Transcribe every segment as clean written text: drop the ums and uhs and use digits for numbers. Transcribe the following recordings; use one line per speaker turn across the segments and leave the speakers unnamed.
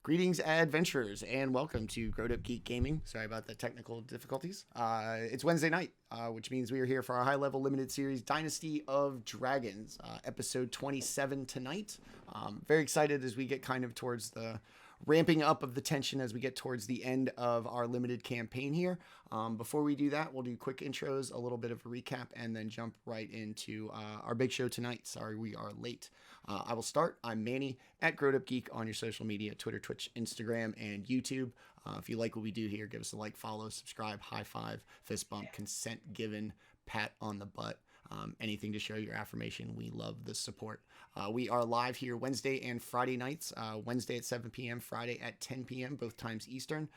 Greetings, adventurers, and welcome to GrowedUpGeek Gaming. Sorry about the technical difficulties. It's Wednesday night, which means we are here for our high-level limited series, Dynasty of Dragons, episode 27 tonight. Very excited as we get kind of towards the ramping up of the tension as we get towards the end of our limited campaign here. Before we do that, we'll do quick intros, a little bit of a recap, and then jump right into our big show tonight. Sorry, we are late. I will start. I'm Manny at GrowedUpGeek on your social media, Twitter, Twitch, Instagram, and YouTube. If you like what we do here, give us a like, follow, subscribe, high five, fist bump, consent given, pat on the butt. Anything to show your affirmation. We love the support. We are live here Wednesday and Friday nights. Wednesday at 7 p.m., Friday at 10 p.m., both times Eastern.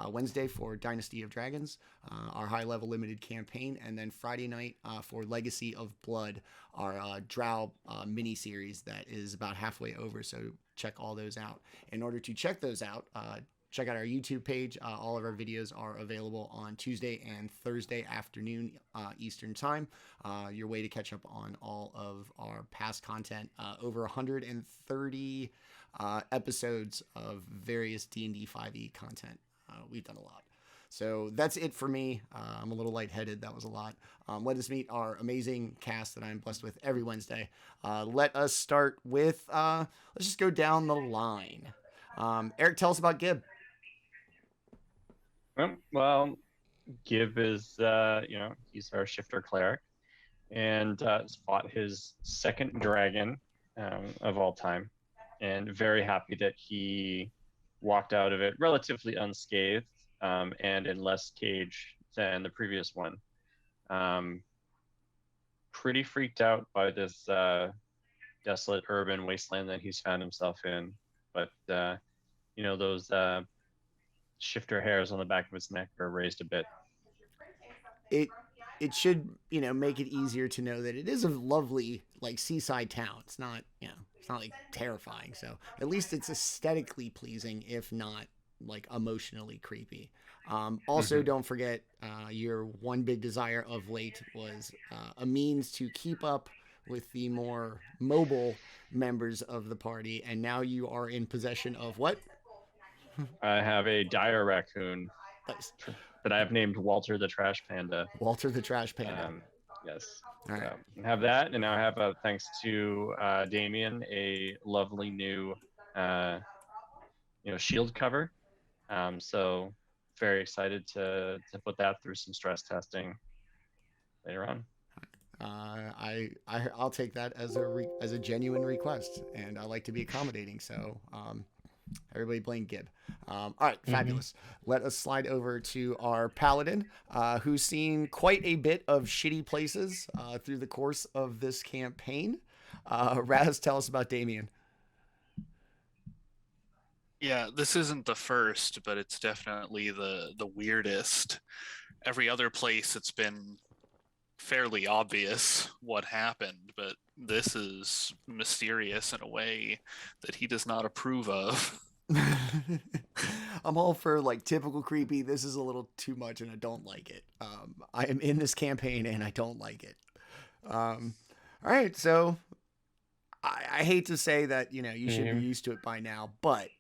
Wednesday for Dynasty of Dragons, our high-level limited campaign. And then Friday night for Legacy of Blood, our Drow mini-series that is about halfway over. So check all those out. In order to check those out, check out our YouTube page. All of our videos are available on Tuesday and Thursday afternoon Eastern time. Your way to catch up on all of our past content. Over 130 episodes of various D&D 5e content. We've done a lot. So that's it for me. I'm a little lightheaded. That was a lot. Let us meet our amazing cast that I'm blessed with every Wednesday. Let us start with, let's just go down the line. Eric, tell us about Gibb.
Well, Gibb is, he's our shifter cleric and has fought his second dragon of all time, and very happy that he walked out of it relatively unscathed and in less cage than the previous one. Pretty freaked out by this desolate urban wasteland that he's found himself in, but those shifter hairs on the back of his neck are raised a bit.
It should, make it easier to know that it is a lovely, seaside town. It's not, it's not terrifying. So at least it's aesthetically pleasing, if not emotionally creepy. Also, don't forget your one big desire of late was a means to keep up with the more mobile members of the party, and now you are in possession of what?
I have a dire raccoon
Nice.
that I have named Walter the Trash Panda.
Walter the Trash Panda.
Yes.
All right.
So, have that, and now I have, thanks to Daemion, a lovely new, shield cover. So very excited to put that through some stress testing later on.
I'll take that as a genuine request, and I like to be accommodating. So everybody blame Gibb. All right, fabulous. Let us slide over to our paladin, who's seen quite a bit of shitty places through the course of this campaign. Raz, tell us about Daemion.
Yeah, this isn't the first, but it's definitely the weirdest. Every other place it's been fairly obvious what happened, but this is mysterious in a way that he does not approve of.
I'm all for typical creepy. This is a little too much and I don't like it. I am in this campaign and I don't like it. All right, so I hate to say that, you should be used to it by now, but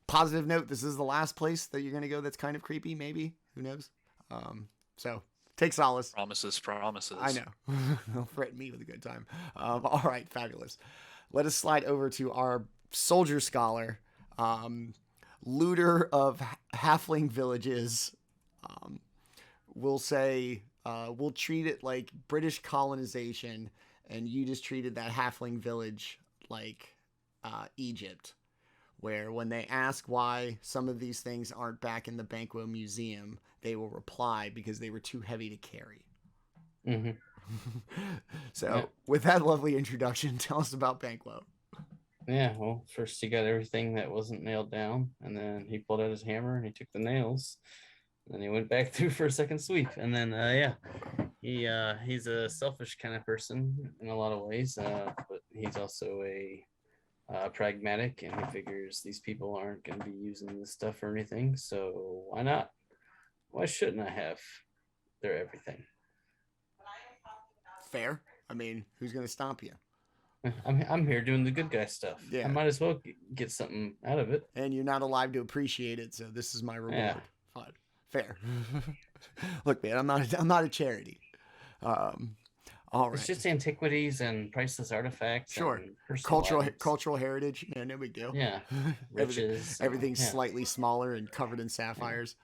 positive note, this is the last place that you're going to go that's kind of creepy, maybe. Who knows? So take solace.
Promises.
I know. They'll threaten me with a good time. All right, fabulous. Let us slide over to our soldier scholar, looter of halfling villages. We'll say, we'll treat it like British colonization, and you just treated that halfling village like Egypt, where when they ask why some of these things aren't back in the Banquo Museum, they will reply because they were too heavy to carry. So, with that lovely introduction, tell us about Banquo.
Yeah, well, first he got everything that wasn't nailed down, and then he pulled out his hammer and he took the nails, and then he went back through for a second sweep, and then he's a selfish kind of person in a lot of ways, but he's also a pragmatic, and he figures these people aren't going to be using this stuff or anything, so why not? Why shouldn't I have their everything?
Fair. I mean, who's going to stomp you?
I'm here doing the good guy stuff.
Yeah.
I might as well get something out of it.
And you're not alive to appreciate it, so this is my reward.
Yeah.
Fine. Fair. Look, man, I'm not a charity. All right.
It's just antiquities and priceless artifacts.
Sure.
And personal items.
Cultural heritage. Man, no big deal.
Yeah. Riches.
Everything's
yeah.
slightly smaller and covered in sapphires.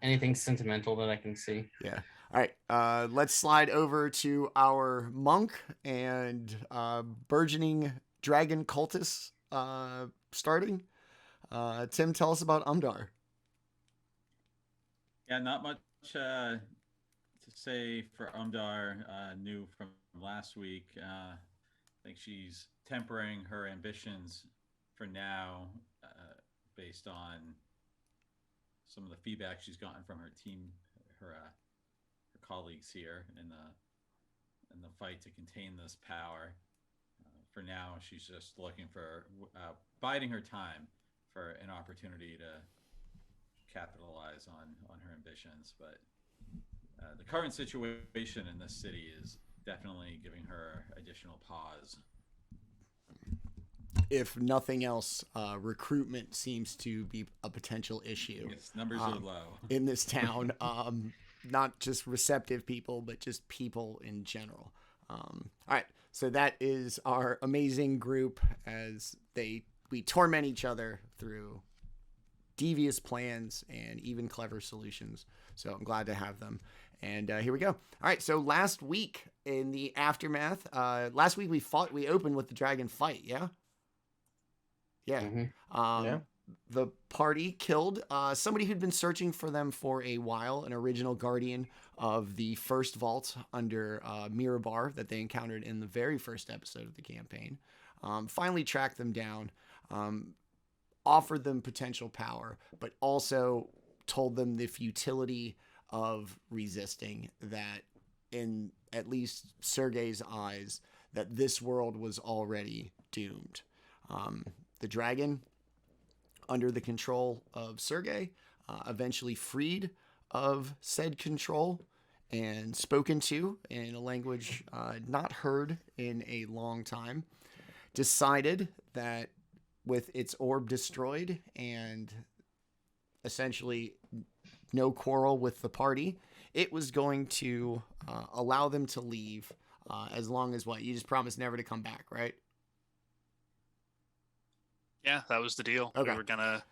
Anything sentimental that I can see.
Yeah. All right. Let's slide over to our monk and burgeoning dragon cultists starting. Tim, tell us about Umdar.
Yeah, not much to say for Umdar. New from last week. I think she's tempering her ambitions for now, based on some of the feedback she's gotten from her team, her colleagues here in the fight to contain this power. For now, she's just looking for biding her time for an opportunity to capitalize on her ambitions. But the current situation in this city is definitely giving her additional pause.
If nothing else, recruitment seems to be a potential issue.
Yes, numbers are low
in this town. Not just receptive people, but just people in general. All right, so that is our amazing group as we torment each other through devious plans and even clever solutions. So I'm glad to have them. And here we go. All right, so last week in the aftermath, last week we opened with the dragon fight, yeah? Yeah.
Mm-hmm.
Yeah.
The party killed somebody who'd been searching for them for a while, an original guardian of the first vault under Mirabar that they encountered in the very first episode of the campaign. Finally tracked them down, offered them potential power, but also told them the futility of resisting, that in at least Sergei's eyes, that this world was already doomed. The dragon, under the control of Sergei, eventually freed of said control and spoken to in a language not heard in a long time, decided that with its orb destroyed and essentially no quarrel with the party, it was going to allow them to leave as long as what? You just promised never to come back, right?
Yeah, that was the deal.
Okay.
We were gonna,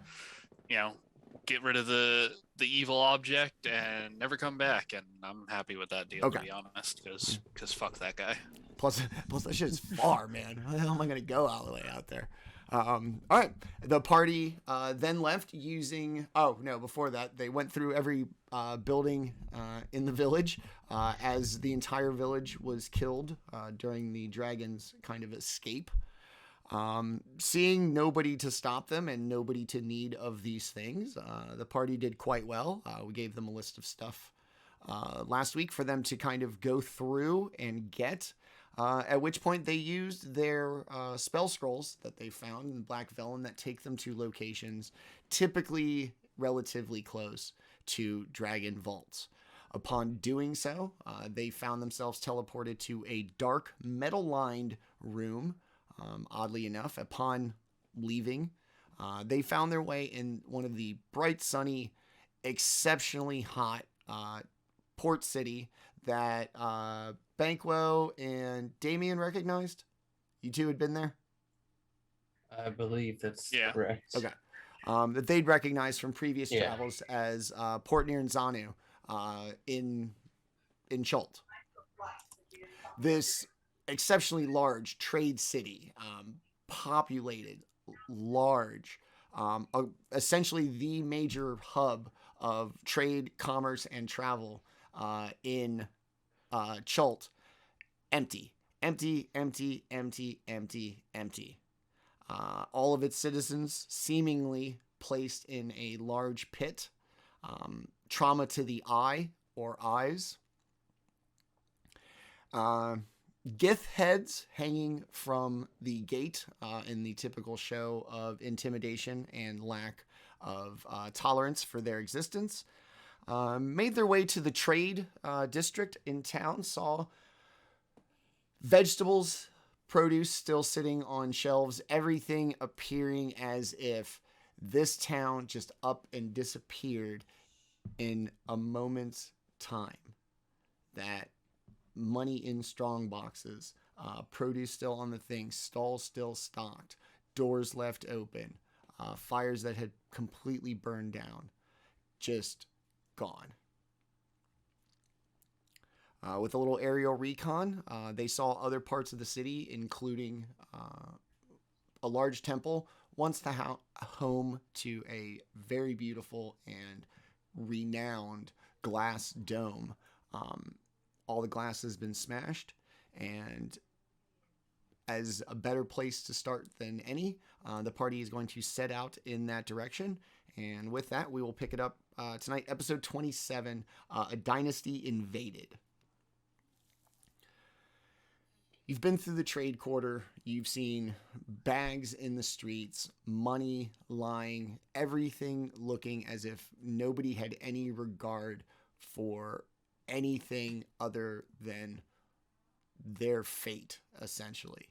get rid of the evil object and never come back, and I'm happy with that deal,
Okay.
to be honest, because fuck that guy.
Plus that shit is far, man. How the hell am I going to go all the way out there? All right. The party then left using... Oh, no, before that, they went through every building in the village as the entire village was killed during the dragon's kind of escape. Seeing nobody to stop them and nobody to need of these things, the party did quite well. We gave them a list of stuff last week for them to kind of go through and get, at which point they used their spell scrolls that they found in Black Velen that take them to locations typically relatively close to dragon vaults. Upon doing so, they found themselves teleported to a dark metal-lined room. Oddly enough, upon leaving, they found their way in one of the bright, sunny, exceptionally hot port city that Banquo and Daemion recognized. You two had been there?
I believe that's
Yeah.
correct.
Okay. That they'd recognized from previous
Yeah.
travels as Port Nyranzanu in Chult. This exceptionally large trade city, populated, large, essentially the major hub of trade, commerce, and travel in Chult. Empty. All of its citizens seemingly placed in a large pit. Trauma to the eye or eyes. Gith heads hanging from the gate in the typical show of intimidation and lack of tolerance for their existence. Made their way to the trade district in town, saw vegetables produce still sitting on shelves, everything appearing as if this town just up and disappeared in a moment's time. That money in strong boxes, produce still on the thing, stalls still stocked, doors left open, fires that had completely burned down, just gone. With a little aerial recon, they saw other parts of the city, including a large temple, once the home to a very beautiful and renowned glass dome. All the glass has been smashed, and as a better place to start than any, the party is going to set out in that direction. And with that, we will pick it up tonight, episode 27, A Dynasty Invaded. You've been through the trade quarter. You've seen bags in the streets, money lying, everything looking as if nobody had any regard for anything other than their fate, essentially.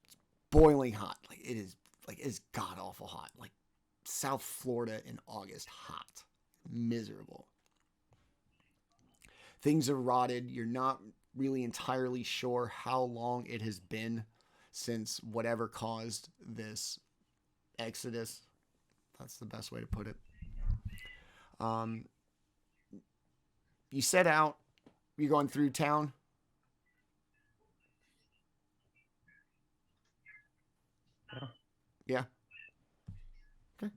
It's boiling hot. It is god awful hot. Like South Florida in August, hot, miserable. Things are rotted. You're not really entirely sure how long it has been since whatever caused this exodus. That's the best way to put it. You set out. You're going through town. Yeah. Okay.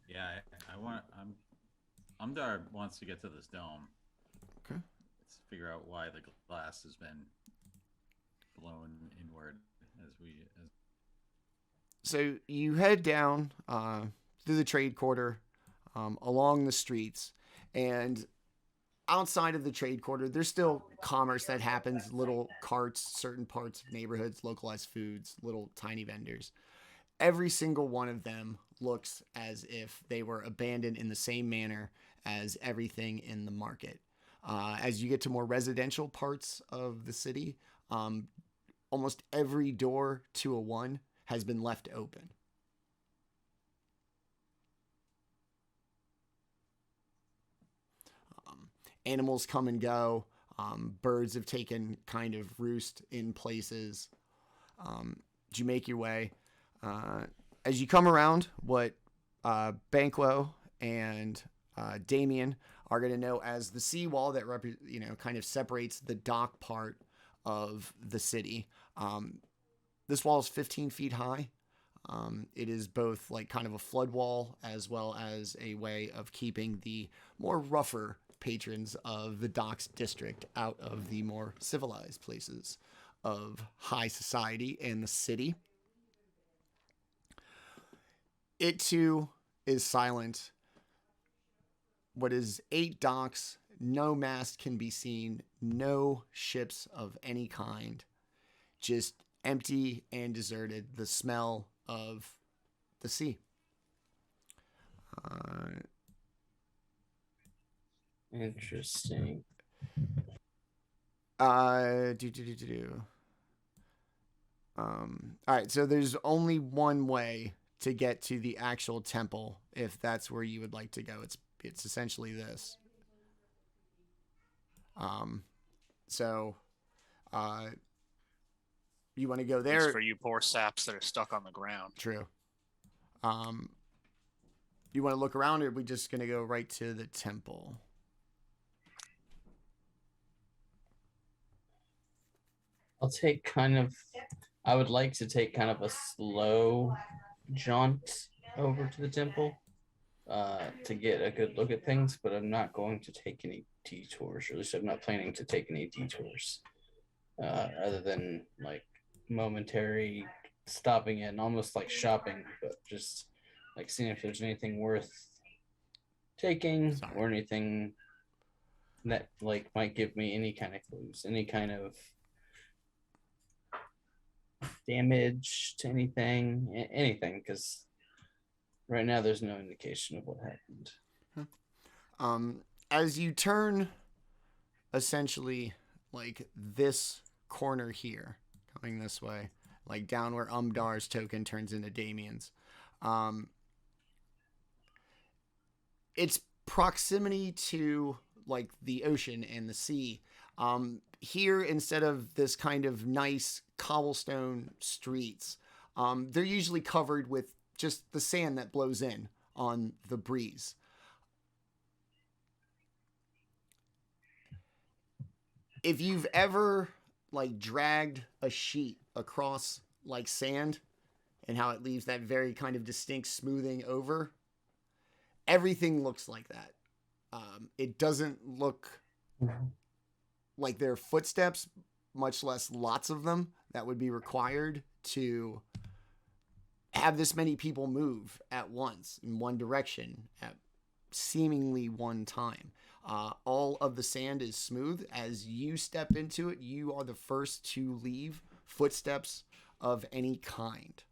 Yeah, I want. Umdar wants to get to this dome.
Okay.
Let's figure out why the glass has been blown inward
So you head down through the trade quarter, along the streets, and outside of the trade quarter, there's still commerce that happens, little carts, certain parts of neighborhoods, localized foods, little tiny vendors. Every single one of them looks as if they were abandoned in the same manner as everything in the market. As you get to more residential parts of the city, almost every door to a one has been left open. Animals come and go. Birds have taken kind of roost in places. As you make your way, as you come around what Banquo and Daemion are going to know as the seawall that kind of separates the dock part of the city. This wall is 15 feet high. It is both like kind of a flood wall as well as a way of keeping the more rougher patrons of the docks district out of the more civilized places of high society and the city. It too is silent. What is 8 docks, no mast can be seen, no ships of any kind, just empty and deserted, the smell of the sea.
Interesting.
All right, so there's only one way to get to the actual temple if that's where you would like to go. It's essentially this. You want to go there?
It's for you poor saps that are stuck on the ground.
True. You want to look around, or are we just going to go right to the temple?
I would like to take kind of a slow jaunt over to the temple to get a good look at things, but I'm not going to take any detours, or at least I'm not planning to take any detours other than like momentary stopping in, almost like shopping, but just like seeing if there's anything worth taking or anything that like might give me any kind of clues, any kind of damage to anything, because right now there's no indication of what happened.
As you turn essentially like this corner here, going this way, like down where Umdar's token turns into Daemion's. Its proximity to like the ocean and the sea. Here, instead of this kind of nice cobblestone streets, they're usually covered with just the sand that blows in on the breeze. If you've ever like dragged a sheet across like sand and how it leaves that very kind of distinct smoothing over, everything looks like that. It doesn't look like there are footsteps, much less lots of them, that would be required to have this many people move at once in one direction at seemingly one time. All of the sand is smooth. As you step into it, you are the first to leave footsteps of any kind.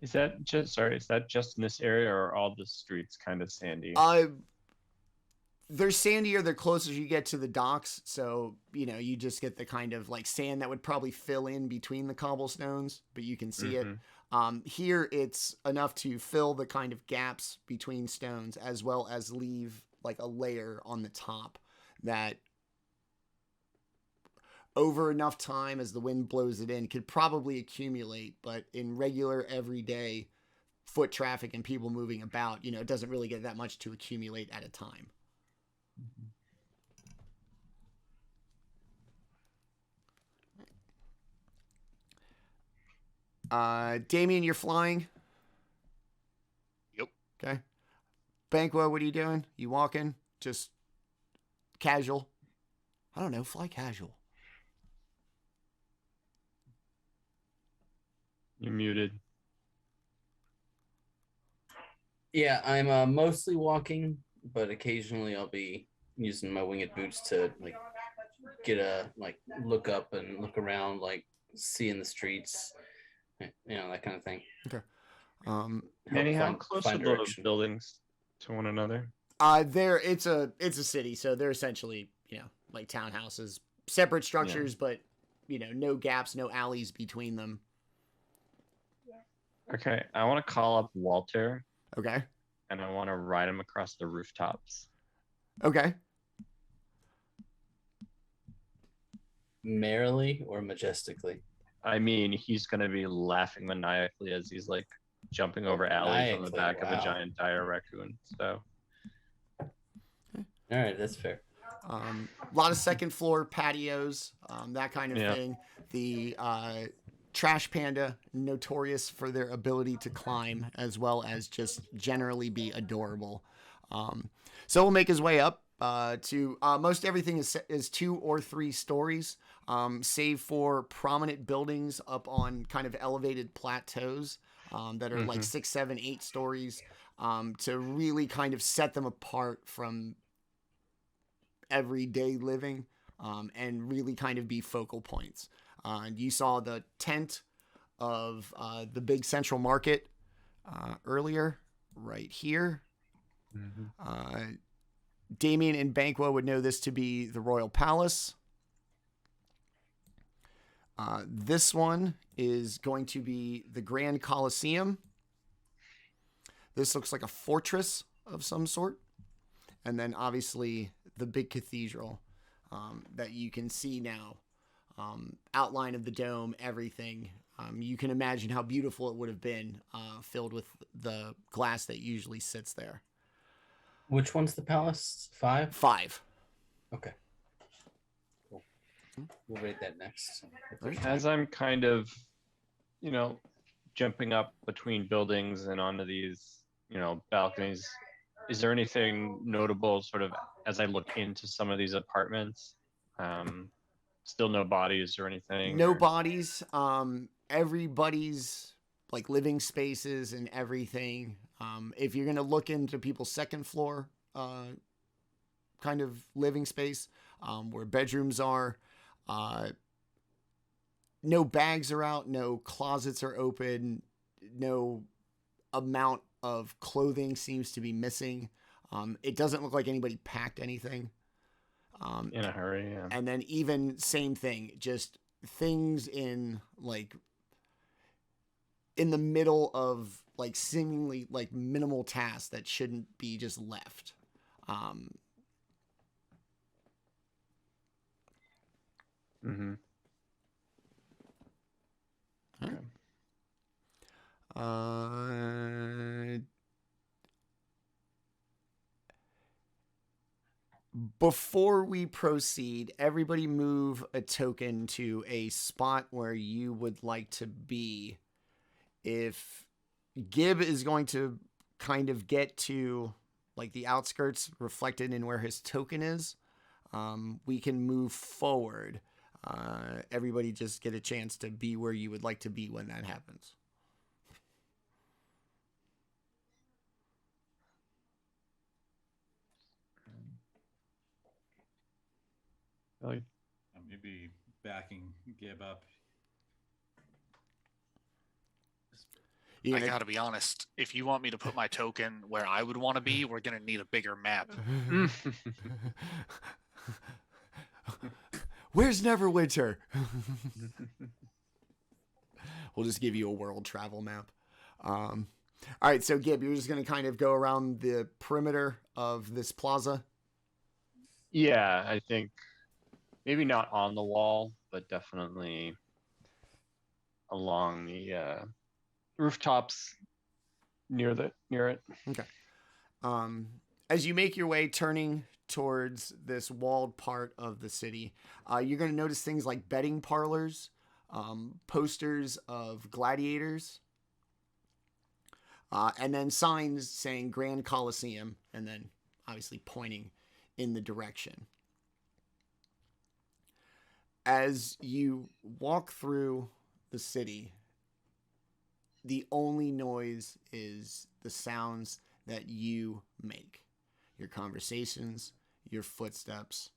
Is that just in this area, or are all the streets kind of sandy?
They're sandier. They're closer you get to the docks, so you just get the kind of like sand that would probably fill in between the cobblestones, but you can see it. Here, it's enough to fill the kind of gaps between stones, as well as leave like a layer on the top that, over enough time as the wind blows it in, could probably accumulate, but in regular everyday foot traffic and people moving about, it doesn't really get that much to accumulate at a time. Daemion, you're flying?
Yep.
Okay. Banquo, what are you doing? You walking? Just casual? I don't know, fly casual.
You're muted.
Yeah, I'm mostly walking, but occasionally I'll be using my winged boots to like look up and look around, like seeing the streets, that kind of thing.
Okay.
Manny, how close are the buildings to one another?
It's a city, so they're essentially like townhouses, separate structures, but no gaps, no alleys between them.
Okay, I want to call up Walter.
Okay.
And I want to ride him across the rooftops.
Okay.
Merrily or majestically?
I mean, he's going to be laughing maniacally as he's like jumping over alleys on the back of a giant dire raccoon. So.
All right, that's fair.
A lot of second floor patios, that kind of thing. The Trash Panda, notorious for their ability to climb as well as just generally be adorable. So we'll make his way up to most everything is 2 or 3 stories, save for prominent buildings up on kind of elevated plateaus that are like 6, 7, 8 stories to really kind of set them apart from everyday living and really kind of be focal points. You saw the tent of the big central market earlier, right here. Daemion and Banquo would know this to be the Royal Palace. This one is going to be the Grand Colosseum. This looks like a fortress of some sort. And then obviously the big cathedral that you can see now. Outline of the dome, everything. You can imagine how beautiful it would have been filled with the glass that usually sits there.
Which one's the palace? 5?
5.
Okay. Cool. We'll read that next.
As I'm kind of, jumping up between buildings and onto these, balconies, is there anything notable sort of as I look into some of these apartments? Still no bodies or anything?
No bodies. Everybody's like living spaces and everything. If you're going to look into people's second floor kind of living space where bedrooms are, no bags are out, no closets are open, no amount of clothing seems to be missing. It doesn't look like anybody packed anything.
In a hurry, yeah.
And then even same thing, just things in like in the middle of like seemingly like minimal tasks that shouldn't be just left.
Mm-hmm.
Okay. Before we proceed, everybody move a token to a spot where you would like to be. If Gib is going to kind of get to like the outskirts reflected in where his token is, we can move forward. Everybody just get a chance to be where you would like to be when that happens.
Really?
Maybe backing Gib up.
You
I
gonna-
gotta be honest. If you want me to put my token where I would want to be, we're gonna need a bigger map.
Where's Neverwinter? We'll just give you a world travel map. All right, so Gib, you're just going to kind of go around the perimeter of this plaza.
Yeah, I think maybe not on the wall, but definitely along the rooftops near it.
Okay. As you make your way turning towards this walled part of the city, you're going to notice things like betting parlors, posters of gladiators, and then signs saying Grand Coliseum, and then obviously pointing in the direction. As you walk through the city, the only noise is the sounds that you make. Your conversations, your footsteps,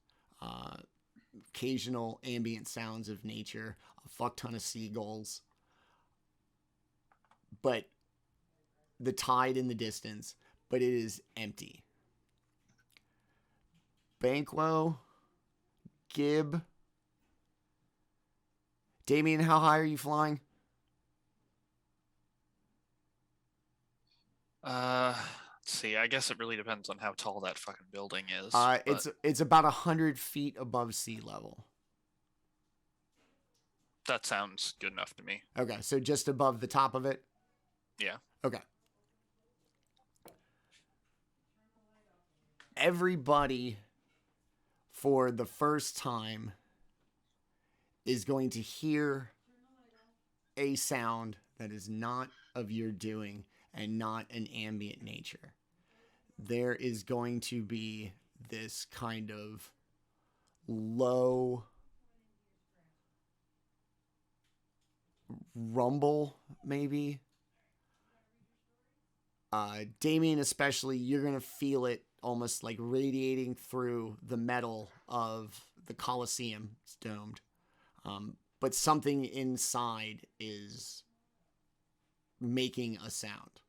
occasional ambient sounds of nature, a fuck ton of seagulls. But the tide in the distance, but it is empty. Banquo, Gib, Daemion, how high are you flying?
Let's see. I guess it really depends on how tall that fucking building is.
It's about 100 feet above sea level.
That sounds good enough to me.
Okay, so just above the top of it?
Yeah.
Okay. Everybody, for the first time, is going to hear a sound that is not of your doing and not an ambient nature. There is going to be this kind of low rumble, maybe. Daemion especially, you're going to feel it almost like radiating through the metal of the Colosseum. It's domed. But something inside is making a sound.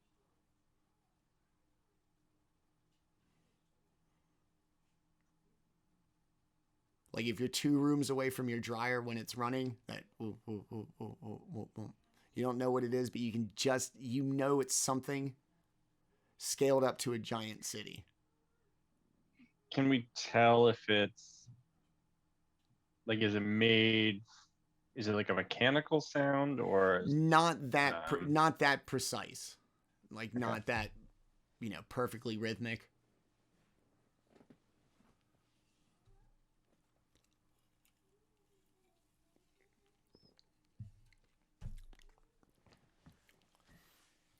Like if you're 2 rooms away from your dryer when it's running, that you don't know what it is, but you can just, you know it's something scaled up to a giant city.
Can we tell if it's like, is it like a mechanical sound or
Not that not that precise. Like
Okay.
not that, perfectly rhythmic.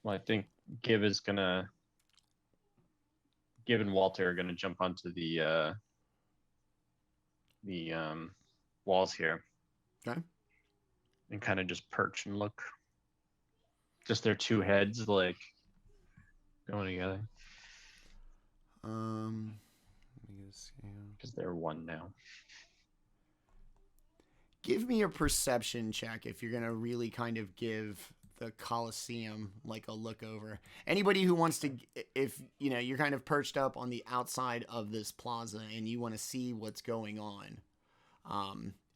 Well, I think Gib and Walter are gonna jump onto the walls here.
Okay.
And kind of just perch and look. Just their 2 heads like going together.
Let me get a scale.
Because they're one now.
Give me a perception check if you're gonna really kind of give the Coliseum like a look over. Anybody who wants to, if you know, you're kind of perched up on the outside of this plaza and you want to see what's going on,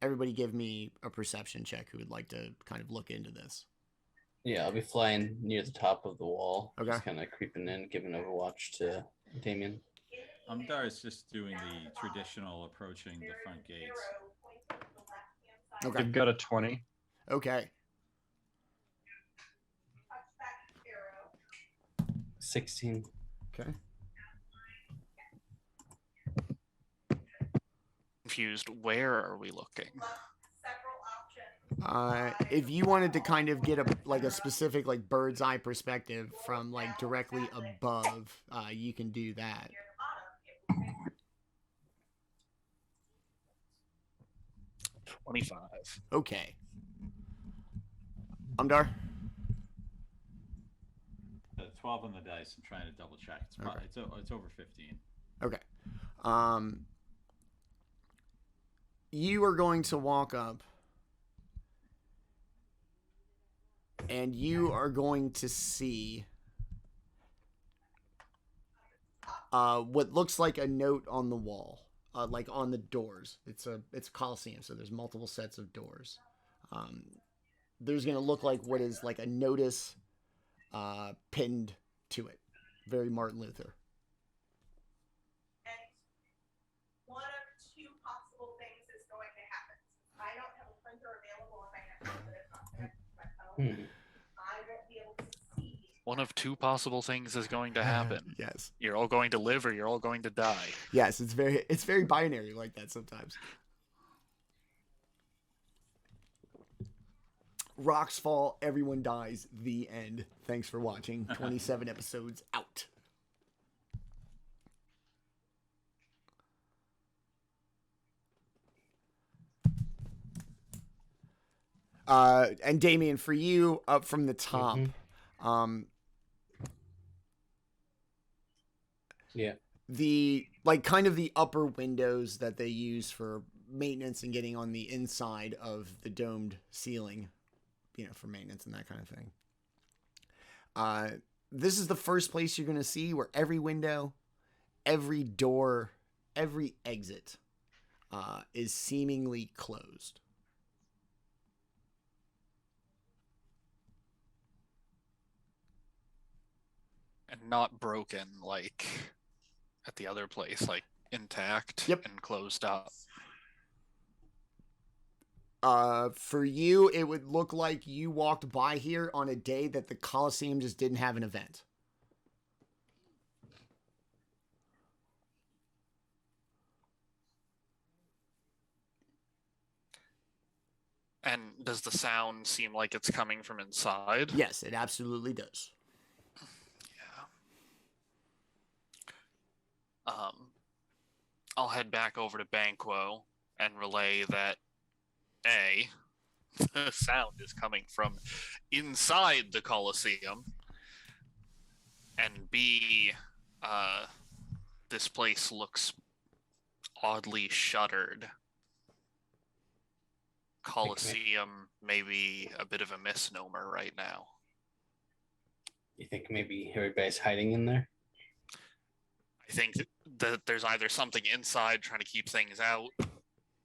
everybody give me a perception check who would like to kind of look into this.
Yeah, I'll be flying near the top of the wall.
Okay.
Just kind of creeping in, giving overwatch to Daemion.
Umdar is just doing the traditional approaching the front gates.
Okay.
You've got a 20.
Okay.
16.
Okay.
Confused. Where are we looking?
If you wanted to kind of get a specific like bird's eye perspective from like directly above, you can do that.
25.
Okay. Umdar?
12 on the dice. I'm trying to double check. It's probably, it's over 15.
Okay. You are going to walk up and you are going to see what looks like a note on the wall, like on the doors. It's a Coliseum, so there's multiple sets of doors. There's going to look like what is like a notice pinned to it. Very Martin Luther.
And one of two possible things is going to happen. I don't have a printer available if I have to put it on my phone. I won't be able to see.
One of two possible things is going to happen.
Yes.
You're all going to live or you're all going to die.
Yes, it's very binary like that sometimes. Rocks fall, everyone dies, the end. Thanks for watching. 27 episodes out. And Daemion, for you, up from the top,
Yeah.
the like kind of the upper windows that they use for maintenance and getting on the inside of the domed ceiling, you know, for maintenance and that kind of thing. This is the first place you're going to see where every window, every door, every exit is seemingly closed.
And not broken like at the other place, like intact and closed up.
For you, it would look like you walked by here on a day that the Coliseum just didn't have an event.
And does the sound seem like it's coming from inside?
Yes, it absolutely does.
Yeah. I'll head back over to Banquo and relay that A, the sound is coming from inside the Coliseum, and B, this place looks oddly shuttered. Coliseum may be a bit of a misnomer right now.
You think maybe everybody's hiding in there?
I think that there's either something inside trying to keep things out,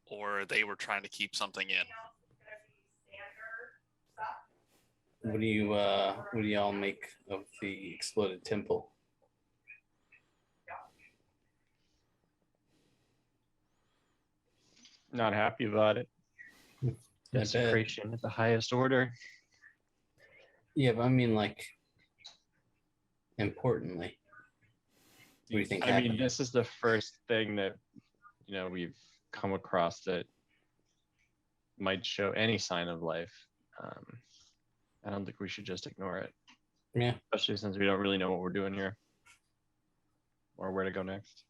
or they were trying to keep something in.
What do y'all make of the exploded temple?
Not happy about it.
I bet.
Discretion at the highest order.
Yeah, but I mean, like, importantly, what do you think
I mean,
happened?
this is the first thing that, you know, we've come across that might show any sign of life. I don't think we should just ignore it.
Yeah.
Especially since we don't really know what we're doing here or where to go next.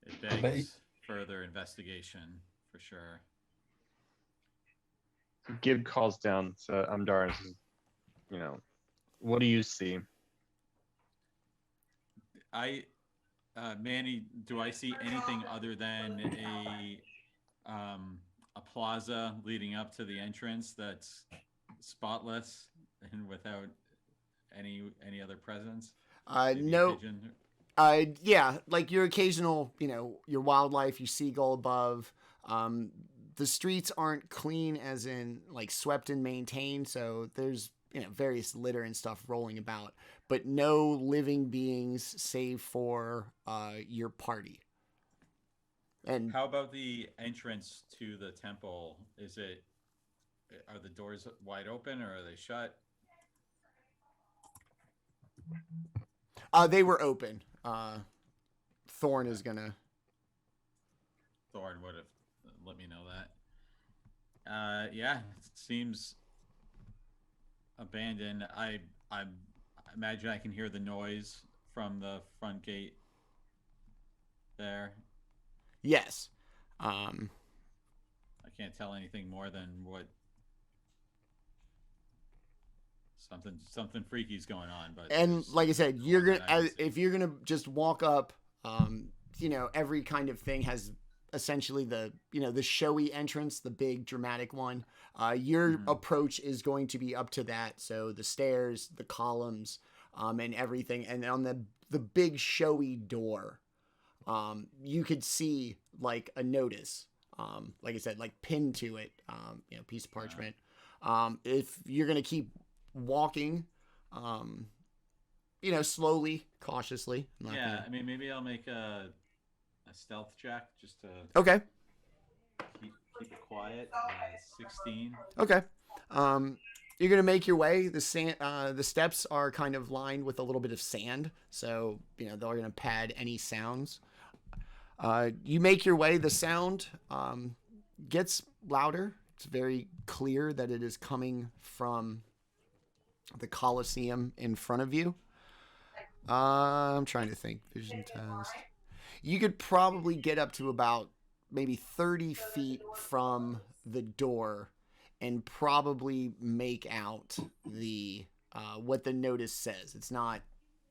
It begs further investigation for sure.
Gibb calls down to Umdar and says, you know, what do you see?
Manny, do I see anything other than a plaza leading up to the entrance that's spotless and without any other presence? Maybe a
No.
pigeon?
Yeah, like your occasional, your wildlife, you seagull above. The streets aren't clean, as in like swept and maintained. So there's, various litter and stuff rolling about, but no living beings save for your party. And
How about the entrance to the temple? Are the doors wide open or are they shut?
they were open. Thorn is gonna.
Thorn would have let me know that. Yeah, it seems abandoned. I imagine I can hear the noise from the front gate there.
Yes.
I can't tell anything more than what something freaky's going on. But
And like I said, you're
more than
gonna
can see.
if you're gonna just walk up, every kind of thing has essentially the showy entrance, the big dramatic one. Your approach is going to be up to that, so the stairs, the columns, and everything, and on the big showy door, you could see like a notice, like I said, like pinned to it, piece of parchment. If you're gonna keep walking, slowly, cautiously.
I mean, maybe I'll make a stealth check just to
Okay.
keep it quiet. 16.
Okay. You're gonna make your way. The steps are kind of lined with a little bit of sand, so they're gonna pad any sounds. You make your way. The sound gets louder. It's very clear that it is coming from the Colosseum in front of you. I'm trying to think. Vision test. You could probably get up to about maybe 30 feet from the door and probably make out the what the notice says. It's not,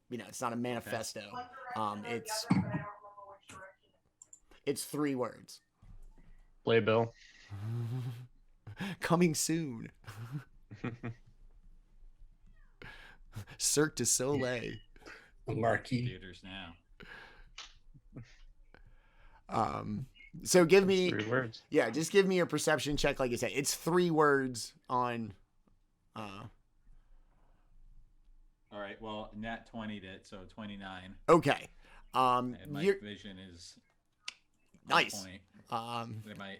it's not a manifesto. It's 3 words.
Playbill.
Coming soon. Cirque du Soleil.
Marquee.
Theaters now.
So give me
3 words.
Yeah, just give me a perception check. Like I said, it's 3 words on.
All right. Well, nat 20'd it, so 29.
Okay.
And my
You're
vision is
nice.
point.
Um,
Am I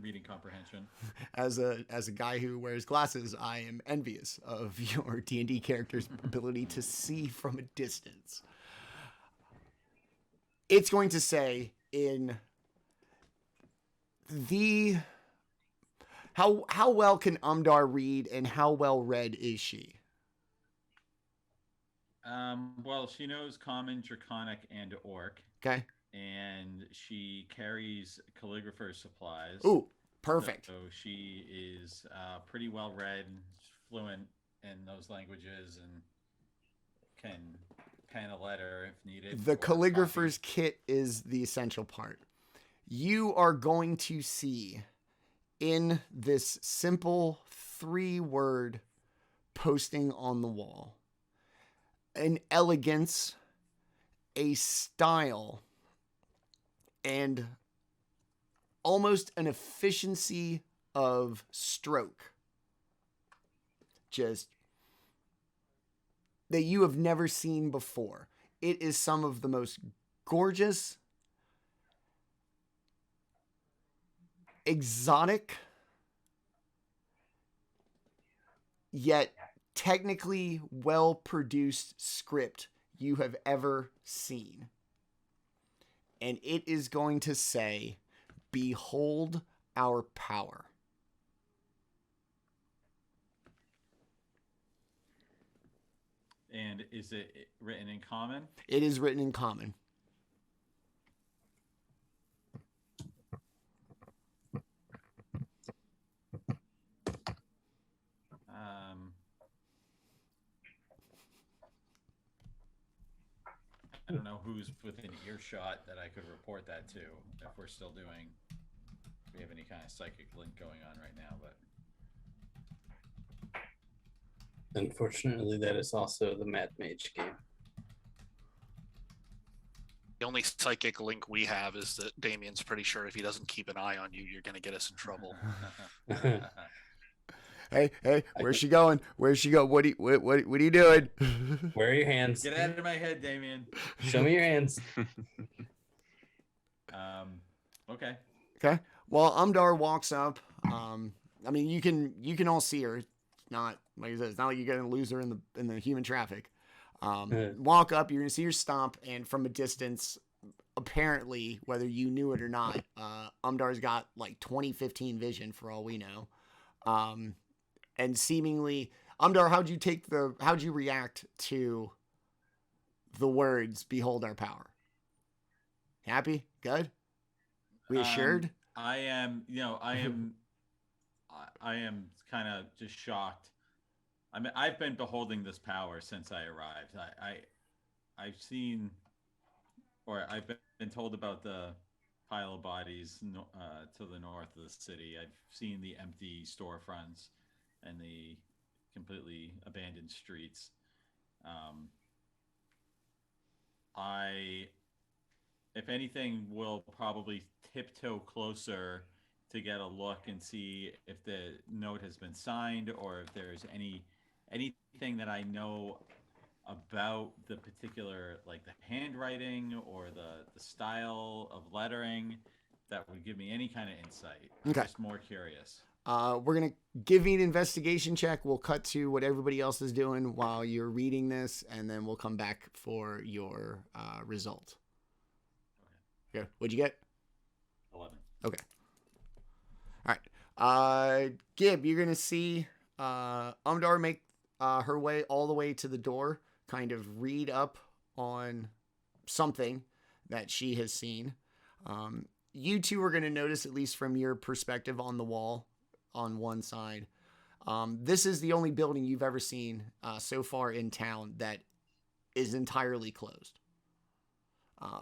reading comprehension?
as a guy who wears glasses, I am envious of your D&D character's ability to see from a distance. It's going to say in the how well can Umdar read, and how well read is she?
Well, she knows Common, Draconic, and Orc,
Okay.
and she carries calligrapher supplies.
Ooh, perfect.
So she is pretty well read, fluent in those languages, and can pen a letter if needed.
The
or
calligrapher's
copy.
kit is the essential part. You are going to see in this simple 3-word posting on the wall an elegance, a style, and almost an efficiency of stroke. Just that you have never seen before. It is some of the most gorgeous, exotic, yet technically well-produced script you have ever seen. And it is going to say, "Behold our power."
And is it written in Common?
It is written in Common.
I don't know who's within earshot that I could report that to if we're still doing we have any kind of psychic link going on right now, but
Unfortunately, that is also the Mad Mage game.
The only psychic link we have is that Damien's pretty sure if he doesn't keep an eye on you, you're going to get us in trouble.
Hey, where's she going? Where's she go? What are you doing?
Where are your hands?
get out of my head, Daemion.
Show me your hands.
Okay.
Okay. Well, Umdar walks up. I mean, you can all see her. It's not like I said, it's not like you're gonna lose her in the human traffic. Walk up, you're gonna see her stomp, and from a distance, apparently, whether you knew it or not, Umdar's got like 20/15 vision for all we know. And seemingly, Umdar, how'd you react to the words "Behold our power"? Happy? Good? Reassured?
I am kind of just shocked. I mean, I've been beholding this power since I arrived. I've seen, or I've been told about the pile of bodies to the north of the city. I've seen the empty storefronts and the completely abandoned streets. If anything, will probably tiptoe closer to get a look and see if the note has been signed or if there's anything that I know about the particular, like the handwriting or the style of lettering that would give me any kind of insight.
Okay.
I'm just more curious.
We're going to give you an investigation check. We'll cut to what everybody else is doing while you're reading this, and then we'll come back for your result. Okay. What'd you get?
11.
Okay. All right. Gib, you're going to see Umdar make her way all the way to the door, kind of read up on something that she has seen. You two are going to notice, at least from your perspective on the wall on one side, this is the only building you've ever seen so far in town that is entirely closed.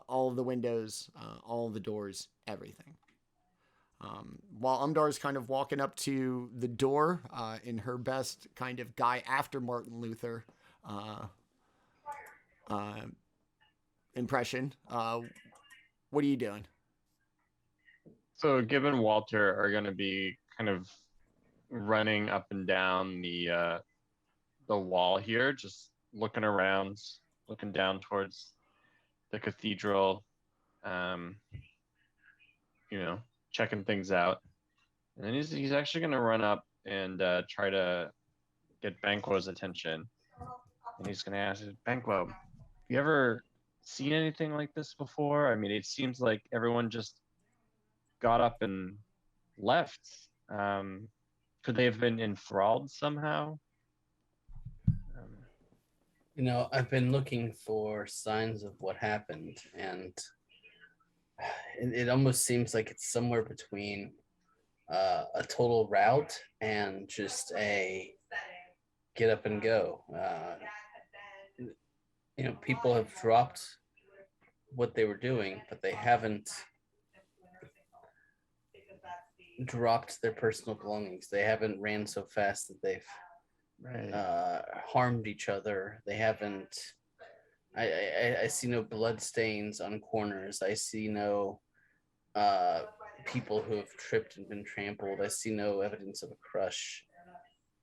All of the windows, all of the doors, everything. While Umdar's kind of walking up to the door in her best kind of guy after Martin Luther impression, what are you doing?
So Gibbon and Walter are going to be kind of running up and down the wall here, just looking around, looking down towards the cathedral, checking things out. And then he's actually going to run up and try to get Banquo's attention. And he's going to ask, Banquo, you ever seen anything like this before? I mean, it seems like everyone just got up and left. Could they have been enthralled somehow?
I've been looking for signs of what happened, and it almost seems like it's somewhere between a total rout and just a get up and go. People have dropped what they were doing, but they haven't dropped their personal belongings. They haven't ran so fast that they've harmed each other. They haven't. I see no blood stains on corners. I see no people who have tripped and been trampled. I see no evidence of a crush.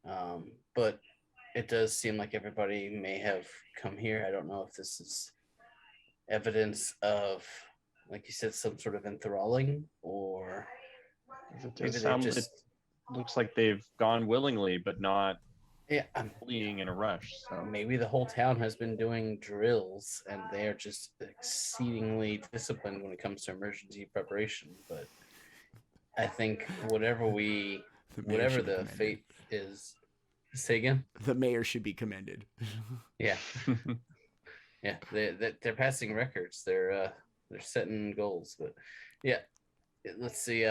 But it does seem like everybody may have come here. I don't know if this is evidence of, like you said, some sort of enthralling, or
It looks like they've gone willingly, but not fleeing in a rush. So
maybe the whole town has been doing drills and they are just exceedingly disciplined when it comes to emergency preparation. But I think whatever the fate is, say again.
The mayor should be commended.
Yeah, yeah, they're passing records. They're setting goals. But yeah, let's see.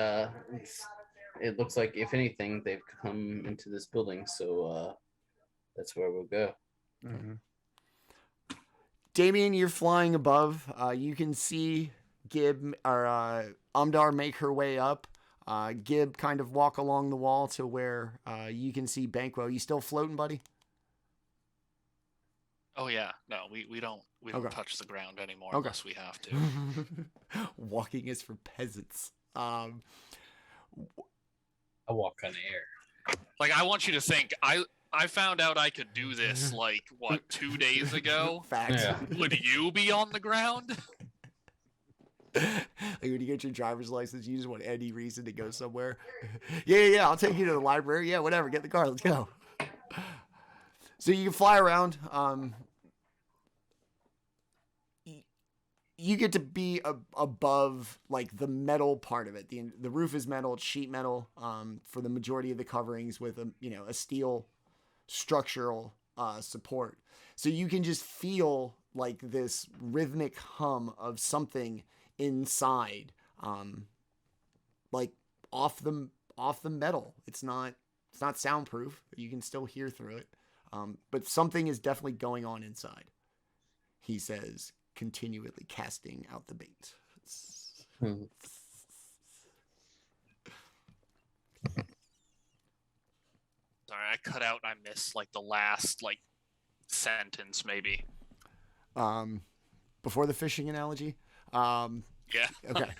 It looks like, if anything, they've come into this building, so that's where we'll go.
Mm-hmm.
Daemion, you're flying above. You can see Umdar make her way up. Gib kind of walk along the wall to where you can see Banquo. You still floating, buddy?
Oh yeah, no, we don't
Okay.
touch the ground anymore
Okay.
unless we have to.
Walking is for peasants.
I walk on air.
Like, I want you to think, I found out I could do this like what 2 days ago.
Facts.
Yeah.
Would you be on the ground?
Like when you get your driver's license, you just want any reason to go somewhere. Yeah. I'll take you to the library. Yeah, whatever. Get in the car. Let's go. So you can fly around. You get to be above like the metal part of it. The roof is metal, it's sheet metal for the majority of the coverings with a steel structural support. So you can just feel like this rhythmic hum of something inside, like off the metal. It's not soundproof. You can still hear through it, but something is definitely going on inside. He says, continually casting out the bait.
Sorry, I cut out and I missed like the last like sentence maybe.
Before the fishing analogy.
Yeah.
Okay.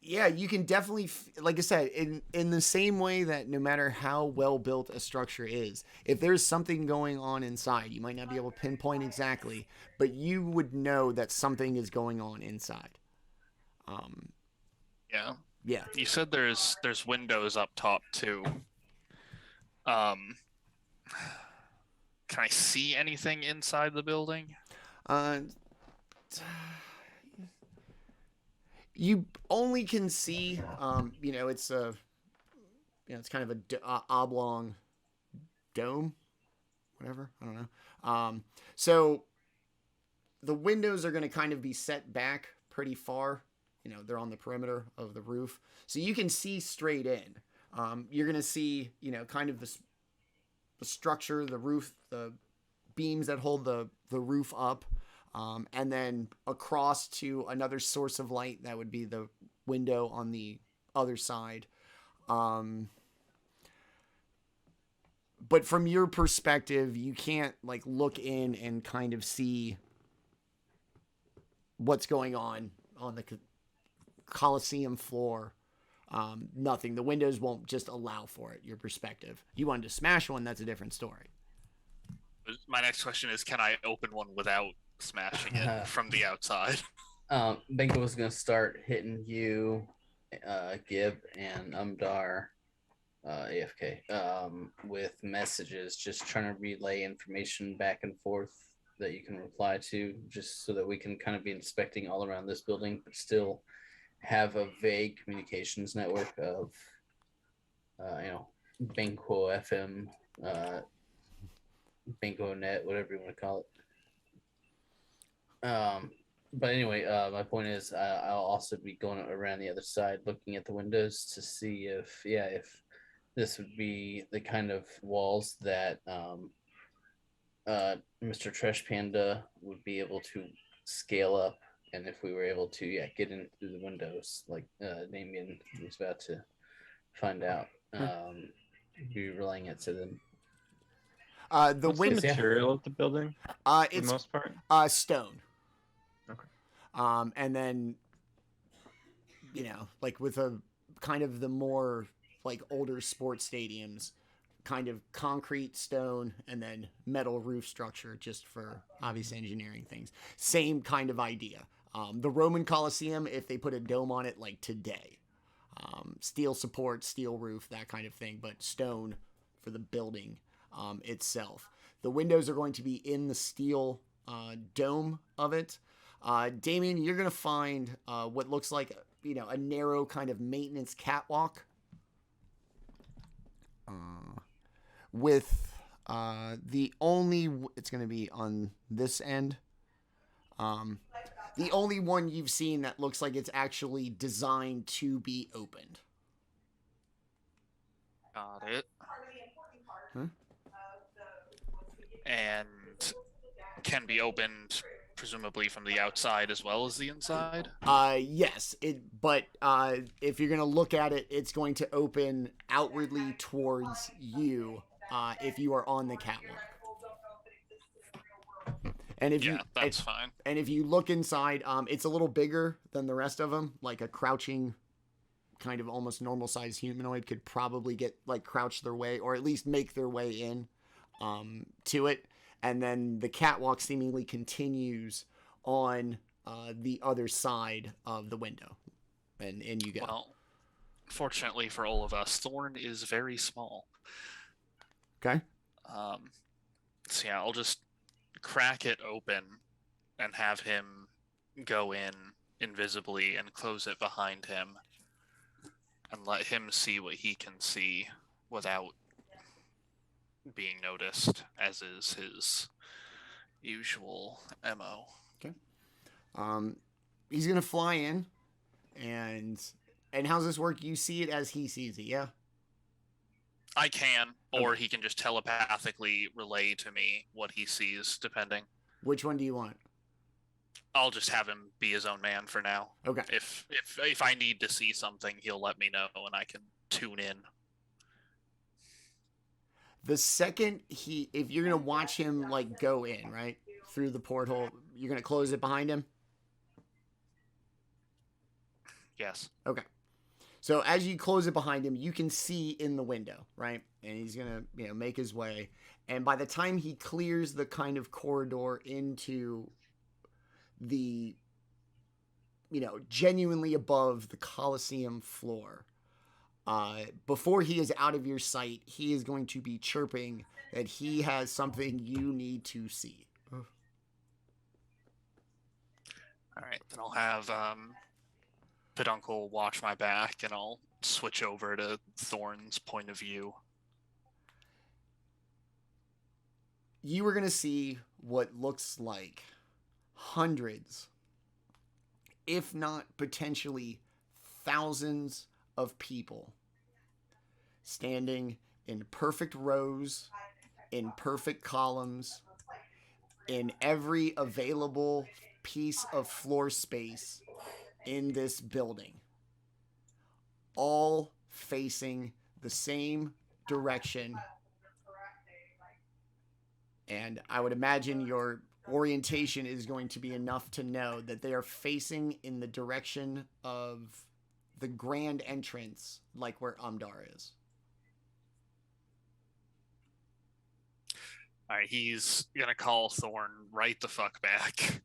Yeah, you can definitely, like I said, in the same way that no matter how well built a structure is, if there's something going on inside, you might not be able to pinpoint exactly, but you would know that something is going on inside.
Yeah.
Yeah.
You said there's windows up top too. Can I see anything inside the building?
You only can see, it's it's kind of a oblong dome, whatever. I don't know. So the windows are going to kind of be set back pretty far. They're on the perimeter of the roof, so you can see straight in. You're going to see, kind of the structure, the roof, the beams that hold the roof up. And then across to another source of light, that would be the window on the other side. But from your perspective, you can't like look in and kind of see what's going on the Coliseum floor. Nothing. The windows won't just allow for it. Your perspective. You wanted to smash one, that's a different story.
My next question is, can I open one without smashing it from the outside?
Banquo was gonna start hitting you, Gib and Umdar, AFK, with messages, just trying to relay information back and forth that you can reply to, just so that we can kind of be inspecting all around this building, but still have a vague communications network of, Banquo FM, Banquo Net, whatever you want to call it. But anyway, my point is, I'll also be going around the other side, looking at the windows to see if this would be the kind of walls that Mr. Trash Panda would be able to scale up, and if we were able to, get in through the windows, like Daemion was about to find out, be relaying it to them.
The
What's
window
the material of the building, for
it's
the most part?
stone.
Okay.
And then, like with a kind of the more like older sports stadiums, kind of concrete, stone, and then metal roof structure, just for obvious engineering things. Same kind of idea. The Roman Colosseum, if they put a dome on it like today, steel support, steel roof, that kind of thing, but stone for the building itself. The windows are going to be in the steel dome of it. Daemion, you're going to find what looks like, a narrow kind of maintenance catwalk with it's going to be on this end. The only one you've seen that looks like it's actually designed to be opened.
Got it.
Huh?
And can be opened presumably from the outside as well as the inside.
Yes, but if you're gonna look at it, it's going to open outwardly towards you if you are on the catwalk. And if
that's fine.
And if you look inside, it's a little bigger than the rest of them. Like a crouching, kind of almost normal sized humanoid could probably get like crouch their way, or at least make their way in to it. And then the catwalk seemingly continues on the other side of the window, and in you go.
Well, fortunately for all of us, Thorn is very small.
Okay.
So yeah, I'll just crack it open and have him go in invisibly and close it behind him and let him see what he can see without being noticed, as is his usual MO.
Okay. He's gonna fly in, and how's this work? You see it as he sees it, yeah?
I can, or he can just telepathically relay to me what he sees, depending.
Which one do you want?
I'll just have him be his own man for now.
Okay.
If I need to see something, he'll let me know, and I can tune in.
The second if you're gonna watch him like go in, right, through the porthole, you're gonna close it behind him?
Yes.
Okay. So as you close it behind him, you can see in the window, right? And he's gonna, make his way. And by the time he clears the kind of corridor into the, genuinely above the Colosseum floor, before he is out of your sight, he is going to be chirping that he has something you need to see.
All right, then I'll have Peduncle watch my back, and I'll switch over to Thorn's point of view.
You are going to see what looks like hundreds, if not potentially thousands of people standing in perfect rows, in perfect columns, in every available piece of floor space in this building, all facing the same direction. And I would imagine your orientation is going to be enough to know that they are facing in the direction of the grand entrance, like where Umdar is.
All right, he's gonna call Thorn right the fuck back.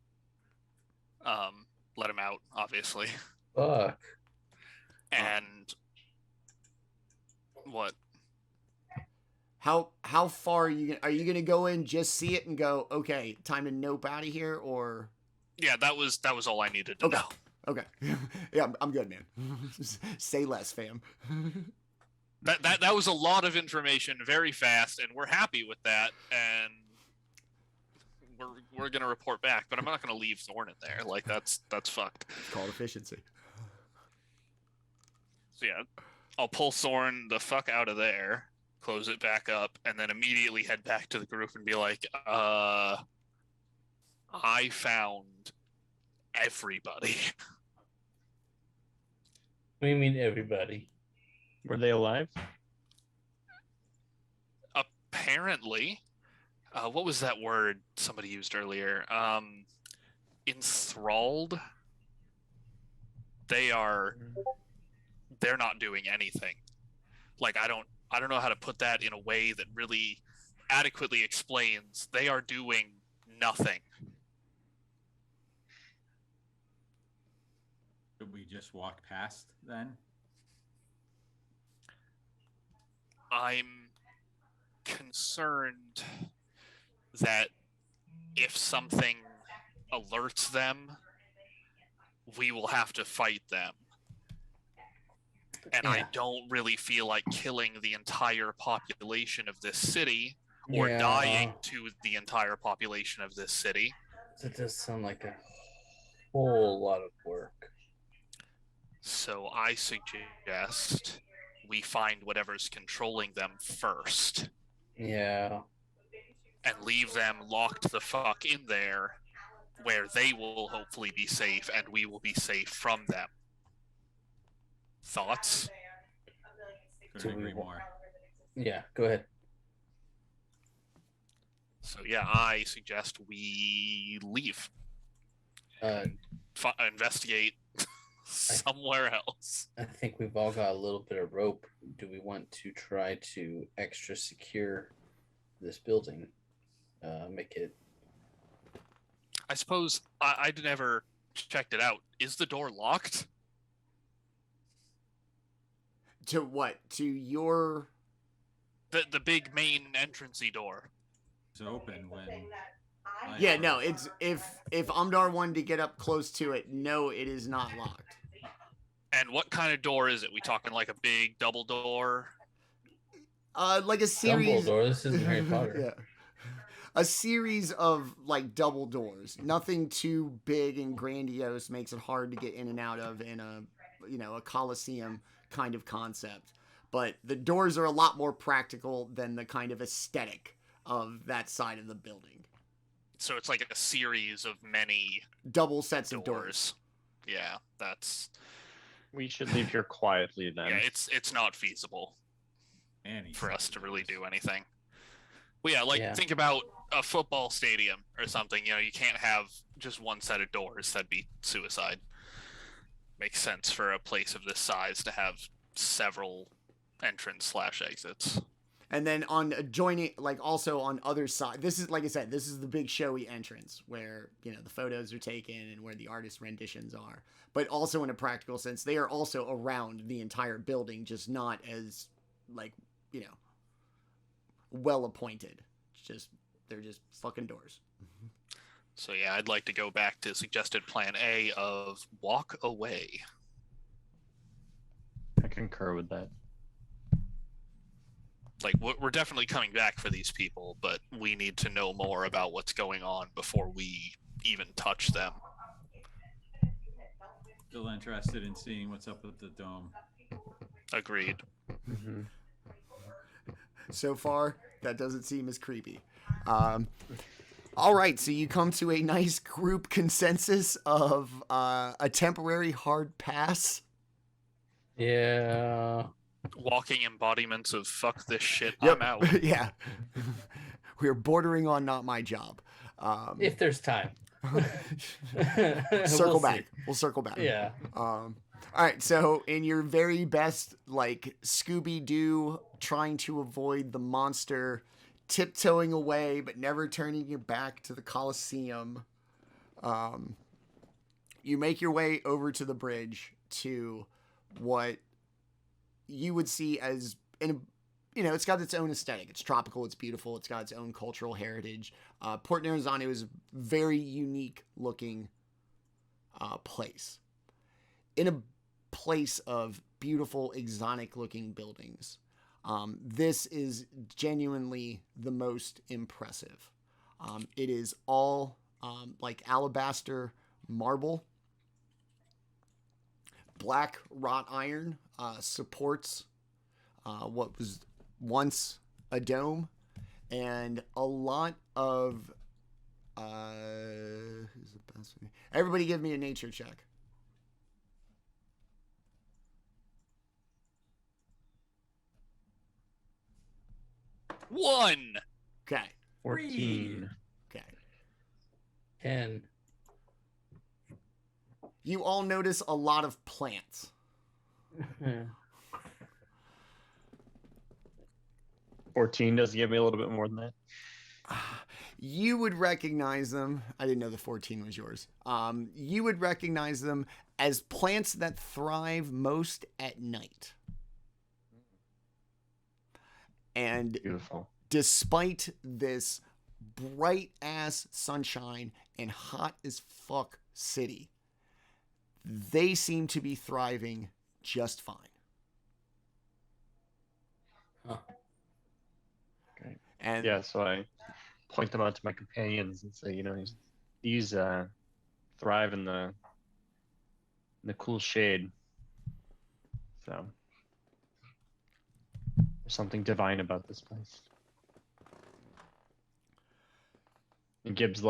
Let him out, obviously.
Fuck.
And what?
How far are you gonna go in, just see it and go, okay, time to nope out of here, or?
Yeah, that was all I needed to know.
Okay. Yeah, I'm good, man. Say less, fam.
That was a lot of information very fast, and we're happy with that, and we're gonna report back, but I'm not gonna leave Thorn in there. Like that's fucked.
It's called efficiency.
So yeah, I'll pull Thorn the fuck out of there, close it back up, and then immediately head back to the group and be like, I found everybody.
What do you mean everybody?
Were they alive?
Apparently. What was that word somebody used earlier? Enthralled. They're not doing anything. Like I don't know how to put that in a way that really adequately explains. They are doing nothing.
Should we just walk past then?
I'm concerned that if something alerts them, we will have to fight them. And I don't really feel like killing the entire population of this city or dying to the entire population of this city.
It does sound like a whole lot of work.
So I suggest we find whatever's controlling them first.
Yeah.
And leave them locked the fuck in there where they will hopefully be safe and we will be safe from them. Thoughts?
Couldn't agree more.
Yeah, go ahead.
So yeah, I suggest we leave. Investigate somewhere else.
I think we've all got a little bit of rope. Do we want to try to extra secure this building? Make it.
I suppose I never checked it out. Is the door locked?
To what? To your...
The big main entrancey door.
It's open when.
Yeah, no, it's if Umdar wanted to get up close to it, no, it is not locked.
And what kind of door is it? We talking like a big double door?
Like a series.
Dumbledore. This isn't Harry Potter.
Yeah. A series of like double doors. Nothing too big and grandiose makes it hard to get in and out of in a Colosseum kind of concept. But the doors are a lot more practical than the kind of aesthetic of that side of the building.
So it's like a series of many
Double sets of doors.
Yeah, that's.
We should leave here quietly then.
Yeah, it's not feasible
Manny
for us
said
to really do anything. Well, yeah, think about a football stadium or something. You can't have just one set of doors. That'd be suicide. Makes sense for a place of this size to have several entrance/exits.
And then on adjoining, like also on other side, this is, like I said, this is the big showy entrance where, the photos are taken and where the artist renditions are. But also in a practical sense, they are also around the entire building, just not as, well appointed. They're just fucking doors.
So yeah, I'd like to go back to suggested plan A of walk away.
I concur with that.
Like, we're definitely coming back for these people, but we need to know more about what's going on before we even touch them.
still interested in seeing what's up with the dome.
Agreed.
Mm-hmm.
So far, that doesn't seem as creepy. All right, so you come to a nice group consensus of a temporary hard pass.
Yeah.
Walking embodiments of fuck this shit,
Yep.
I'm out.
Yeah. We're bordering on not my job.
If there's time.
Circle
We'll
back.
see.
We'll circle back.
Yeah.
All right, so in your very best, like, Scooby-Doo, trying to avoid the monster, tiptoeing away, but never turning your back to the Colosseum, you make your way over to the bridge to what you would see as, it's got its own aesthetic. It's tropical, it's beautiful, it's got its own cultural heritage. Port Nyranzanu is a very unique looking place. In a place of beautiful, exotic looking buildings. This is genuinely the most impressive. It is all like alabaster marble. Black wrought iron supports what was once a dome, and a lot of who's the best? Everybody give me a nature check.
One.
Okay.
14.
Okay.
10.
You all notice a lot of plants.
14 does give me a little bit more than that.
You would recognize them. I didn't know the 14 was yours. You would recognize them as plants that thrive most at night. And
Beautiful.
despite this bright ass sunshine and hot as fuck city, they seem to be thriving just fine.
Huh.
Okay.
And
Yeah, so I point them out to my companions and say, these thrive in the cool shade. So there's something divine about this place. And Gibbs,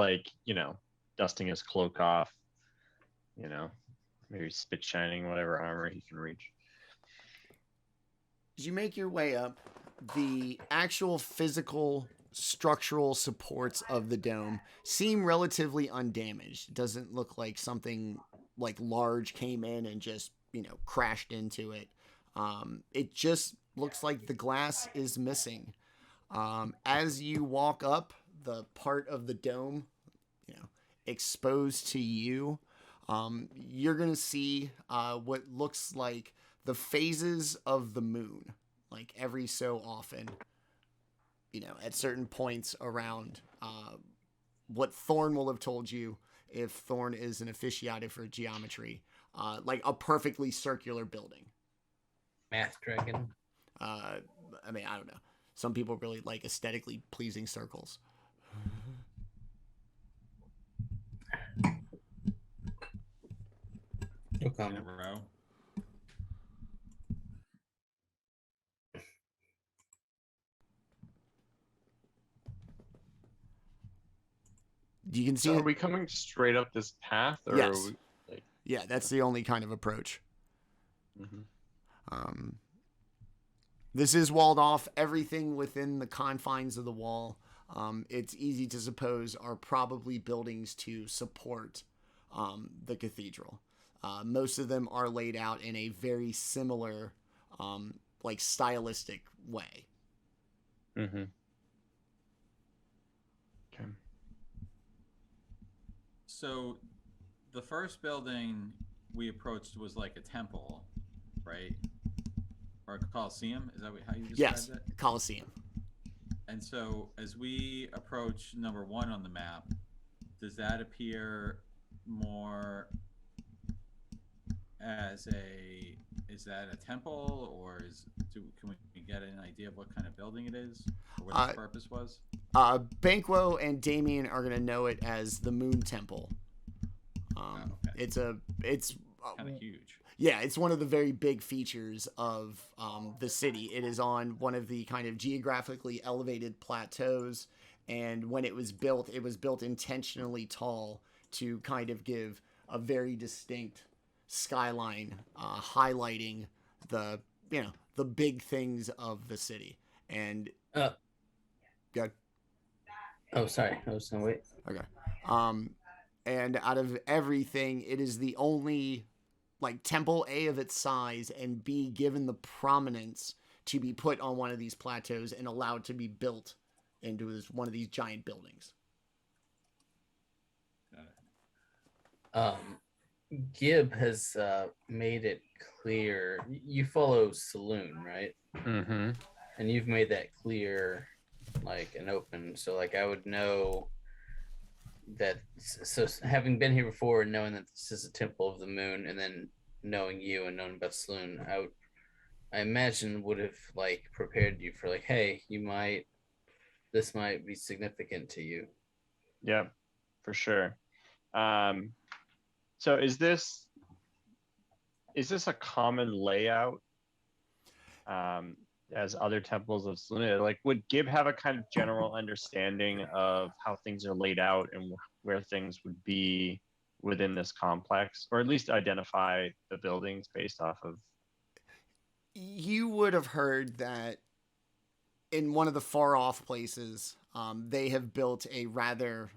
dusting his cloak off, you know, maybe spit shining whatever armor he can reach.
As you make your way up, the actual physical structural supports of the dome seem relatively undamaged. It doesn't look like something like large came in and just, crashed into it. It just looks like the glass is missing. As you walk up, the part of the dome, exposed to you, you're going to see what looks like the phases of the moon, like every so often, at certain points around what Thorn will have told you if Thorn is an aficionado for geometry, like a perfectly circular building.
Math dragon.
I don't know. Some people really like aesthetically pleasing circles.
No
In a
comment.
row.
You can see
So are
it.
we coming straight up this path, or
Yes.
are we, like,
Yeah, that's the only kind of approach.
mhm.
This is walled off. Everything within the confines of the wall, it's easy to suppose, are probably buildings to support the cathedral. Most of them are laid out in a very similar, like stylistic way.
Mm-hmm. Okay.
So the first building we approached was like a temple, right? Or a coliseum? Is that how you described
Yes,
it?
Colosseum.
And so as we approach number 1 on the map, does that appear more as is that a temple, or can we get an idea of what kind of building it is, or what its purpose was?
Banquo and Daemion are gonna know it as the Moon Temple.
Okay.
It's
Kind of huge.
Yeah, it's one of the very big features of the city. It is on one of the kind of geographically elevated plateaus, and when it was built intentionally tall to kind of give a very distinct skyline, highlighting the big things of the city. And good.
Oh, sorry. I was gonna wait.
Okay. And out of everything, it is the only like temple, A, of its size, and B, given the prominence to be put on one of these plateaus and allowed to be built into one of these giant buildings.
Got it.
Gibb has made it clear. You follow Saloon, right?
Mm-hmm.
And you've made that clear, like an open. So like I would know that. So having been here before and knowing that this is a temple of the moon, and then knowing you and knowing about Saloon, I imagine would have like prepared you for like, hey, this might be significant to you.
Yeah, for sure. So is this a common layout as other temples of Selena? Like, would Gibb have a kind of general understanding of how things are laid out and where things would be within this complex, or at least identify the buildings based off of?
You would have heard that in one of the far off places, they have built a rather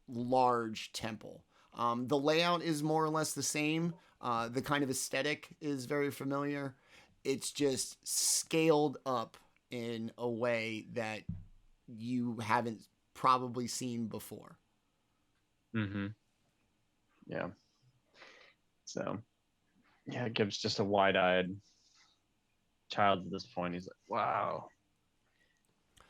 large temple. The layout is more or less the same. The kind of aesthetic is very familiar. It's just scaled up in a way that you haven't probably seen before.
Mm-hmm. Yeah. So, yeah, Gibbs just a wide-eyed child at this point. He's like, wow.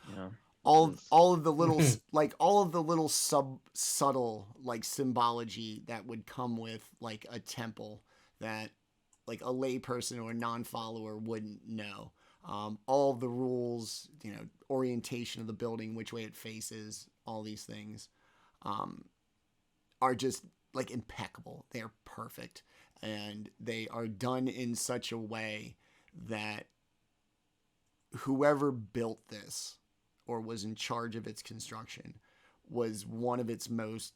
You know,
all of the little like all of the little subtle like symbology that would come with like a temple that like a layperson or a non-follower wouldn't know. All the rules, orientation of the building, which way it faces, all these things are just like impeccable. They're perfect, and they are done in such a way that whoever built this or was in charge of its construction was one of its most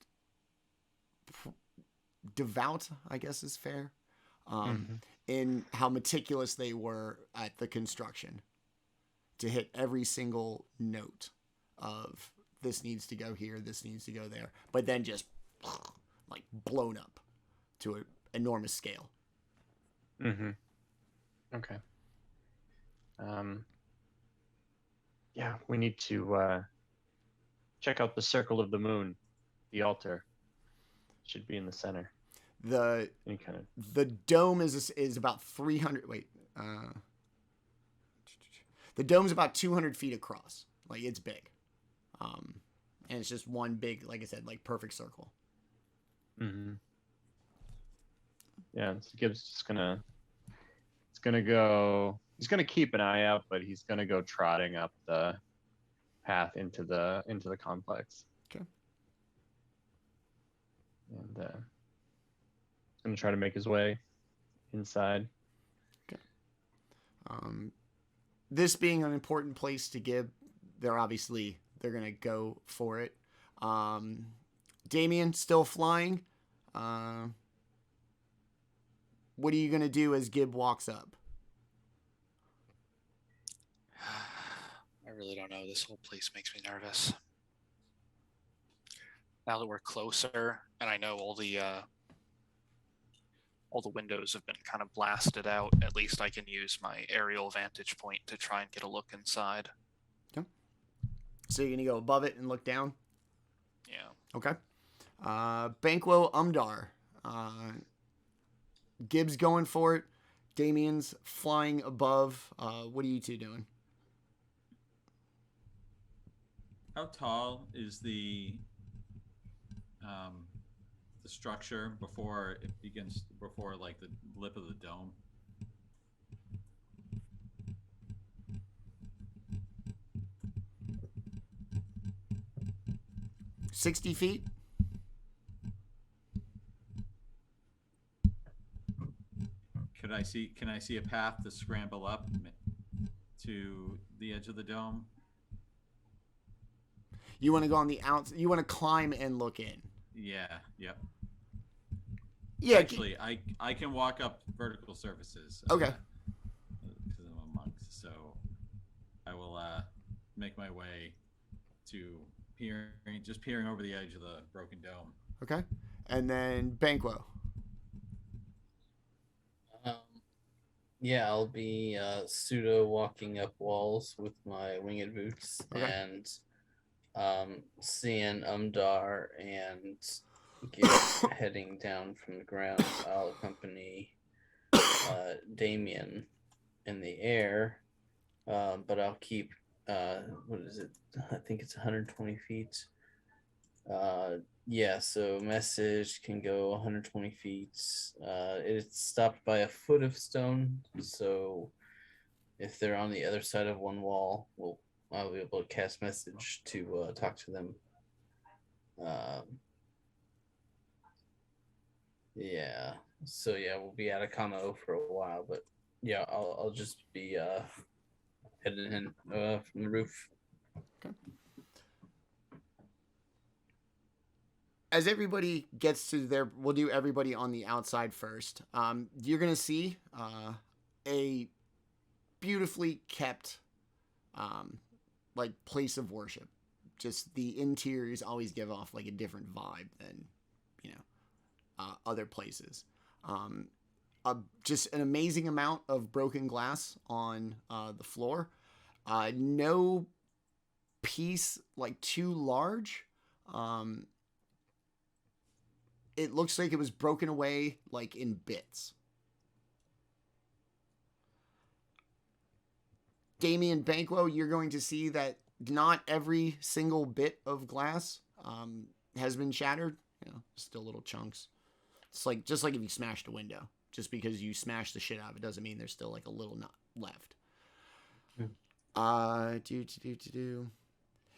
devout, I guess is fair, in how meticulous they were at the construction to hit every single note of this needs to go here, this needs to go there, but then just like blown up to an enormous scale.
Okay. Yeah, we need to check out the circle of the moon. The altar should be in the center.
The
Any kind of
the dome is about 300. Wait, the dome's about 200 feet across. Like, it's big, and it's just one big, like I said, like perfect circle.
Yeah, so Gibbs just gonna. It's gonna go. He's gonna keep an eye out, but he's gonna go trotting up the path into the complex.
Okay.
And gonna try to make his way inside.
Okay. This being an important place to Gib, they're gonna go for it. Daemion still flying. What are you gonna do as Gib walks up?
I really don't know. This whole place makes me nervous. Now that we're closer, and I know all the windows have been kind of blasted out, at least I can use my aerial vantage point to try and get a look inside.
Okay. So you're gonna go above it and look down?
Yeah.
Okay. Banquo, Umdar. Gibbs going for it. Daemion's flying above. What are you two doing?
How tall is the structure before it begins, before like the lip of the dome?
$60 feet.
Can I see a path to scramble up to the edge of the dome?
You want to go on the outside. You want to climb and look in.
Yeah. Yep.
Yeah.
Actually, I can walk up vertical surfaces.
Okay.
Because I'm a monk, so I will make my way to peering over the edge of the broken dome.
Okay. And then Banquo.
Yeah, I'll be pseudo walking up walls with my winged boots and seeing Umdar and heading down from the ground. I'll accompany Daemion in the air, but I'll keep what is it? I think it's 120 feet. Yeah, so message can go 120 feet. It's stopped by a foot of stone, so if they're on the other side of one wall, I'll be able to cast message to talk to them. Yeah, so yeah, we'll be out of commo for a while, but yeah, I'll just be heading in from the roof.
Okay. As everybody gets to we'll do everybody on the outside first. You're going to see a beautifully kept like place of worship. Just the interiors always give off like a different vibe than, other places. Just an amazing amount of broken glass on the floor. No piece like too large. It looks like it was broken away like in bits. Daemion, Banquo, you're going to see that not every single bit of glass has been shattered. Still little chunks. It's like just like if you smashed a window. Just because you smashed the shit out of it doesn't mean there's still like a little nut left.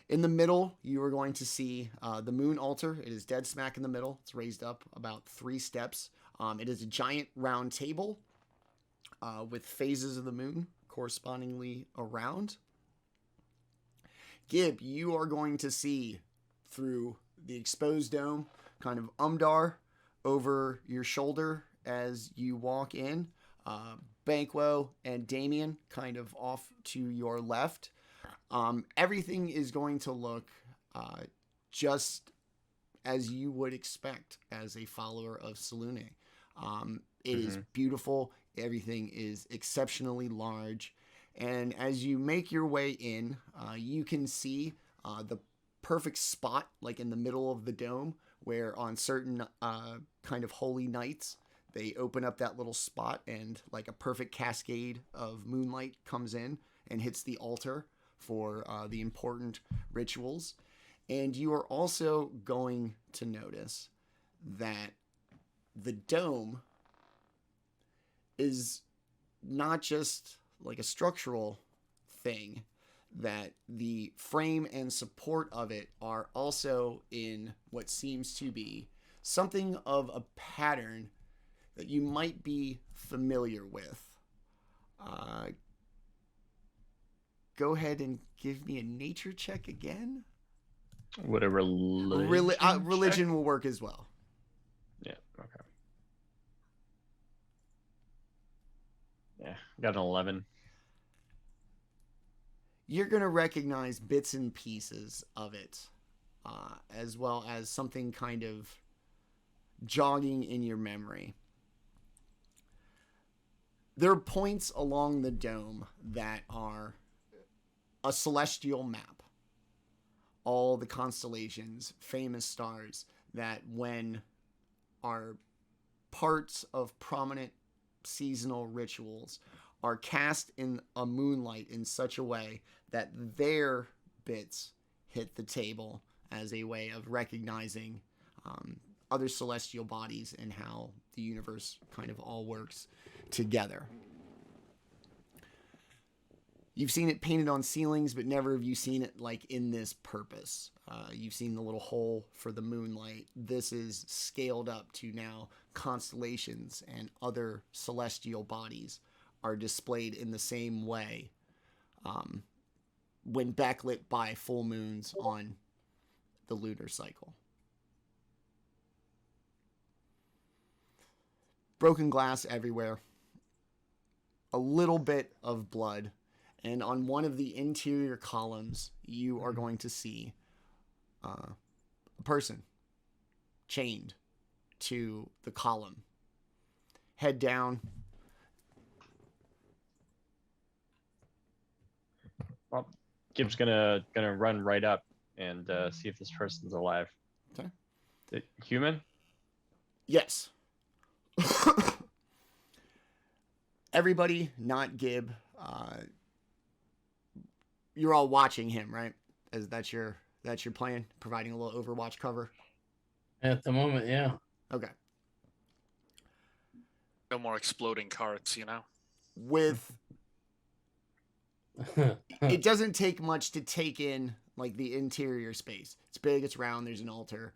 In the middle, you are going to see the moon altar. It is dead smack in the middle. It's raised up about 3 steps. It is a giant round table with phases of the moon correspondingly around. Gib, you are going to see through the exposed dome kind of Umdar over your shoulder as you walk in. Banquo and Daemion kind of off to your left. Everything is going to look just as you would expect as a follower of Selûne. It is beautiful. Everything is exceptionally large. And as you make your way in, you can see the perfect spot, like in the middle of the dome, where on certain kind of holy nights, they open up that little spot and like a perfect cascade of moonlight comes in and hits the altar for the important rituals. And you are also going to notice that the dome is not just like a structural thing, that the frame and support of it are also in what seems to be something of a pattern that you might be familiar with. Go ahead and give me a nature check again.
Would a religion
Religion will work as well.
Yeah, okay. Yeah, got an 11.
You're going to recognize bits and pieces of it, as well as something kind of jogging in your memory. There are points along the dome that are a celestial map. All the constellations, famous stars that when are parts of prominent seasonal rituals are cast in a moonlight in such a way that their bits hit the table as a way of recognizing other celestial bodies and how the universe kind of all works together. You've seen it painted on ceilings, but never have you seen it like in this purpose. You've seen the little hole for the moonlight. This is scaled up to now constellations and other celestial bodies are displayed in the same way when backlit by full moons on the lunar cycle. Broken glass everywhere. A little bit of blood. And on one of the interior columns, you are going to see a person chained to the column. Head down.
Well, Gibb's gonna run right up and see if this person's alive.
Okay.
Is it human?
Yes. Everybody, not Gibb. You're all watching him, right? As that's your plan, providing a little Overwatch cover.
At the moment, yeah.
Okay.
No more exploding carts, you know?
With it doesn't take much to take in like the interior space. It's big, it's round, there's an altar.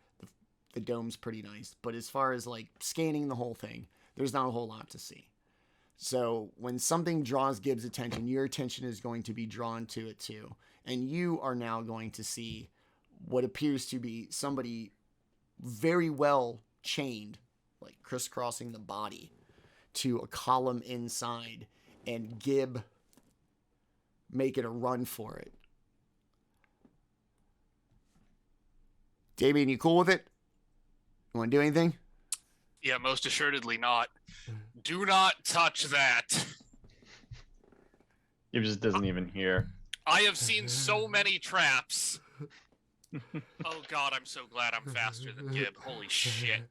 The dome's pretty nice, but as far as like scanning the whole thing, there's not a whole lot to see. So when something draws Gibbs' attention, your attention is going to be drawn to it too. And you are now going to see what appears to be somebody very well chained, like crisscrossing the body to a column inside, and Gibb making a run for it. Daemion, you cool with it? You want to do anything?
Yeah, most assuredly not. Do not touch that.
Gibb just doesn't even hear.
I have seen so many traps. Oh god, I'm so glad I'm faster than Gibb. Holy shit.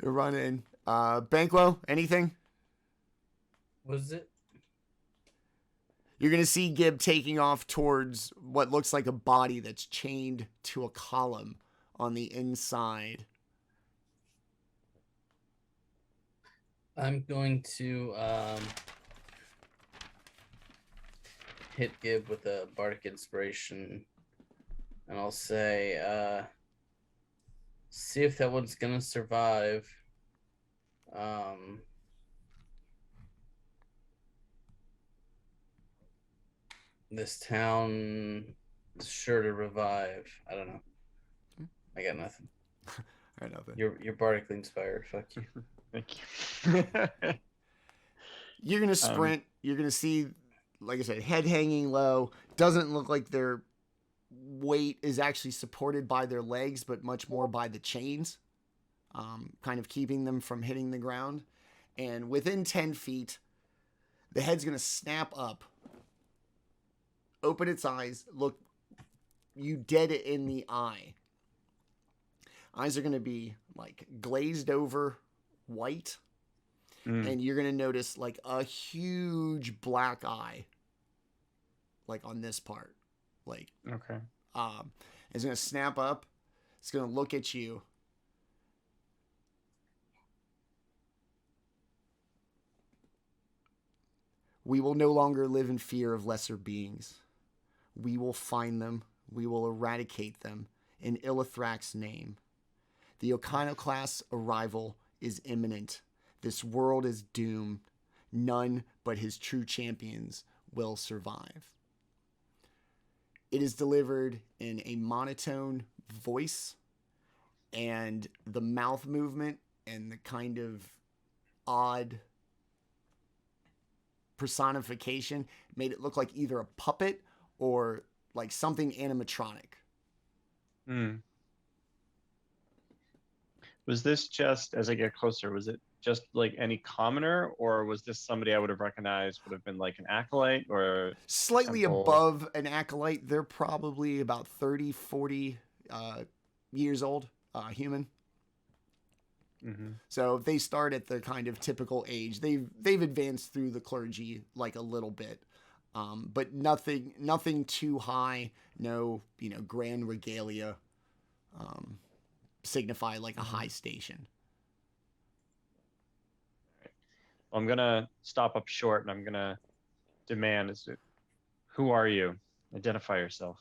You're running. Banquo, anything?
Was it?
You're going to see Gibb taking off towards what looks like a body that's chained to a column on the inside.
I'm going to hit Gibb with a bardic inspiration, and I'll say, see if that one's gonna survive. This town is sure to revive. I don't know. I got nothing.
All right, nothing.
You're bardically inspired. Fuck you.
Thank you.
You're gonna sprint. You're gonna see, like I said, head hanging low. Doesn't look like their weight is actually supported by their legs, but much more by the chains, kind of keeping them from hitting the ground. And within 10 feet, the head's gonna snap up, open its eyes, look you dead in the eye. Eyes are gonna be like glazed over white. And you're going to notice like a huge black eye, like on this part, like,
Okay.
it's going to snap up. It's going to look at you. We will no longer live in fear of lesser beings. We will find them. We will eradicate them in Illithrak's name. The Iconoclast's arrival is imminent. This world is doomed. None but his true champions will survive. It is delivered in a monotone voice, and the mouth movement and the kind of odd personification made it look like either a puppet or like something animatronic.
Was this just, as I get closer, was it just like any commoner, or was this somebody I would have recognized, would have been like an acolyte or
Slightly
temple?
above an acolyte. They're probably about 30, 40 years old, human. So they start at the kind of typical age. They've advanced through the clergy like a little bit, but nothing too high. No, grand regalia signify like a high station.
I'm gonna stop up short and I'm gonna demand, who are you? Identify yourself.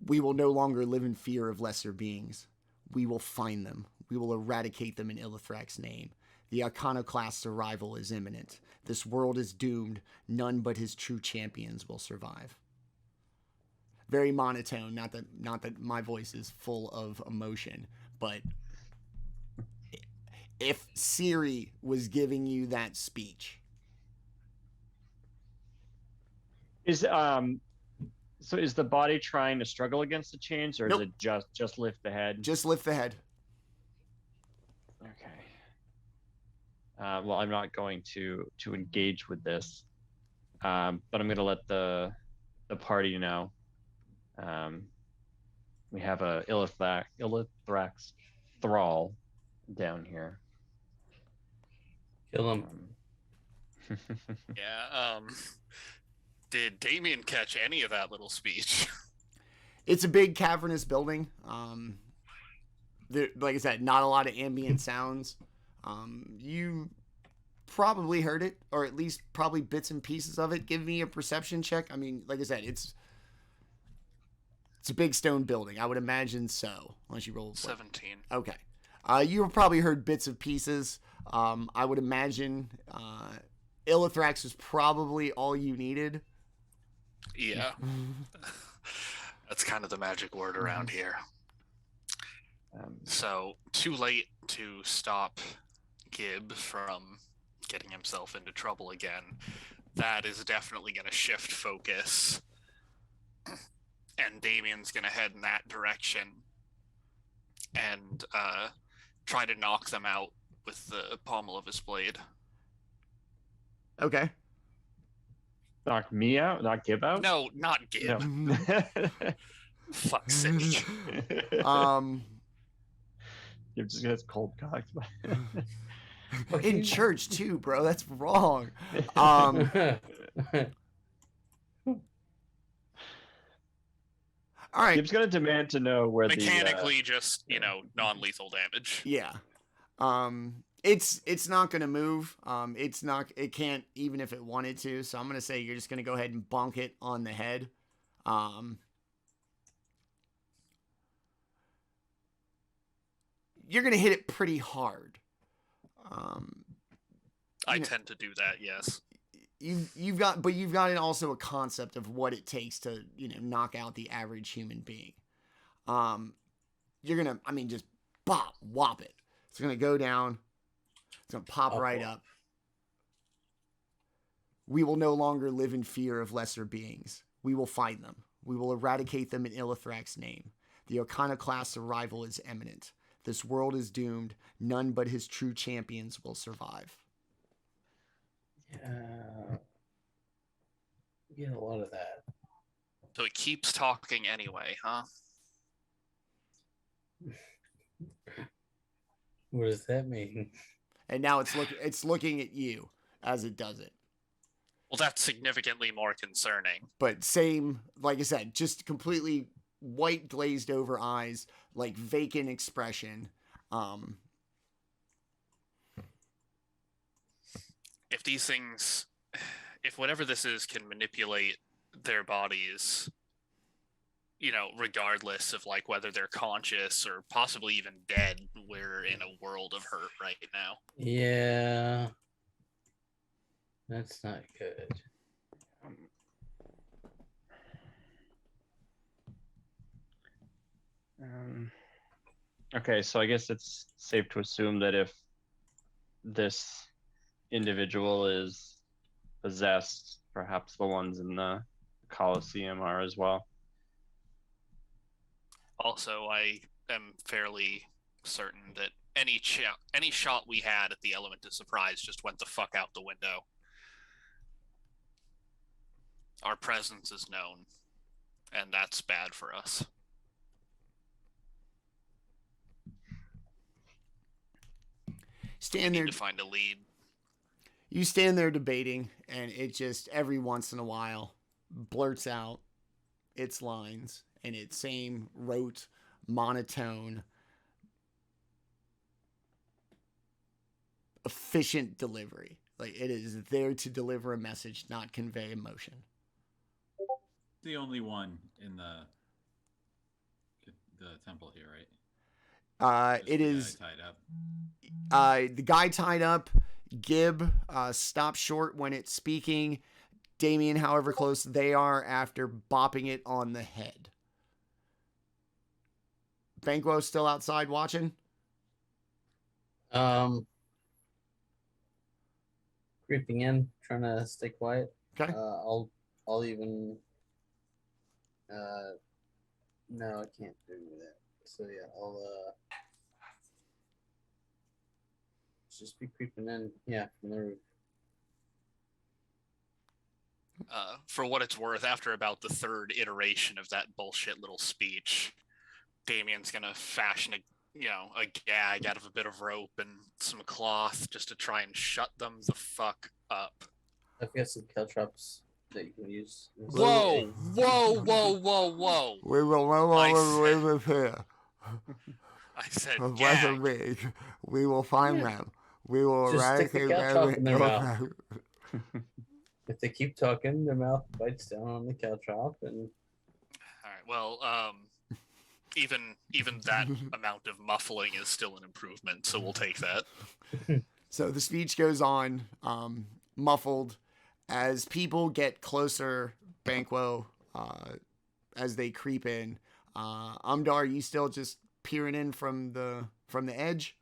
We will no longer live in fear of lesser beings. We will find them. We will eradicate them in Illithrak's name. The Iconoclast's arrival is imminent. This world is doomed. None but his true champions will survive. Very monotone. Not that my voice is full of emotion, but if Siri was giving you that speech.
Is the body trying to struggle against the chains, or
Nope.
is it just lift the head?
Just lift the head.
Okay. Well, I'm not going to engage with this, but I'm going to let the party know. We have a Illithrak's thrall down here.
Kill him.
Yeah. Did Daemion catch any of that little speech?
It's a big cavernous building. Like I said, not a lot of ambient sounds. You probably heard it, or at least probably bits and pieces of it. Give me a perception check. I mean, like I said, it's a big stone building. I would imagine so, unless you roll
17.
Okay. You probably heard bits and pieces. I would imagine Illithrax is probably all you needed.
Yeah. That's kind of the magic word around here. So, too late to stop Gibb from getting himself into trouble again. That is definitely going to shift focus. And Daemion's going to head in that direction and try to knock them out with the pommel of his blade.
Okay.
Knock me out? Knock Gibb out?
No, not Gibb.
No.
Fuck's sake.
Gibb just gets cold cocked.
In church too, bro. That's wrong. All right.
Gibb's gonna demand to know where
Mechanically, just, non-lethal damage.
Yeah. It's not gonna move. It can't, even if it wanted to. So I'm gonna say you're just gonna go ahead and bonk it on the head. You're gonna hit it pretty hard.
I tend to do that, yes.
You've got also a concept of what it takes to knock out the average human being. you're gonna, I mean, just bop, whop it. It's gonna go down. It's gonna pop right up. We will no longer live in fear of lesser beings. We will find them. We will eradicate them in Illithrak's name. The Iconoclast's arrival is imminent. This world is doomed. None but his true champions will survive.
Yeah. Get a lot of that.
So it keeps talking anyway, huh?
What does that mean?
And now it's looking at you as it does it.
Well, that's significantly more concerning.
But same, like I said, just completely white glazed over eyes, like vacant expression.
If these things, if whatever this is can manipulate their bodies, you know, regardless of like whether they're conscious or possibly even dead, we're in a world of hurt right now.
Yeah. That's not good.
Okay, so I guess it's safe to assume that if this individual is possessed, perhaps the ones in the Colosseum are as well.
Also, I am fairly certain that any shot we had at the element of surprise just went the fuck out the window. Our presence is known, and that's bad for us.
Stand
We
there
need to find a lead.
You stand there debating, and it just every once in a while blurts out its lines in its same rote, monotone, efficient delivery. Like it is there to deliver a message, not convey emotion.
The only one in the temple here, right? Just
It
the
is
guy tied up.
the guy tied up. Gib stops short when it's speaking. Daemion, however close they are after bopping it on the head. Banquo still outside watching?
Creeping in, trying to stay quiet.
Okay.
I'll even no, I can't do that. So yeah, I'll just be creeping in, yeah, from the roof.
For what it's worth, after about the third iteration of that bullshit little speech, Damien's gonna fashion a gag out of a bit of rope and some cloth just to try and shut them the fuck up.
I've got some caltrops that you can use.
Whoa!
We will no longer live here.
I said
Of
gag.
lesser beings. We will find them. We will
Just stick the
eradicate
caltrop
them.
in their mouth. If they keep talking, their mouth bites down on the caltrop, and
All right. Well, even that amount of muffling is still an improvement, so we'll take that.
So the speech goes on, muffled, as people get closer. Banquo, as they creep in. Umdar, you still just peering in from the edge?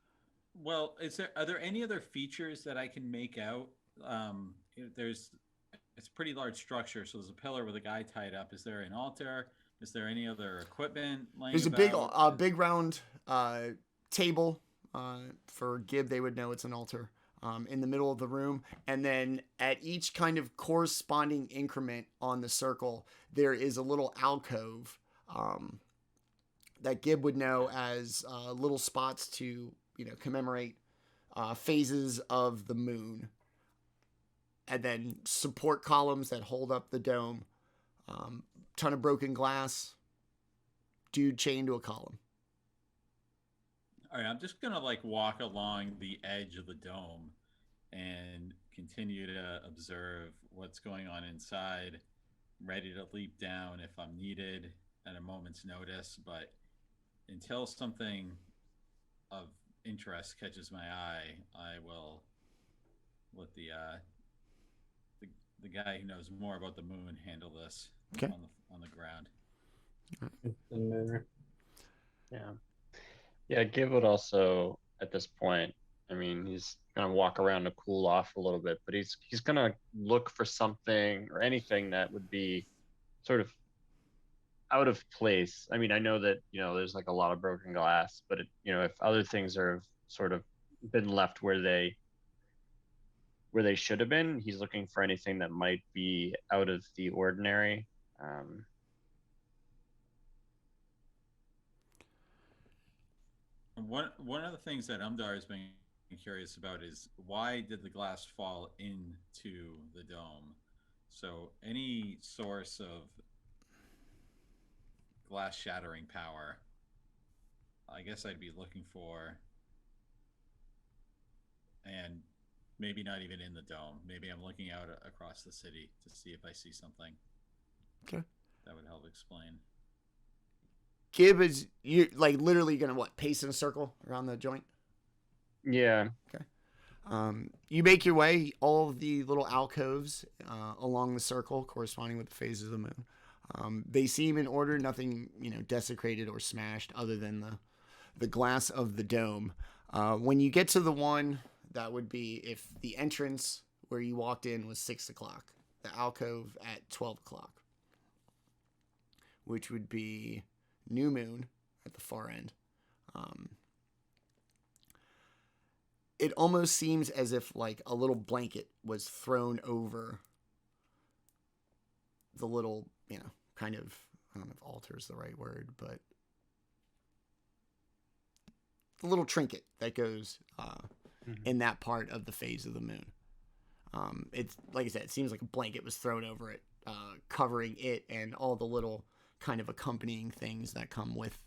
Well, are there any other features that I can make out? It's a pretty large structure, so there's a pillar with a guy tied up. Is there an altar? Is there any other equipment laying
There's
about?
a big round table. For Gib, they would know it's an altar. In the middle of the room, and then at each kind of corresponding increment on the circle, there is a little alcove that Gib would know as little spots to commemorate phases of the moon, and then support columns that hold up the dome. Ton of broken glass. Dude chained to a column.
All right, I'm just gonna walk along the edge of the dome and continue to observe what's going on inside, ready to leap down if I'm needed at a moment's notice. But until something of interest catches my eye, I will let the guy who knows more about the moon handle this.
Okay.
On the ground.
the moon.
Yeah. Yeah, Gib would also at this point. I mean, he's gonna walk around to cool off a little bit, but he's gonna look for something or anything that would be sort of out of place. I mean, I know that there's like a lot of broken glass, but if other things are sort of been left where they should have been, he's looking for anything that might be out of the ordinary. Um,
One of the things that Umdar has been curious about is why did the glass fall into the dome? So any source of glass shattering power, I guess I'd be looking for, and maybe not even in the dome. Maybe I'm looking out across the city to see if I see something.
Okay.
That would help explain.
Gib is you like literally gonna pace in a circle around the joint.
yeah.
Okay. You make your way all of the little alcoves along the circle, corresponding with the phases of the moon. They seem in order, nothing desecrated or smashed, other than the glass of the dome. When you get to the one that would be if the entrance where you walked in was 6 o'clock, the alcove at 12 o'clock, which would be new moon at the far end. It almost seems as if like a little blanket was thrown over the little, kind of, I don't know if altar is the right word, but the little trinket that goes in that part of the phase of the moon. It's like I said, it seems like a blanket was thrown over it, covering it and all the little kind of accompanying things that come with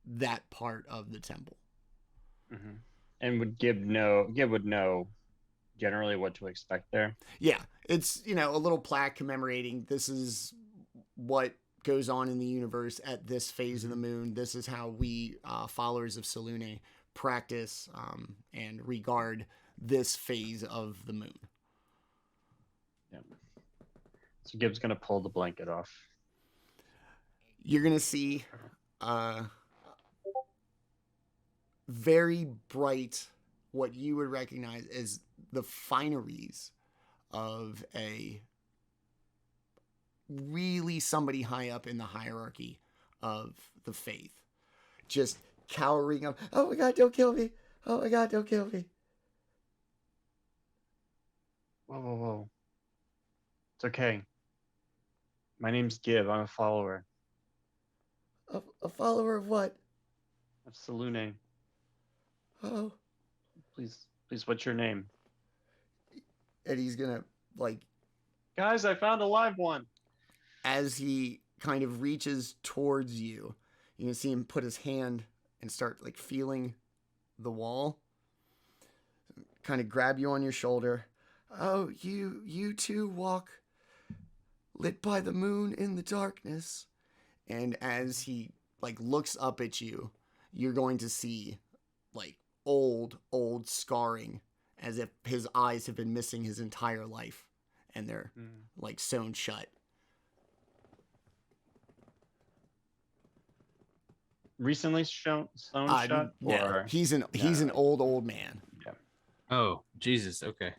that part of the temple.
Mm-hmm. And would Gib would know generally what to expect there?
Yeah, it's, a little plaque commemorating this is what goes on in the universe at this phase of the moon. This is how we, followers of Selûne, practice and regard this phase of the moon.
Yeah. So Gib's going to pull the blanket off.
You're going to see very bright, what you would recognize as the fineries of a really somebody high up in the hierarchy of the faith, just cowering up. Oh my God, don't kill me. Oh my God, don't kill me.
Whoa. It's okay. My name's Gib. I'm a follower.
A follower of what?
Of Selûne.
Oh.
Please, what's your name?
And he's gonna,
Guys, I found a live one.
As he kind of reaches towards you, you can see him put his hand and start, feeling the wall. Kind of grab you on your shoulder. Oh, you too walk lit by the moon in the darkness. And as he, looks up at you, you're going to see, old scarring, as if his eyes have been missing his entire life and they're sewn shut.
Recently sewn shut?
No,
or
he's an old man.
Yeah.
Oh, Jesus. Okay.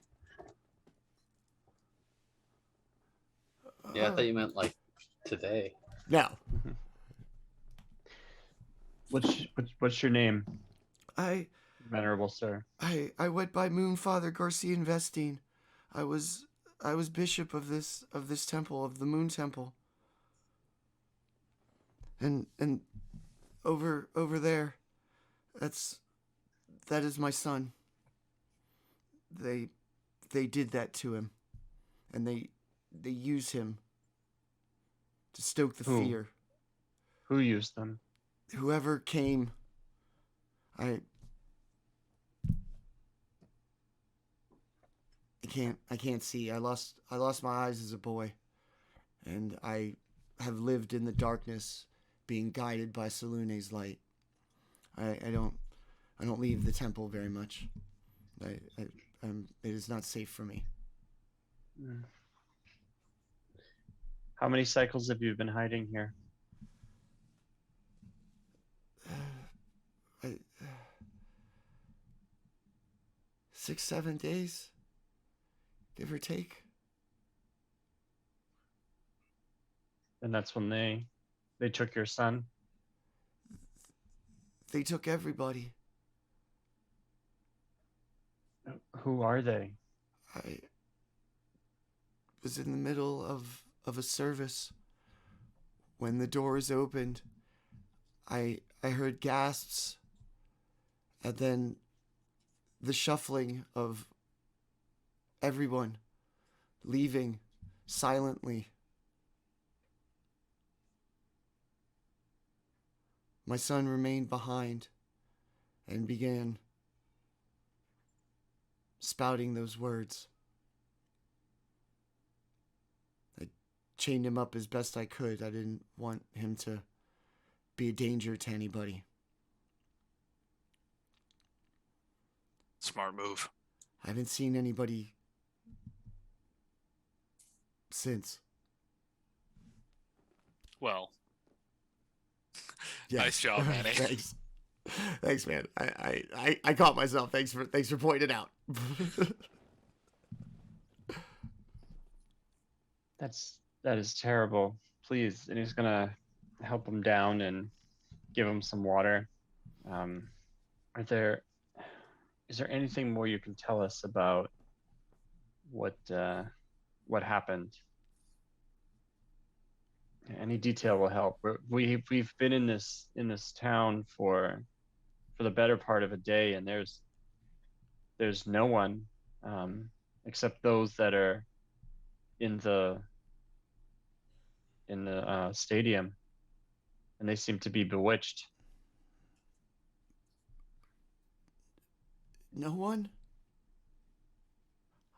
Yeah, I thought you meant today.
No.
What's your name? Venerable sir.
I went by Moonfather Garcia Investine. I was bishop of this temple, of the Moon Temple. And over there, that is my son. They did that to him, and they use him to stoke the fear.
Who used them?
Whoever came. I can't see. I lost my eyes as a boy, and I have lived in the darkness, being guided by Selûne's light. I don't leave the temple very much. It is not safe for me.
How many cycles have you been hiding here?
6, 7 days, give or take.
And that's when they took your son.
They took everybody.
Who are they?
I was in the middle of a service. When the doors opened, I heard gasps, and then the shuffling of everyone leaving silently. My son remained behind and began spouting those words. I chained him up as best I could. I didn't want him to be a danger to anybody.
Smart move.
I haven't seen anybody since.
Well,
Yeah.
nice job, Manny.
Thanks. Thanks, man. I caught myself. Thanks for pointing it out.
That is terrible. Please, and he's gonna help him down and give him some water. Is there anything more you can tell us about what happened? Any detail will help. We've been in this town for the better part of a day, and there's no one except those that are in the stadium, and they seem to be bewitched.
No one?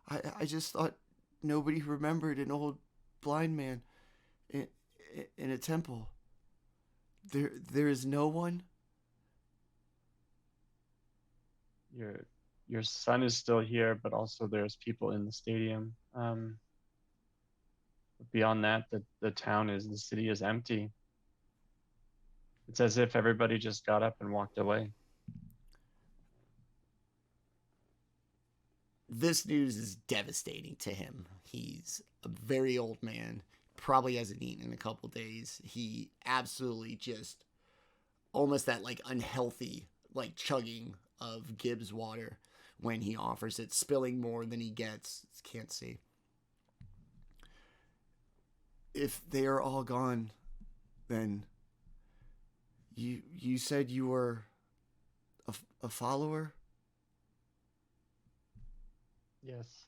I just thought nobody remembered an old blind man in a temple. There is no one?
Your son is still here, but also there's people in the stadium. Beyond that, the city is empty. It's as if everybody just got up and walked away.
This news is devastating to him. He's a very old man, probably hasn't eaten in a couple days. He absolutely just almost that like unhealthy like chugging of Gibbs water when he offers it, spilling more than he gets. Can't see. If they are all gone, then you said you were a follower?
Yes.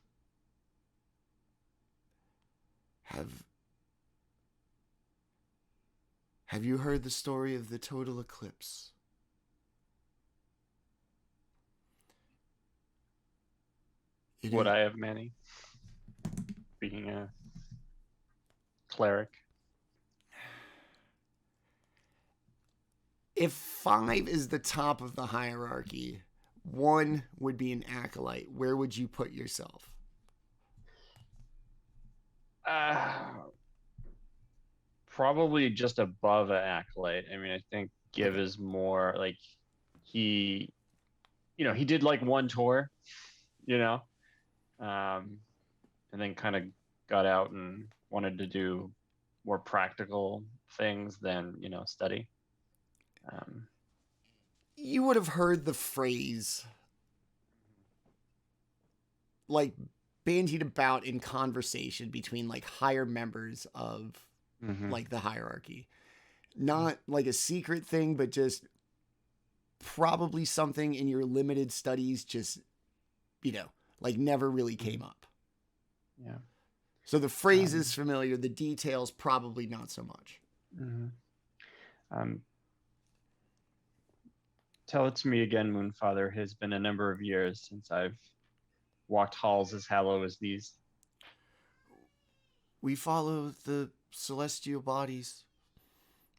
Have you heard the story of the total eclipse?
Would I have, Manny? Being a cleric.
If 5 is the top of the hierarchy, 1 would be an acolyte. Where would you put yourself?
Probably just above an acolyte. I mean, I think Gibb is more like he did like one tour, and then kind of got out and wanted to do more practical things than, study.
You would have heard the phrase like bandied about in conversation between like higher members of like the hierarchy. Not like a secret thing, but just probably something in your limited studies just, like never really came up.
Yeah.
So the phrase is familiar, the details probably not so much.
Tell it to me again, Moonfather. It has been a number of years since I've walked halls as hollow as these.
We follow the celestial bodies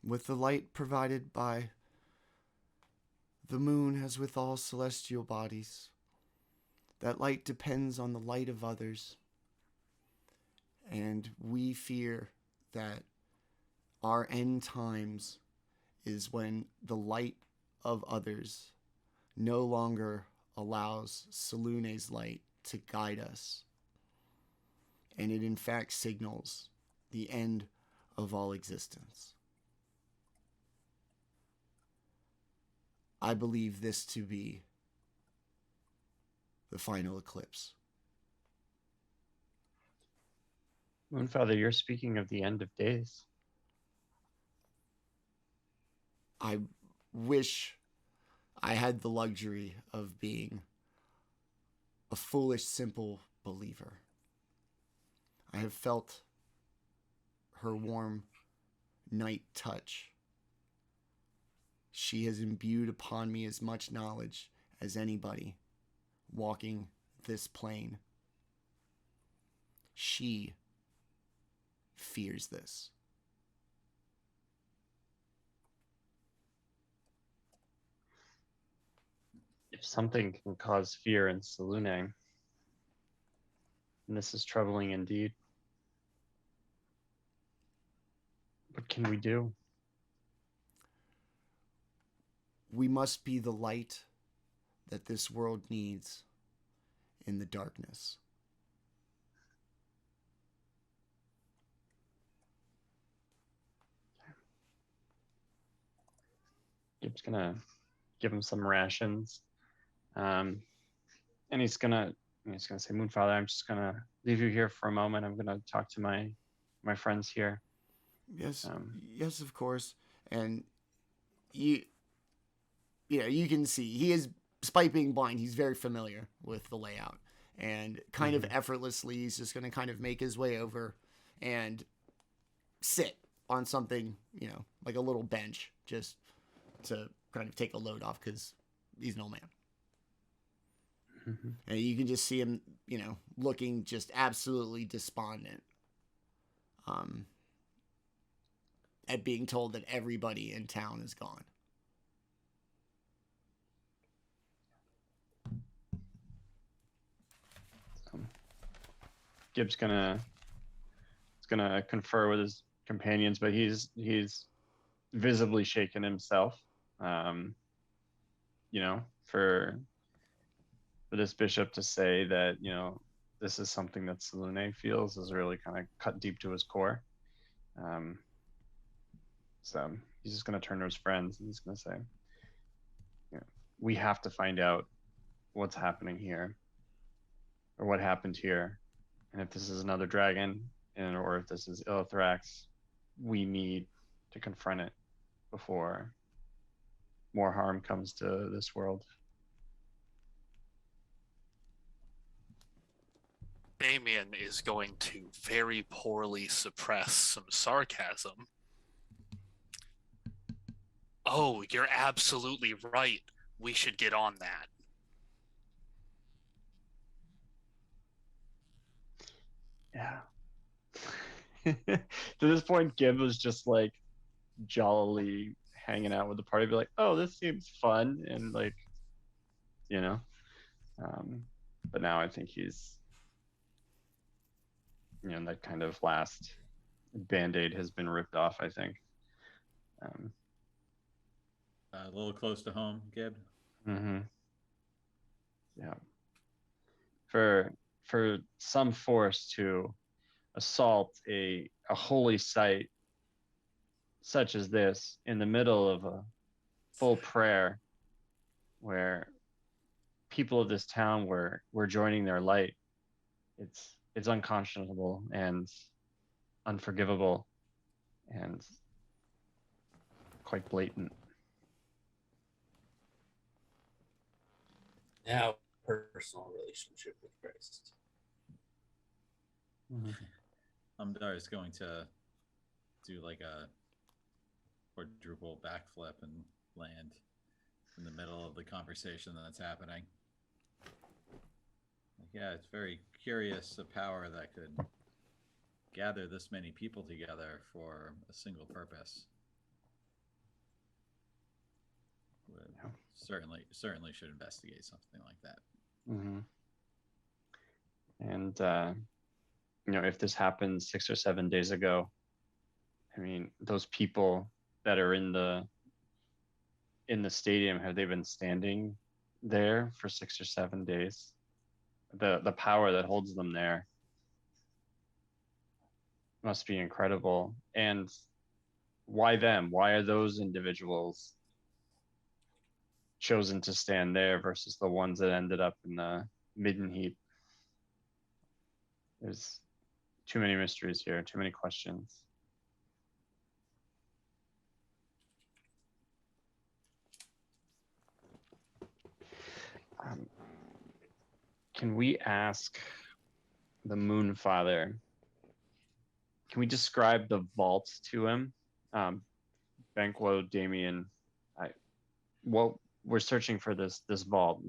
with the light provided by the moon, as with all celestial bodies. That light depends on the light of others. And we fear that our end times is when the light of others no longer allows Salune's light to guide us. And it in fact signals the end of all existence. I believe this to be the final eclipse.
Moonfather, you're speaking of the end of days.
I wish I had the luxury of being a foolish, simple believer. I have felt her warm night touch. She has imbued upon me as much knowledge as anybody walking this plane. She fears this.
If something can cause fear in Salune, and this is troubling indeed, what can we do?
We must be the light that this world needs in the darkness.
Gibb's gonna give him some rations, and he's gonna say, Moonfather, I'm just gonna leave you here for a moment. I'm gonna talk to my friends here.
Yes, yes, of course. And you can see he is, despite being blind, he's very familiar with the layout, and kind of effortlessly, he's just going to kind of make his way over and sit on something, like a little bench, just to kind of take a load off, because he's an old man. And you can just see him, looking just absolutely despondent. At being told that everybody in town is gone.
Gibb's gonna confer with his companions, but he's visibly shaken himself. For this bishop to say that this is something that Salune feels is really kind of cut deep to his core. So he's just going to turn to his friends and he's going to say, we have to find out what's happening here, or what happened here. And if this is another dragon, or if this is Illithrax, we need to confront it before more harm comes to this world.
Daemion is going to very poorly suppress some sarcasm. Oh, you're absolutely right. We should get on that.
Yeah. To this point, Gibb was just like jollily hanging out with the party, be like, oh, this seems fun. And but now I think he's, that kind of last Band-Aid has been ripped off, I think.
A little close to home, Gibb.
Yeah. For some force to assault a holy site such as this in the middle of a full prayer, where people of this town were joining their light, it's unconscionable and unforgivable and quite blatant.
Now, personal relationship with Christ.
Umdar is going to do like a quadruple backflip and land in the middle of the conversation that's happening. Yeah, it's very curious, a power that could gather this many people together for a single purpose. Certainly should investigate something like that.
And if this happened 6 or 7 days ago, I mean, those people that are in the stadium, have they been standing there for 6 or 7 days. The power that holds them there must be incredible. And why them? Why are those individuals chosen to stand there versus the ones that ended up in the midden heap? There's too many mysteries here, too many questions. Can we ask the Moonfather, can we describe the vault to him? Banquo, Daemion, we're searching for this vault.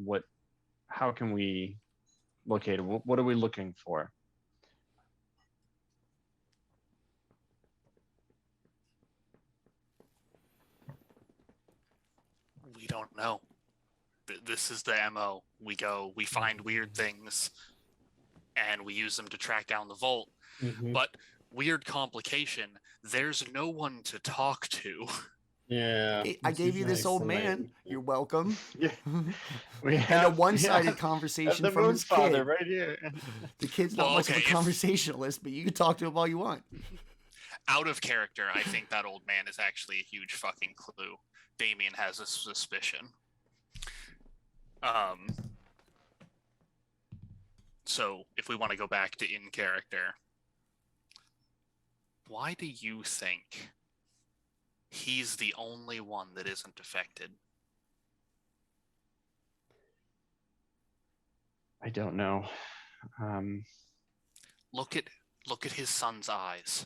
How can we locate it? What are we looking for?
We don't know. This is the MO. We go, we find weird things, and we use them to track down the vault.
Mhm.
But weird complication, there's no one to talk to.
Yeah.
I gave you this
nice
old
tonight.
man. You're welcome.
Yeah, we
And a
have
one-sided conversation
the
from his
Moonfather
kid.
right here.
The kid's not
Well,
much of a
okay, if-
conversationalist, but you can talk to him all you want.
Out of character, I think that old man is actually a huge fucking clue. Daemion has a suspicion. So if we want to go back to in character, why do you think he's the only one that isn't affected?
I don't know.
Look at his son's eyes.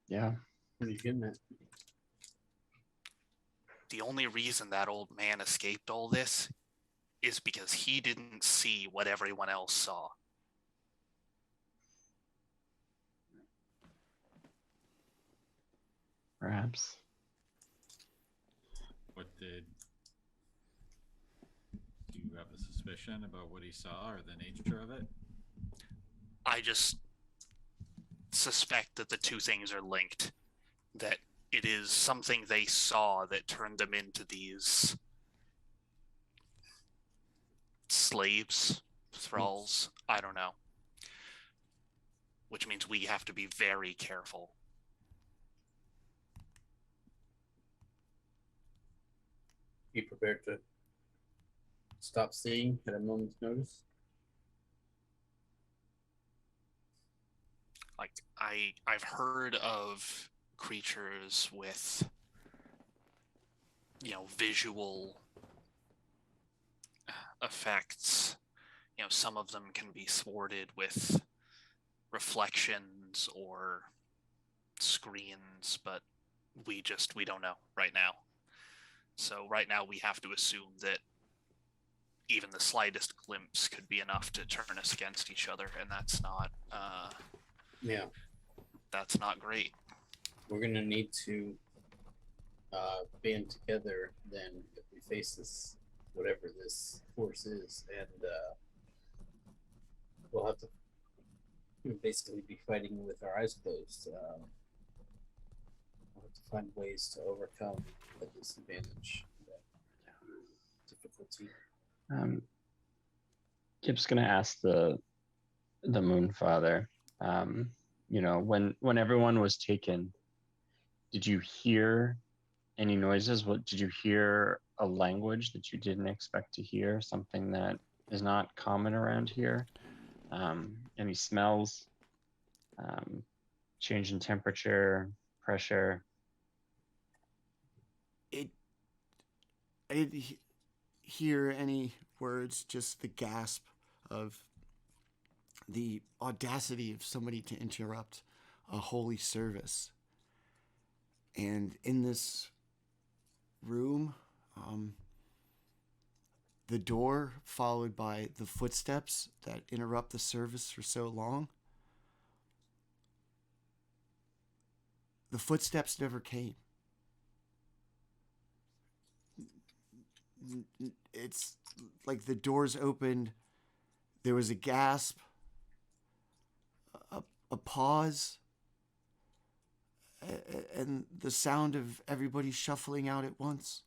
Yeah.
What are you getting at?
The only reason that old man escaped all this is because he didn't see what everyone else saw.
Perhaps.
Do you have a suspicion about what he saw or the nature of it?
I just suspect that the two things are linked. That it is something they saw that turned them into these slaves, thralls, I don't know. Which means we have to be very careful.
Be prepared to stop seeing at a moment's notice.
Like I've heard of creatures with, visual effects. Some of them can be thwarted with reflections or screens, but we don't know right now. So right now we have to assume that even the slightest glimpse could be enough to turn us against each other, and that's not that's not great.
We're gonna need to band together then if we face this, whatever this force is, and we'll have to basically be fighting with our eyes closed. We'll have to find ways to overcome that disadvantage, that difficulty.
Kip's gonna ask the Moonfather. When everyone was taken, did you hear any noises? Did you hear a language that you didn't expect to hear? Something that is not common around here? Any smells? Change in temperature, pressure?
I didn't hear any words, just the gasp of the audacity of somebody to interrupt a holy service. And in this room, the door followed by the footsteps that interrupt the service for so long. The footsteps never came. It's like the doors opened, there was a gasp, a pause, and the sound of everybody shuffling out at once.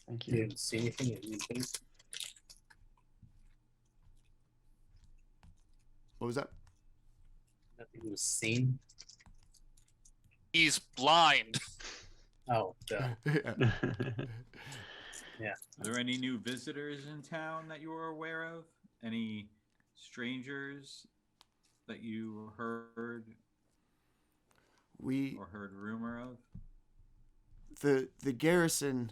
Thank
You
you.
didn't see anything? Anything?
What was that?
Nothing was seen?
He's blind.
Oh, duh.
Are there any new visitors in town that you were aware of? Any strangers that you heard
We
or heard rumor of?
the garrison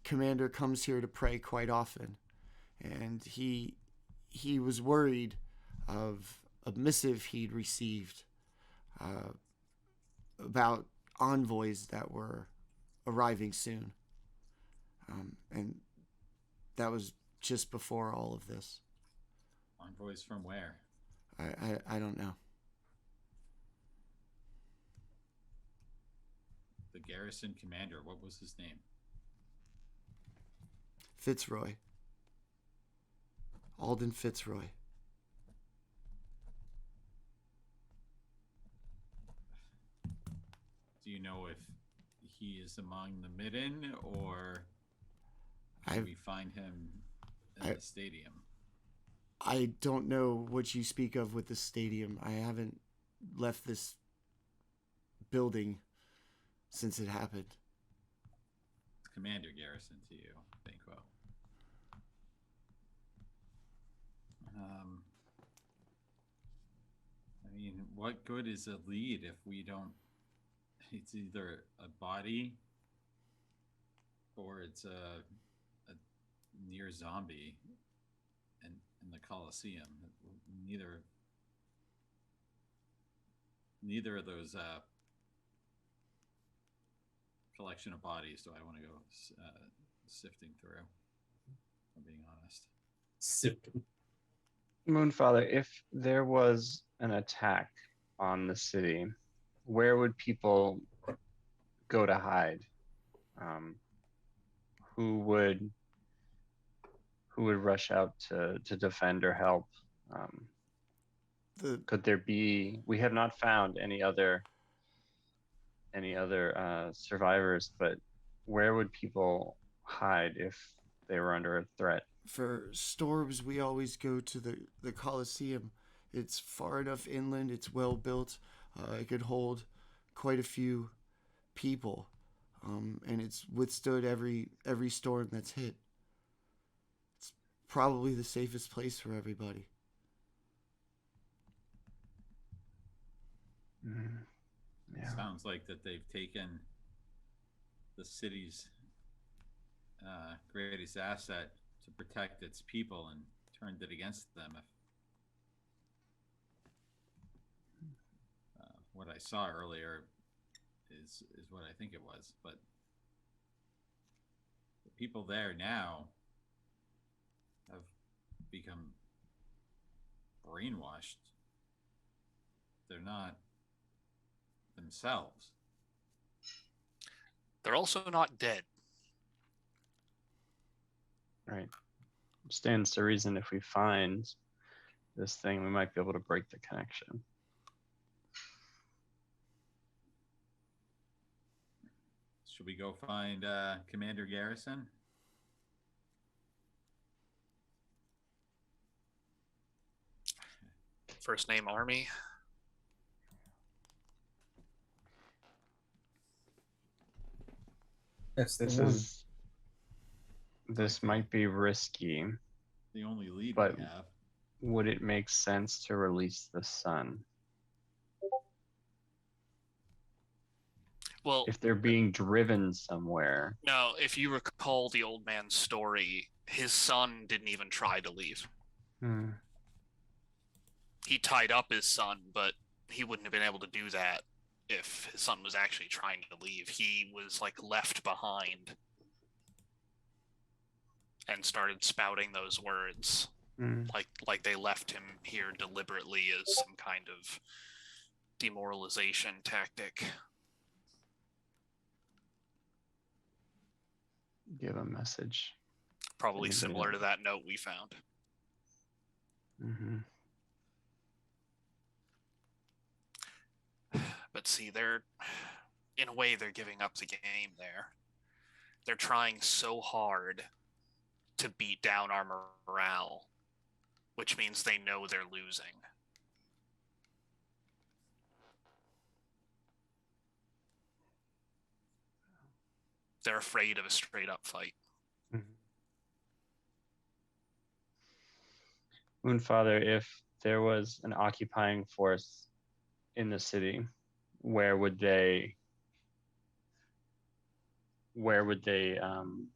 commander comes here to pray quite often, and he was worried of a missive he'd received about envoys that were arriving soon, and that was just before all of this.
Envoys from where?
I don't know.
The garrison commander, what was his name?
Fitzroy. Alden Fitzroy.
Do you know if he is among the midden, or
I
did we find him in the stadium?
I don't know what you speak of with the stadium. I haven't left this building since it happened.
It's Commander Garrison to you, Banquo. I mean, what good is a lead if we don't? It's either a body or it's a near zombie in the Colosseum. Neither of those collection of bodies do I want to go sifting through, if I'm being honest.
Sifting.
Moonfather, if there was an attack on the city, where would people go to hide? Who would rush out to defend or help? Could there be? We have not found any other survivors, but where would people hide if they were under a threat?
For storms, we always go to the Colosseum. It's far enough inland. It's well built. It could hold quite a few people, and it's withstood every storm that's hit. It's probably the safest place for everybody.
Yeah.
Sounds like that they've taken the city's greatest asset to protect its people and turned it against them. What I saw earlier is what I think it was, but the people there now have become brainwashed. They're not themselves.
They're also not dead.
Right. Stands to reason if we find this thing, we might be able to break the connection.
Should we go find Commander Garrison?
First name Army.
That's the
This
one.
this might be risky.
The only lead
But-
we have.
Would it make sense to release the sun?
Well,
If they're being driven somewhere.
no, if you recall the old man's story, his son didn't even try to leave. He tied up his son, but he wouldn't have been able to do that if his son was actually trying to leave. He was like left behind and started spouting those words. Like they left him here deliberately as some kind of demoralization tactic.
Give a message.
Probably
Mhm.
similar to that note we found.
Mm-hmm.
But see, in a way, they're giving up the game there. They're trying so hard to beat down our morale, which means they know they're losing. They're afraid of a straight up fight.
Moonfather, if there was an occupying force in the city, where would they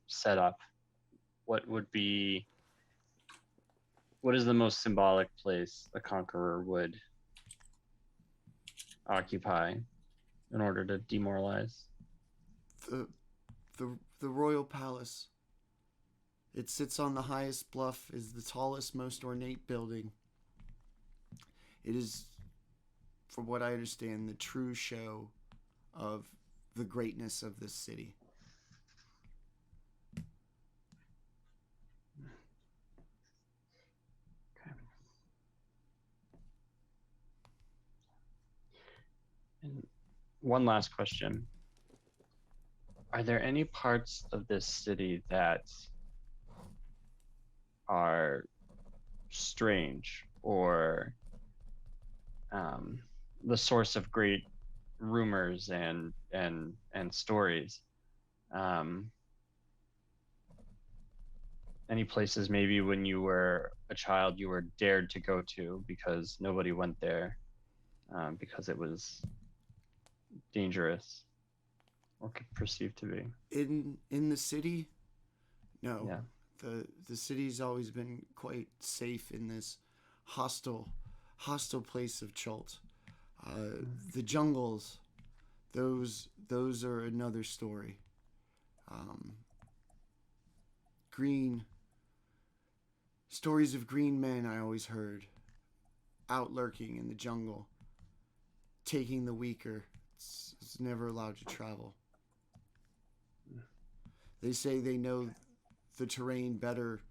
set up? What is the most symbolic place a conqueror would occupy in order to demoralize?
The royal palace. It sits on the highest bluff, is the tallest, most ornate building. It is, from what I understand, the true show of the greatness of this city.
Okay. And one last question. Are there any parts of this city that are strange or the source of great rumors and stories? Any places maybe when you were a child you were dared to go to because nobody went there because it was dangerous or perceived to be?
In the city? No.
Yeah.
The city's always been quite safe in this hostile place of Chult. The jungles, those are another story. Stories of green men I always heard, out lurking in the jungle, taking the weaker. It's never allowed to travel. They say they know the terrain better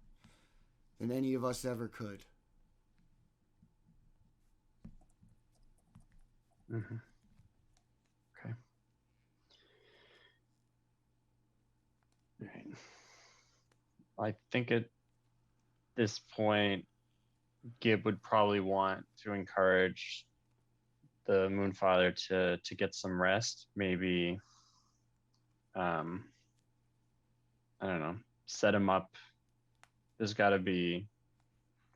than any of us ever could.
Mm-hmm. Okay. All right. I think at this point, Gib would probably want to encourage the Moonfather to get some rest. Maybe, I don't know, set him up. There's got to be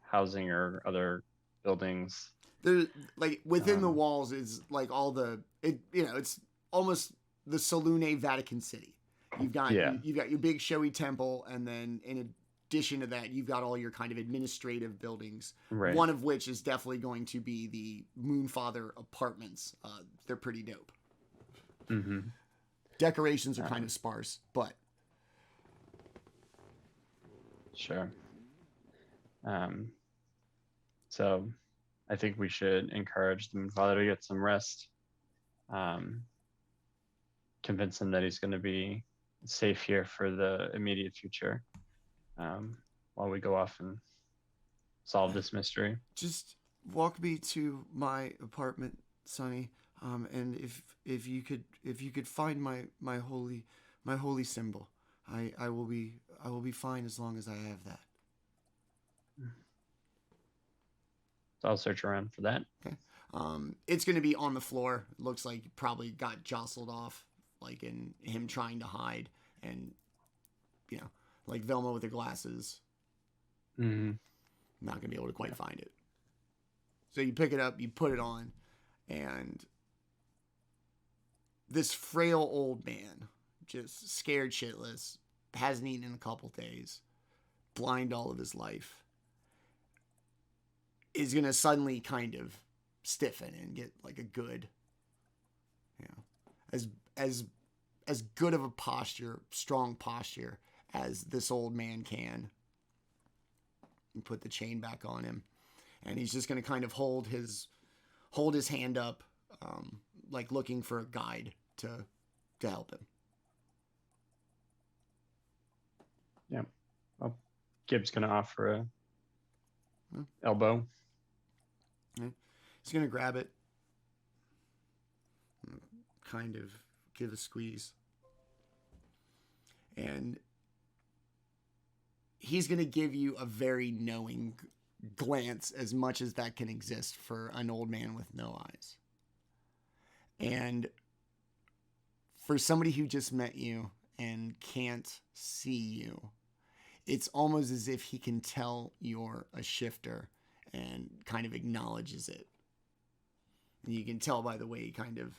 housing or other buildings.
There, like within the walls is like all it's almost the Salune Vatican City. You've got you've got your big showy temple, and then in addition to that, you've got all your kind of administrative buildings.
Right.
One of which is definitely going to be the Moonfather apartments. They're pretty dope.
Mm-hmm.
Decorations are kind of sparse, but
sure. So I think we should encourage the Moonfather to get some rest. Convince him that he's going to be safe here for the immediate future, while we go off and solve this mystery.
Just walk me to my apartment, Sonny. And if you could find my holy symbol, I will be fine as long as I have that.
So I'll search around for that.
Okay. It's going to be on the floor. It looks like it probably got jostled off, like in him trying to hide, and like Velma with her glasses.
Mm-hmm.
Not going to be able to quite find it. So you pick it up, you put it on, and this frail old man, just scared shitless, hasn't eaten in a couple days, blind all of his life, is going to suddenly kind of stiffen and get like a good, as good of a posture, strong posture as this old man can, and put the chain back on him. And he's just going to kind of hold his hand up, like looking for a guide to help him.
Yeah. Well, Gibb's going to offer elbow.
He's going to grab it, kind of give a squeeze. And he's going to give you a very knowing glance, as much as that can exist for an old man with no eyes. And for somebody who just met you and can't see you, it's almost as if he can tell you're a shifter and kind of acknowledges it. And you can tell by the way he kind of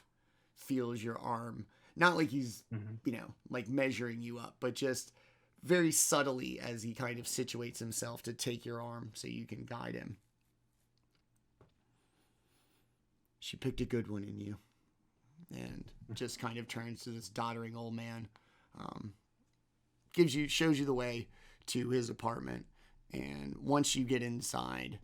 feels your arm. Not like he's, like measuring you up, but just very subtly as he kind of situates himself to take your arm so you can guide him. She picked a good one in you. And just kind of turns to this doddering old man. Shows you the way to his apartment. And once you get inside,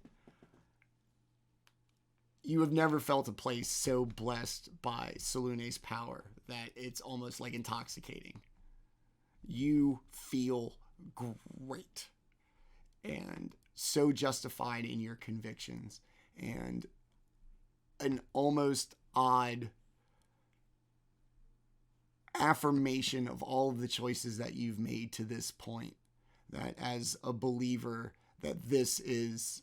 you have never felt a place so blessed by Salune's power that it's almost like intoxicating. You feel great and so justified in your convictions, and an almost odd affirmation of all of the choices that you've made to this point, that as a believer, that this is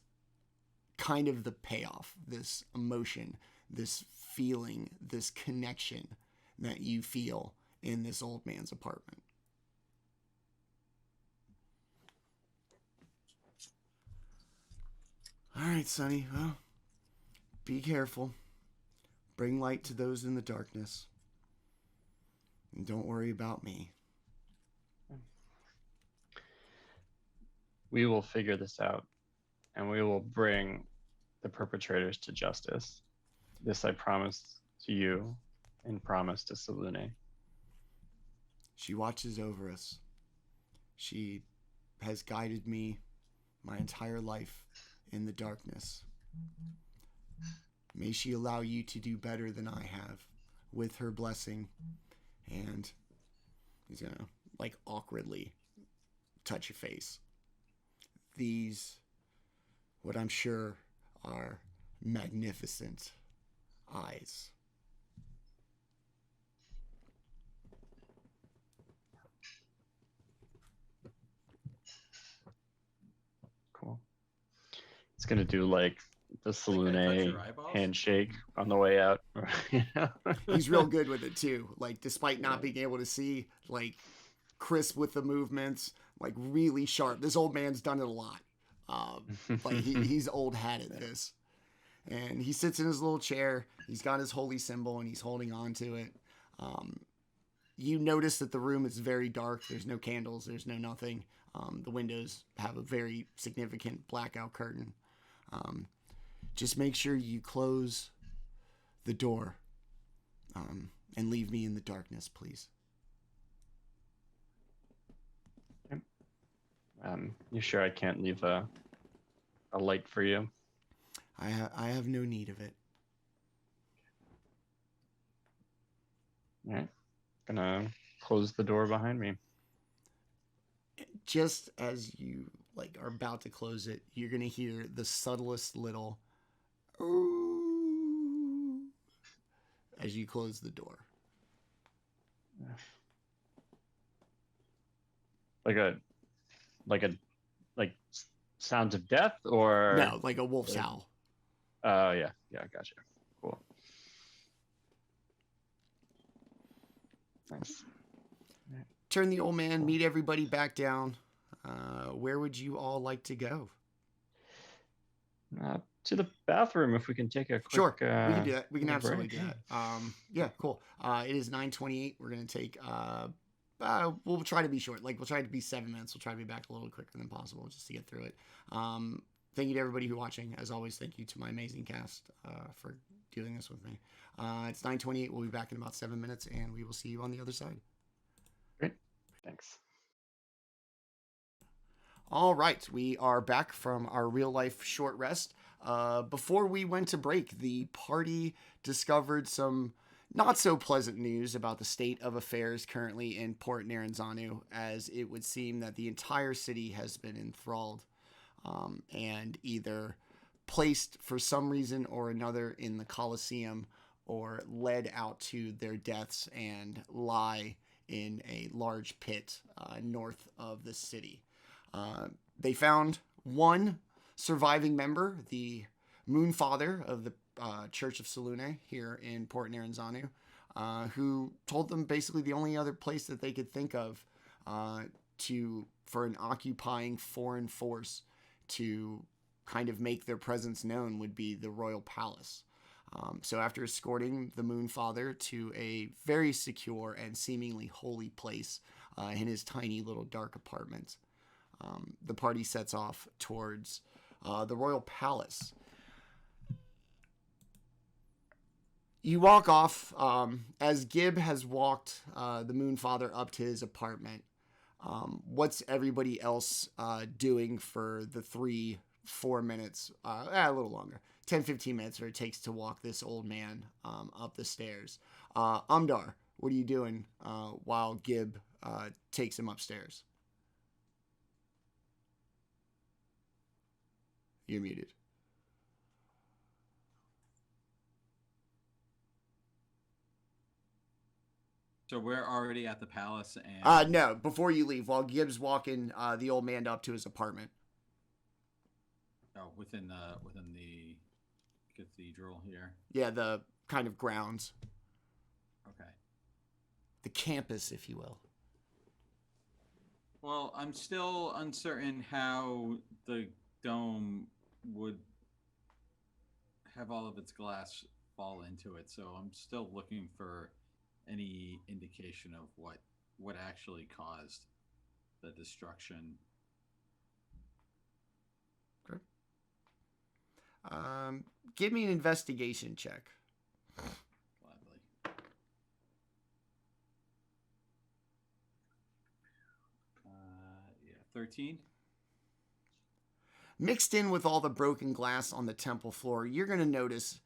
kind of the payoff, this emotion, this feeling, this connection that you feel in this old man's apartment. All right, Sonny. Well, be careful. Bring light to those in the darkness. And don't worry about me.
We will figure this out, and we will bring the perpetrators to justice. This I promise to you and promise to Salune.
She watches over us. She has guided me my entire life in the darkness. May she allow you to do better than I have with her blessing. And he's gonna, like, awkwardly touch your face. These, what I'm sure are magnificent eyes.
Cool. It's gonna do like the
Like I touch
Salune
your eyeballs?
handshake on the way out.
He's real good with it too. Like, despite not being able to see, like, crisp with the movements, like really sharp. This old man's done it a lot. Like he's old hat at this. And he sits in his little chair. He's got his holy symbol and he's holding on to it. You notice that the room is very dark. There's no candles. There's no nothing. The windows have a very significant blackout curtain. Just make sure you close the door and leave me in the darkness, please.
You sure I can't leave a light for you?
I have no need of it.
All right. Gonna close the door behind me.
Just as you are about to close it, you're gonna hear the subtlest little "ooh" as you close the door.
Like sounds of death, or
No, like a wolf's howl.
Oh yeah, gotcha. Cool. Nice.
Turn the old man, meet everybody back down. Where would you all like to go?
To the bathroom, if we can take a quick.
Sure, we can do that. We can
little
absolutely
break.
do that. Yeah, cool. It is 9:28. We're gonna take. We'll try to be short. We'll try to be 7 minutes. We'll try to be back a little quicker than possible just to get through it. Thank you to everybody who's watching. As always, thank you to my amazing cast for doing this with me. It's 9:28. We'll be back in about 7 minutes, and we will see you on the other side.
Great. Thanks.
All right, we are back from our real life short rest. Before we went to break, the party discovered some not so pleasant news about the state of affairs currently in Port Nyranzanu, as it would seem that the entire city has been enthralled. and either placed for some reason or another in the Colosseum or led out to their deaths and lie in a large pit north of the city. They found one surviving member, the Moonfather of the Church of Selune here in Port Nyranzanu, who told them basically the only other place that they could think of for an occupying foreign force to kind of make their presence known would be the royal palace. So after escorting the Moonfather to a very secure and seemingly holy place in his tiny little dark apartment, the party sets off towards the royal palace. You walk off as Gib has walked the Moonfather up to his apartment. What's everybody else doing for the 3-4 minutes, a little longer, 10-15 minutes or it takes to walk this old man up the stairs? Umdar, what are you doing while Gib takes him upstairs? You're muted.
So we're already at the palace, and
No, before you leave, while Gibbs walking the old man up to his apartment.
oh, within the cathedral here.
Yeah, the kind of grounds.
Okay.
The campus, if you will.
Well, I'm still uncertain how the dome would have all of its glass fall into it, so I'm still looking for any indication of what actually caused the destruction.
Okay. Give me an investigation check.
Gladly. Yeah, 13.
Mixed in with all the broken glass on the temple floor, you're going to notice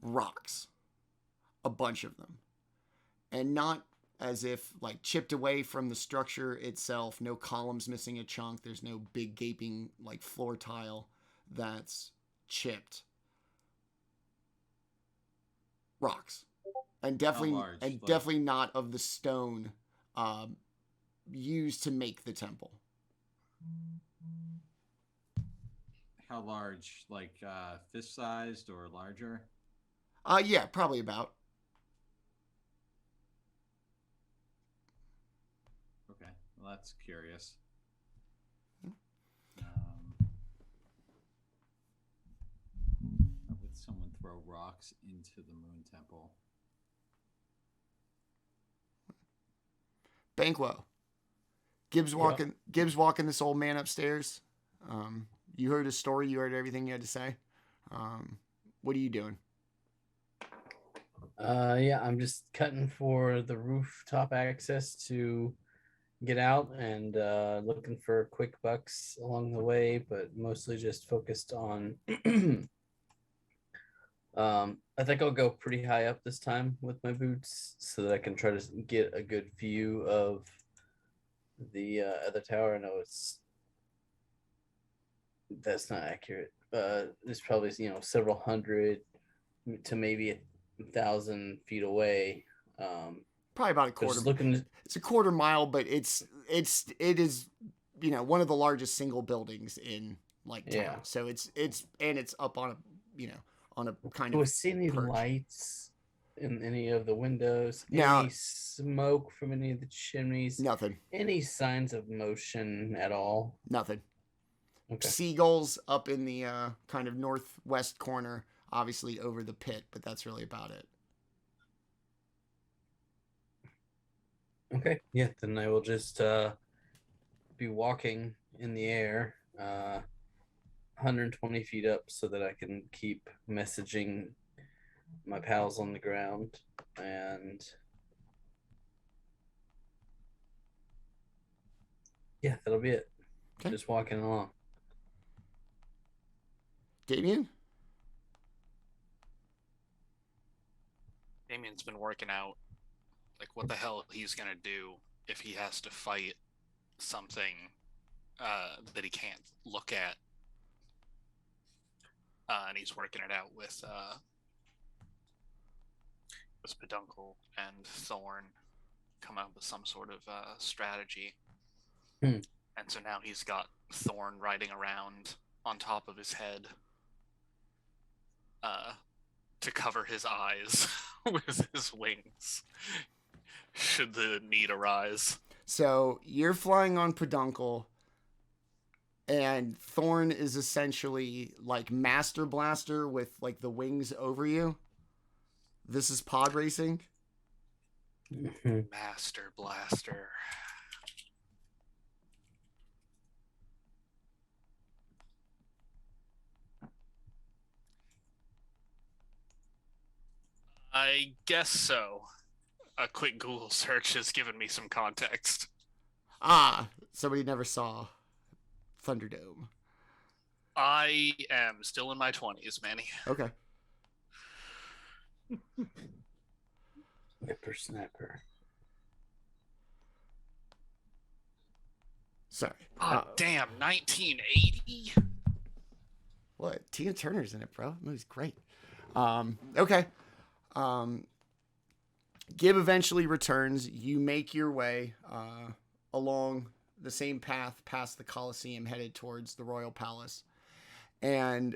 rocks. A bunch of them. And not as if like chipped away from the structure itself, no columns missing a chunk, there's no big gaping like floor tile that's chipped. Rocks. And definitely
large, like-
definitely not of the stone used to make the temple.
How large? Like fist-sized or larger?
Yeah, probably about.
Okay, well, that's curious. How would someone throw rocks into the moon temple?
Banquo. Gibbs walking this old man upstairs. You heard his story. You heard everything he had to say. What are you doing?
Yeah, I'm just cutting for the rooftop access to get out and looking for quick bucks along the way, but mostly just focused on I think I'll go pretty high up this time with my boots so that I can try to get a good view of the other tower. I know that's not accurate. It's probably several hundred to maybe 1,000 feet away.
Probably about a quarter. It's a quarter mile, but it is one of the largest single buildings in town.
Yeah.
So it's up on a on a kind
Do
of.
I see any
perch.
lights in any of the windows?
No.
Any smoke from any of the chimneys?
Nothing.
Any signs of motion at all?
Nothing.
Okay.
Seagulls up in the kind of northwest corner, obviously over the pit, but that's really about it.
Okay. Yeah. Then I will just be walking in the air, 120 feet up, so that I can keep messaging my pals on the ground. And yeah, that'll be it.
Okay.
Just walking along.
Daemion?
Damien's been working out like what the hell he's gonna do if he has to fight something that he can't look at and he's working it out with Peduncle and Thorn, come up with some sort of strategy.
Hmm.
And so now he's got Thorn riding around on top of his head to cover his eyes with his wings, should the need arise.
So you're flying on Peduncle, and Thorn is essentially like Master Blaster with like the wings over you. This is pod racing.
Master Blaster. I guess so. A quick Google search has given me some context.
Ah, somebody never saw Thunderdome.
I am still in my 20s, Manny.
Okay.
Whippersnapper.
Sorry.
God damn, 1980?
What? Tina Turner's in it, bro. The movie's great. Okay. Gibb eventually returns. You make your way along the same path past the Colosseum, headed towards the Royal Palace. And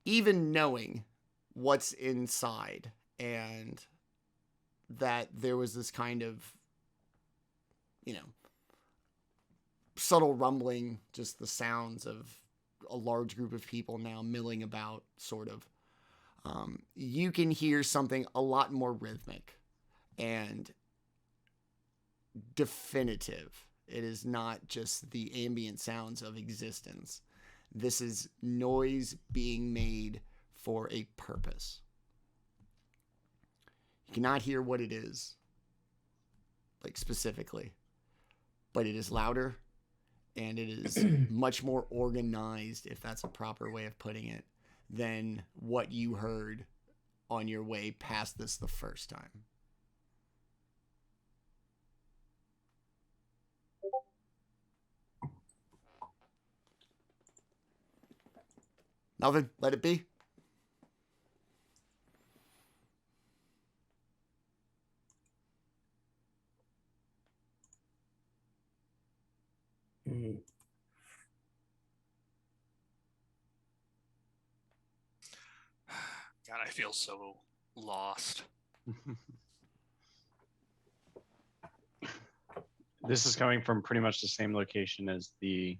even knowing what's inside and that there was this kind of, subtle rumbling, just the sounds of a large group of people now milling about, sort of. You can hear something a lot more rhythmic and definitive. It is not just the ambient sounds of existence. This is noise being made for a purpose. You cannot hear what it is, like specifically, but it is louder and it is much more organized, if that's a proper way of putting it, than what you heard on your way past this the first time. Nothing. Let it be.
Mm.
God, I feel so lost.
This is coming from pretty much the same location as the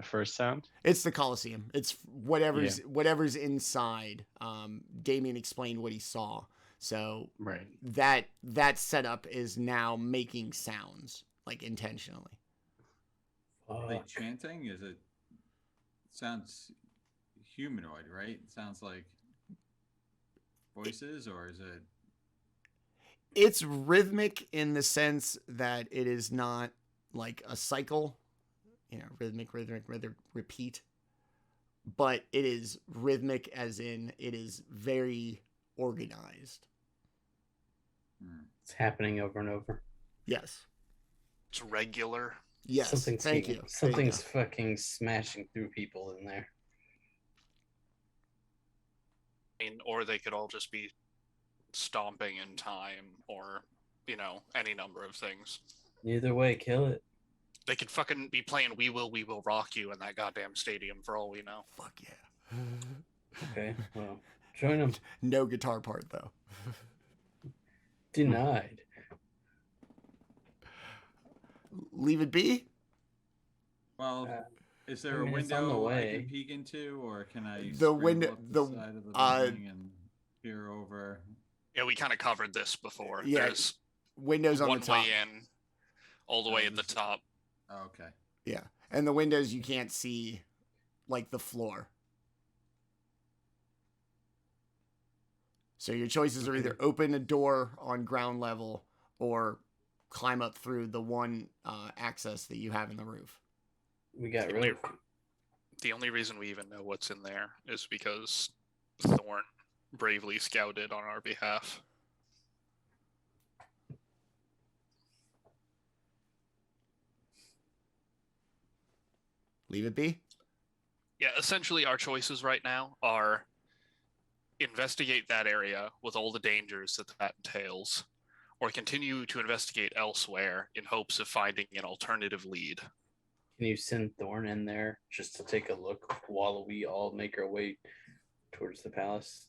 first sound.
It's the Colosseum. It's whatever's inside. Daemion explained what he saw. So
Right.
that setup is now making sounds, like intentionally.
Are they chanting? Sounds humanoid, right? It sounds like voices, or is it?
It's rhythmic in the sense that it is not like a cycle, rhythmic, repeat. But it is rhythmic as in it is very organized.
It's happening over and over.
Yes.
It's regular.
Yes. Thank you.
Something's fucking smashing through people in there.
Or they could all just be stomping in time, or, any number of things.
Either way, kill it.
They could fucking be playing We Will Rock You in that goddamn stadium for all we know.
Fuck yeah.
Okay, well, join them.
No guitar part, though.
Denied.
Leave
it be?
Well, is there a
it's on the
window I
way.
can peek into, or can I
The window-
up
the-
side of the building and peer over?
Yeah, we kind of covered this before.
Yeah,
There's
windows on
one
the top.
way in, all the way at the top.
Oh, okay.
Yeah. And the windows you can't see, like, the floor. So your choices are either open a door on ground level or climb up through the one access that you have in the roof.
We got rid of.
The only reason we even know what's in there is because Thorn bravely scouted on our behalf.
Leave it be?
Yeah, essentially our choices right now are investigate that area with all the dangers that that entails, or continue to investigate elsewhere in hopes of finding an alternative lead.
Can you send Thorn in there just to take a look while we all make our way towards the palace?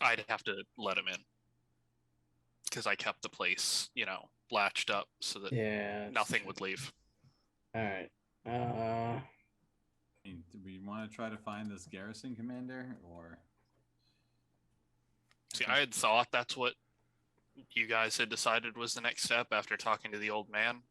I'd have to let him in because I kept the place, latched up so that nothing would leave.
All right.
I mean, do we want to try to find this garrison commander, or?
See, I had thought that's what you guys had decided was the next step after talking to the old man.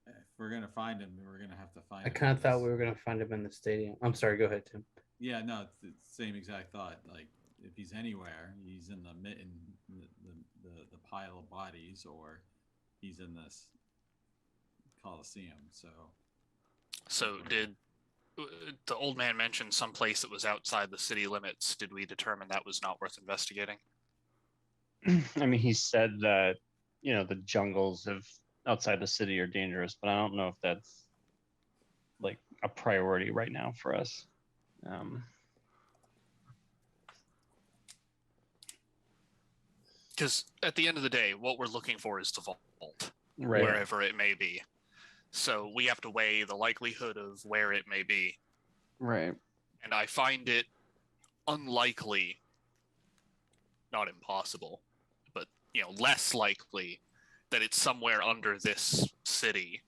If we're gonna find him, we're gonna have to find.
I kind of thought we were gonna find him in the stadium. I'm sorry. Go ahead, Tim.
Yeah, no, it's the same exact thought. Like, if he's anywhere, he's in the pile of bodies, or he's in this Coliseum.
So did the old man mention some place that was outside the city limits? Did we determine that was not worth investigating?
I mean, he said that, the jungles of outside the city are dangerous, but I don't know if that's like a priority right now for us.
Because at the end of the day, what we're looking for is the vault,
Right.
wherever it may be. So we have to weigh the likelihood of where it may be.
Right.
And I find it unlikely, not impossible, but less likely that it's somewhere under this city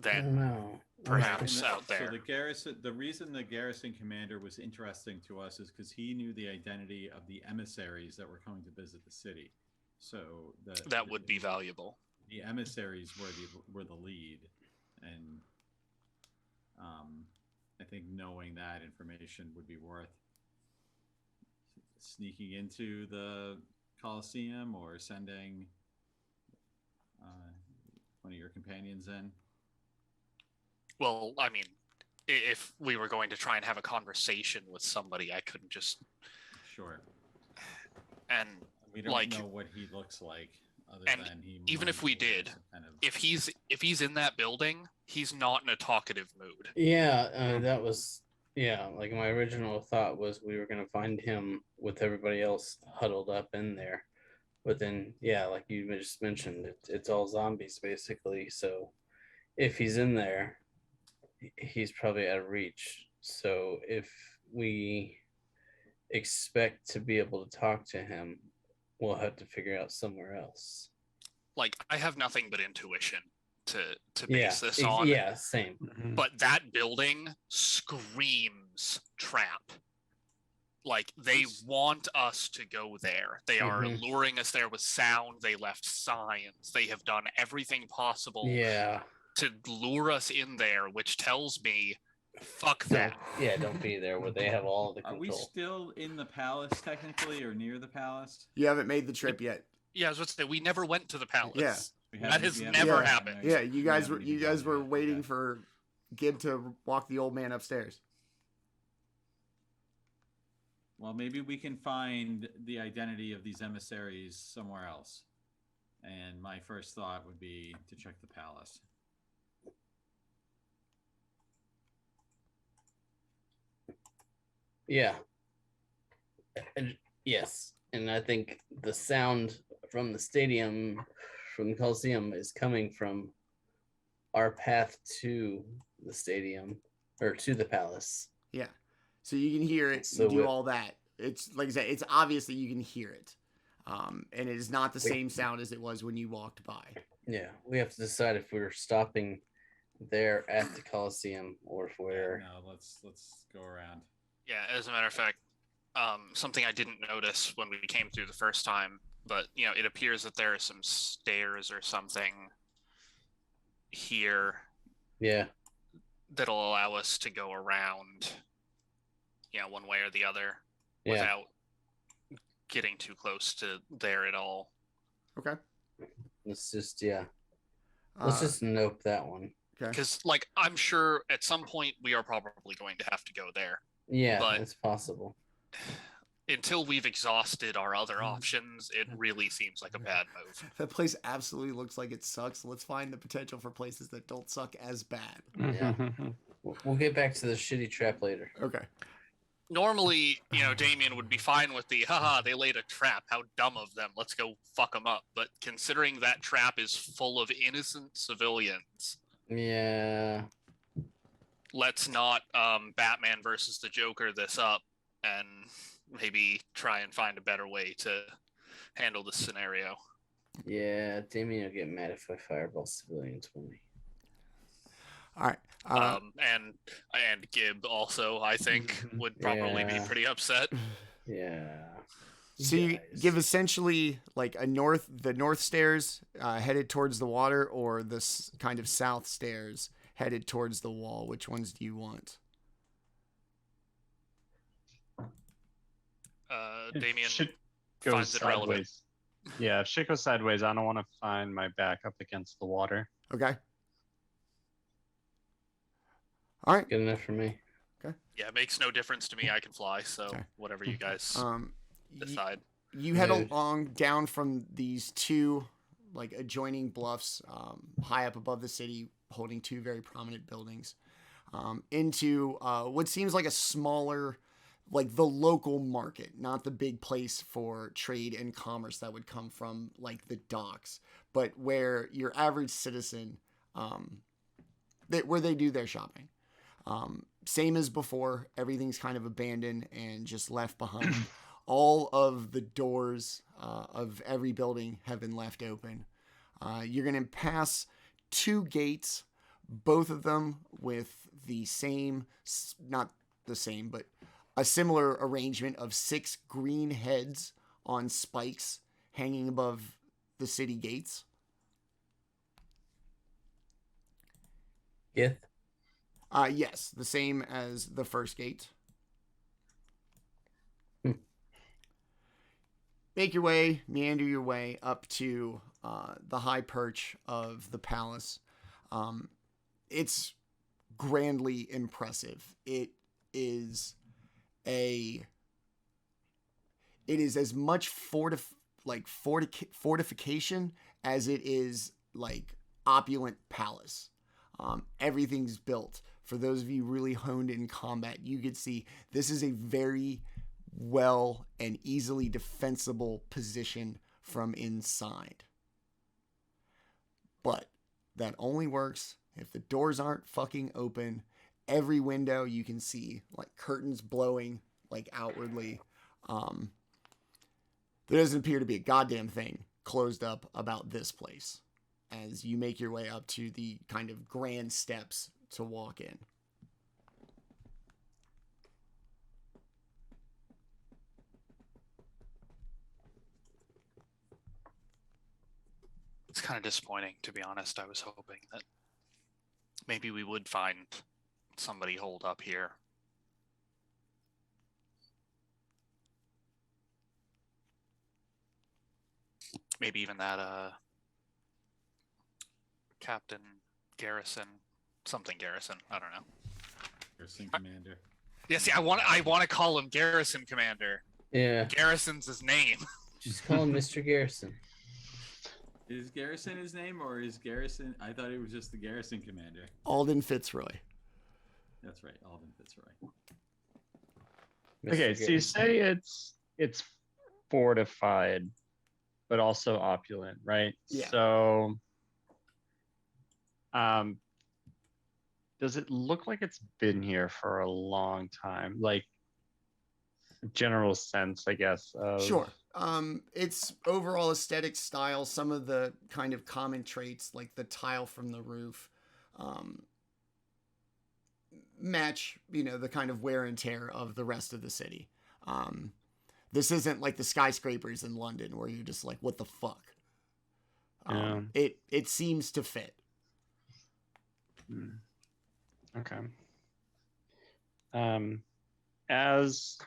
than perhaps out there.
So the garrison, the reason the garrison commander was interesting to us is because he knew the identity of the emissaries that were coming to visit the city. So
that would be valuable.
The emissaries were the lead, and I think knowing that information would be worth sneaking into the Coliseum or sending one of your companions in.
Well, I mean, if we were going to try and have a conversation with somebody, I couldn't just.
Sure.
And
we don't know what he looks like.
Even if we did, if he's in that building, he's not in a talkative mood.
Yeah, that was like my original thought was we were gonna find him with everybody else huddled up in there, but then like you just mentioned, it's all zombies basically. So if he's in there, he's probably out of reach. So if we expect to be able to talk to him, we'll have to figure out somewhere else.
Like, I have nothing but intuition to base this on.
Yeah, same.
But that building screams trap. Like, they want us to go there. They are luring us there with sound. They left signs. They have done everything possible to lure us in there, which tells me, fuck that.
Don't be there where they have all of the control.
Are we still in the palace technically, or near the palace?
You haven't made the trip yet.
Yeah, I was about to say, we never went to the palace.
Yeah.
That has never happened.
Yeah, you guys were waiting for Gib to walk the old man upstairs.
Well, maybe we can find the identity of these emissaries somewhere else. And my first thought would be to check the palace.
Yeah. Yes. And I think the sound from the stadium, from the Coliseum, is coming from our path to the stadium or to the palace.
Yeah. So you can hear it, so do all that. It's like I said, it's obvious that you can hear it. And it is not the same sound as it was when you walked by.
Yeah. We have to decide if we're stopping there at the Coliseum or if we're...
No, let's go around.
Yeah, as a matter of fact, something I didn't notice when we came through the first time, but it appears that there are some stairs or something here.
Yeah.
That'll allow us to go around, one way or the other without getting too close to there at all.
Okay.
Let's just let's just nope that one.
Okay.
Because I'm sure at some point we are probably going to have to go there.
Yeah, but it's possible.
until we've exhausted our other options, it really seems like a bad move.
That place absolutely looks like it sucks. Let's find the potential for places that don't suck as bad.
Yeah. We'll get back to the shitty trap later.
Okay.
Normally, Daemion would be fine with the, haha, they laid a trap. How dumb of them. Let's go fuck them up. But considering that trap is full of innocent civilians,
Yeah.
let's not Batman versus the Joker this up and maybe try and find a better way to handle this scenario.
Yeah, Daemion will get mad if I fireball civilians for me.
All right.
And Gibb also, I think, would probably be
Yeah.
pretty upset.
Yeah.
So you
Guys.
give essentially like the north stairs headed towards the water, or the kind of south stairs headed towards the wall. Which ones do you want?
Daemion
Shit goes
finds it relevant.
sideways. Yeah, if shit goes sideways, I don't want to find my back up against the water.
Okay. All right.
Good enough for me.
Yeah, it makes no difference to me. I can fly, so
Okay.
whatever you guys
You,
decide.
you head
Yeah.
along down from these two like adjoining bluffs high up above the city, holding two very prominent buildings, into what seems like a smaller, like the local market, not the big place for trade and commerce that would come from like the docks, but where your average citizen, where they do their shopping. Same as before, everything's kind of abandoned and just left behind. All of the doors of every building have been left open. You're going to pass two gates, both of them with the same, not the same, but a similar arrangement of 6 green heads on spikes hanging above the city gates.
Gith?
Yes, the same as the first gate. Make your way, meander your way up to the high perch of the palace. It's grandly impressive. It is as much fortification as it is like opulent palace. Everything's built. For those of you really honed in combat, you could see this is a very well and easily defensible position from inside. But that only works if the doors aren't fucking open. Every window you can see like curtains blowing like outwardly. There doesn't appear to be a goddamn thing closed up about this place as you make your way up to the kind of grand steps to walk in.
It's kind of disappointing, to be honest. I was hoping that maybe we would find somebody holed up here. Maybe even that Captain Garrison, something Garrison. I don't know.
Garrison Commander.
Yeah, see, I want to call him Garrison Commander.
Yeah.
Garrison's his name.
Just call him Mr. Garrison.
Is Garrison his name, or is Garrison? I thought it was just the Garrison Commander.
Alden Fitzroy.
That's right, Alden Fitzroy.
Mr.
Okay, so you say it's fortified, but also opulent, right?
Yeah.
So, does it look like it's been here for a long time? Like, general sense, I guess. Of...
Sure. Its overall aesthetic style, some of the kind of common traits like the tile from the roof, match, the kind of wear and tear of the rest of the city. This isn't like the skyscrapers in London where you're just like, what the fuck? It seems to fit.
Okay. As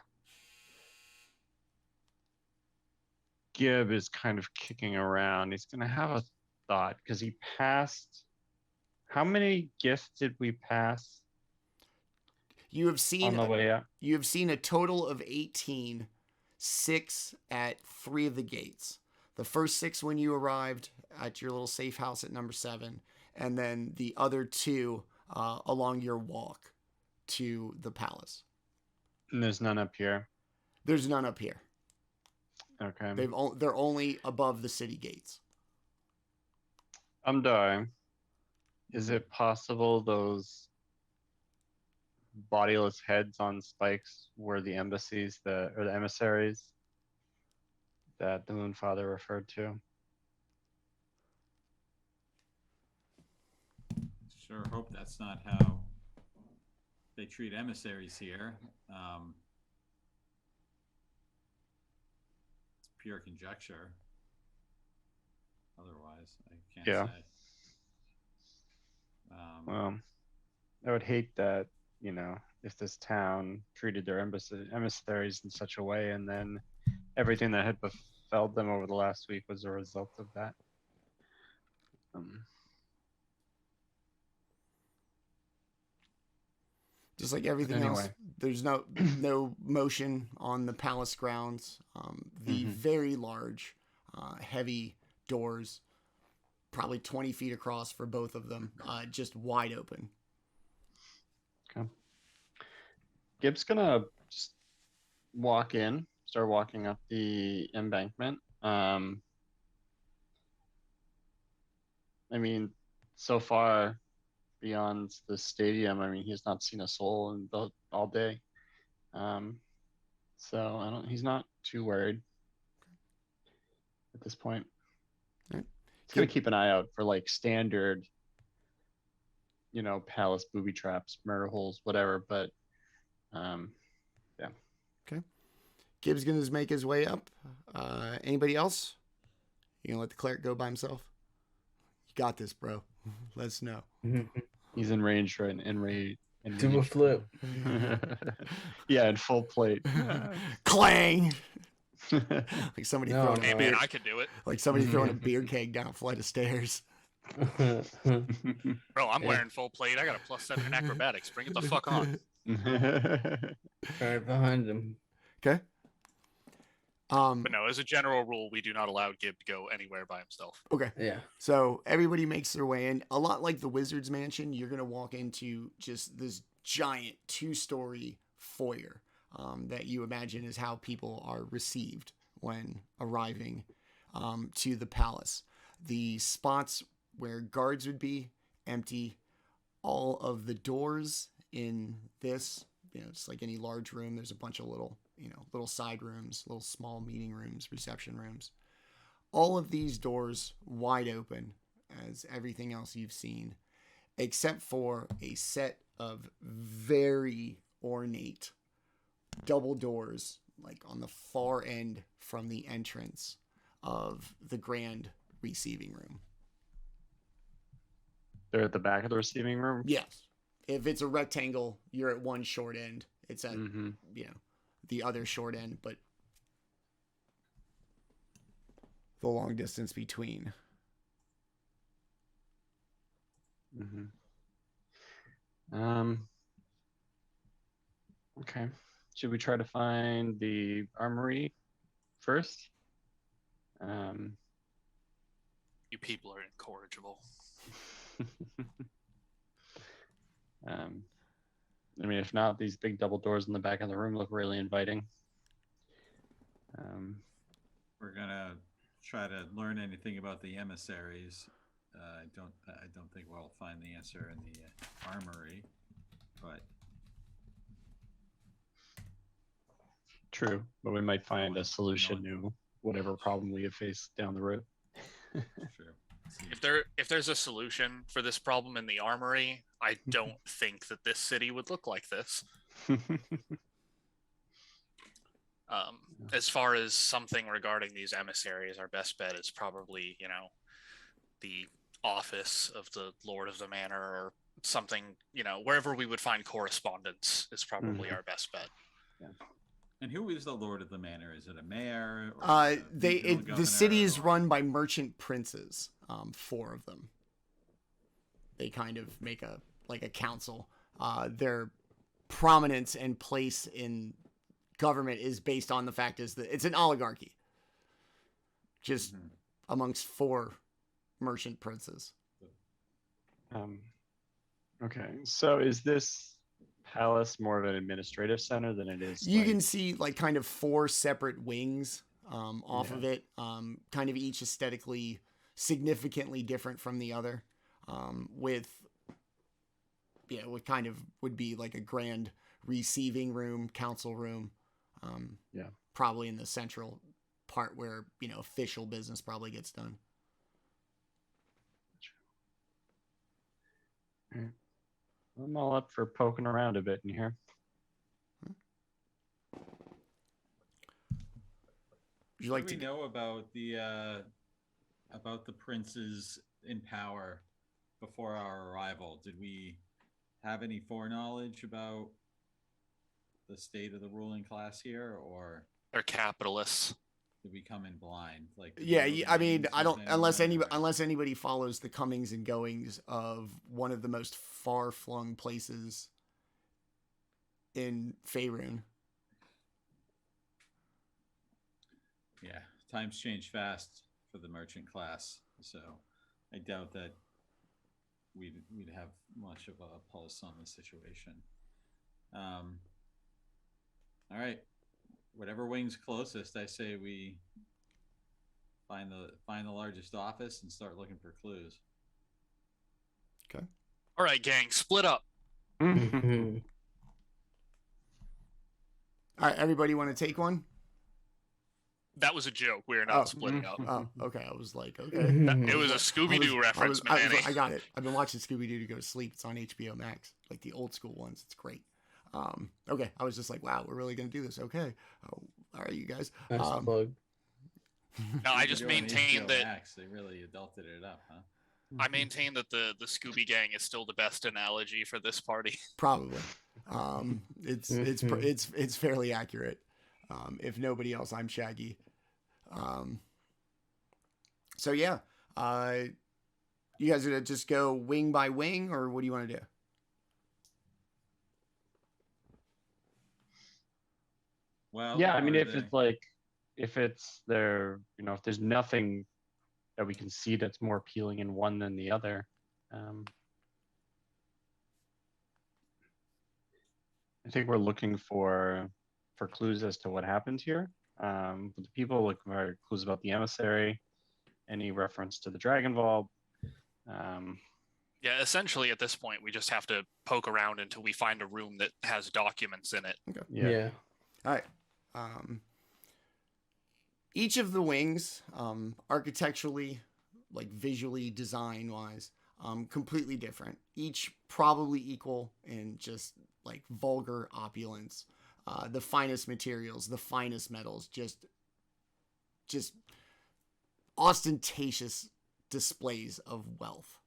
Gibb is kind of kicking around, he's going to have a thought because he passed. How many gifts did we pass
You have seen
on the way up?
You have seen a total of 18 6 at 3 of the gates. The first 6 when you arrived at your little safe house at number 7, and then the other 2 along your walk to the palace.
And there's none up here.
There's none up here.
Okay.
They're only above the city gates.
Umdar, is it possible those bodiless heads on spikes were the embassies or the emissaries that the Moonfather referred to?
Sure hope that's not how they treat emissaries here. It's pure conjecture. Otherwise, I can't
Yeah.
say.
Well, I would hate that, if this town treated their emissaries in such a way, and then everything that had befell them over the last week was a result of that.
Just like everything else,
Anyway.
there's no motion on the palace grounds. The very large, heavy doors, probably 20 feet across for both of them, just wide open.
Okay. Gibb's gonna just start walking up the embankment. I mean, so far beyond the stadium, he's not seen a soul all day. So he's not too worried at this point.
Right.
He's gonna keep an eye out for like standard, palace booby traps, murder holes, whatever. But yeah.
Okay. Gibbs gonna just make his way up. Anybody else? You gonna let the cleric go by himself? You got this, bro. Let us know.
He's in range, right? In range.
Do a flip.
Yeah, in full plate.
Clang! Like somebody
No.
throwing
Hey
a
man,
beer,
I could do it.
like somebody throwing a beer keg down a flight of stairs.
Bro, I'm wearing full plate. I got a +7 in acrobatics. Bring it the fuck on.
Right behind him.
Okay.
But no, as a general rule, we do not allow Gib to go anywhere by himself.
Okay.
Yeah.
So everybody makes their way in. A lot like the Wizard's Mansion, you're going to walk into just this giant 2-story foyer that you imagine is how people are received when arriving to the palace. The spots where guards would be empty. All of the doors in this, just like any large room, there's a bunch of little side rooms, little small meeting rooms, reception rooms. All of these doors wide open as everything else you've seen, except for a set of very ornate double doors, like on the far end from the entrance of the grand receiving room.
They're at the back of the receiving room?
Yes. If it's a rectangle, you're at one short end. It's at, the other short end, but the long distance between.
Okay. Should we try to find the armory first?
You people are incorrigible.
If not, these big double doors in the back of the room look really inviting.
We're gonna try to learn anything about the emissaries. I don't think we'll find the answer in the armory, but
True, but we might find a solution to whatever problem we have faced down the road.
true.
If there's a solution for this problem in the armory, I don't think that this city would look like this. As far as something regarding these emissaries, our best bet is probably, the office of the Lord of the Manor or something, wherever we would find correspondence is probably our best bet.
Yeah.
And who is the Lord of the Manor? Is it a mayor? Or
The city is run by merchant princes. 4 of them. They kind of make a council. Their prominence and place in government is based on the fact is that it's an oligarchy, just
Mhm.
amongst 4 merchant princes.
Okay, so is this palace more of an administrative center than it is?
You
like...
can see like kind of 4 separate wings off of it, kind of each aesthetically significantly different from the other, with what kind of would be like a grand receiving room, council room, probably in the central part where official business probably gets done.
I'm all up for poking around a bit in here.
Would you like
What do
to
we know about the princes in power before our arrival? Did we have any foreknowledge about the state of the ruling class here, or
They're capitalists.
did we come in blind? Like, did we
Yeah,
know the
I mean,
names
I
of
don't
anyone, or-
unless anybody follows the comings and goings of one of the most far-flung places in Faerun.
Yeah, times change fast for the merchant class, so I doubt that we'd have much of a pulse on the situation. All right, whatever wing's closest, I say we find the largest office and start looking for clues.
All right, gang, split up.
All right, everybody want to take one?
That was a joke. We are not splitting up.
Oh, okay. I was like, okay.
It was a Scooby-Doo reference, Manny.
I got it. I've been watching Scooby-Doo to go to sleep. It's on HBO Max, like the old school ones. It's great. Okay. I was just like, wow, we're really going to do this. Okay. All right, you guys.
Nice plug.
No, I just
You're on
maintain
HBO
that
Max, they really adulted it up, huh?
I maintain that the Scooby Gang is still the best analogy for this party.
Probably. It's fairly accurate. If nobody else, I'm Shaggy. So yeah, you guys are gonna just go wing by wing, or what do you want to do?
Well,
Yeah, I mean,
are
if
they-
it's like, if it's there, if there's nothing that we can see that's more appealing in one than the other, I think we're looking for clues as to what happened here. The people looking for clues about the emissary, any reference to the Dragon Vault.
Yeah, essentially at this point, we just have to poke around until we find a room that has documents in it.
Okay.
Yeah.
All right. Each of the wings, architecturally, like visually, design-wise, completely different. Each probably equal in just like vulgar opulence. The finest materials, the finest metals, just ostentatious displays of wealth.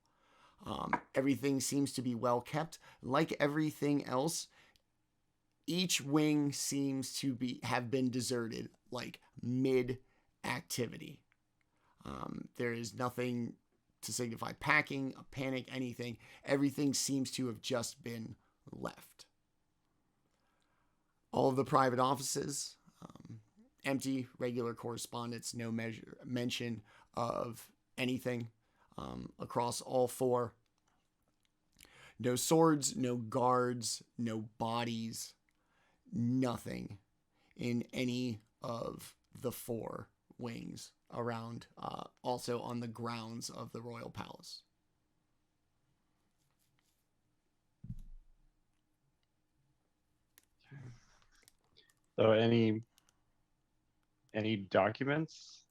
Everything seems to be well kept. Like everything else, each wing seems to have been deserted, like mid-activity. There is nothing to signify packing, a panic, anything. Everything seems to have just been left. All of the private offices, empty, regular correspondence, no mention of anything across all 4. No swords, no guards, no bodies, nothing in any of the 4 wings around, also on the grounds of the royal palace.
So any documents?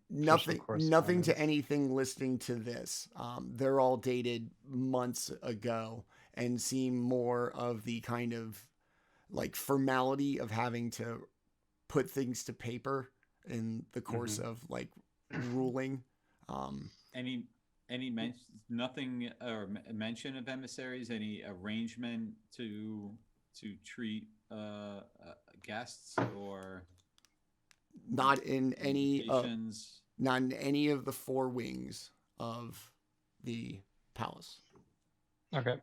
Nothing to anything listing to this. They're all dated months ago and seem more of the kind of like formality of having to put things to paper in the course of like ruling.
any nothing or mention of emissaries? Any arrangement to treat guests or
Not in any
invitations?
not in any of the 4 wings of the palace.
Okay.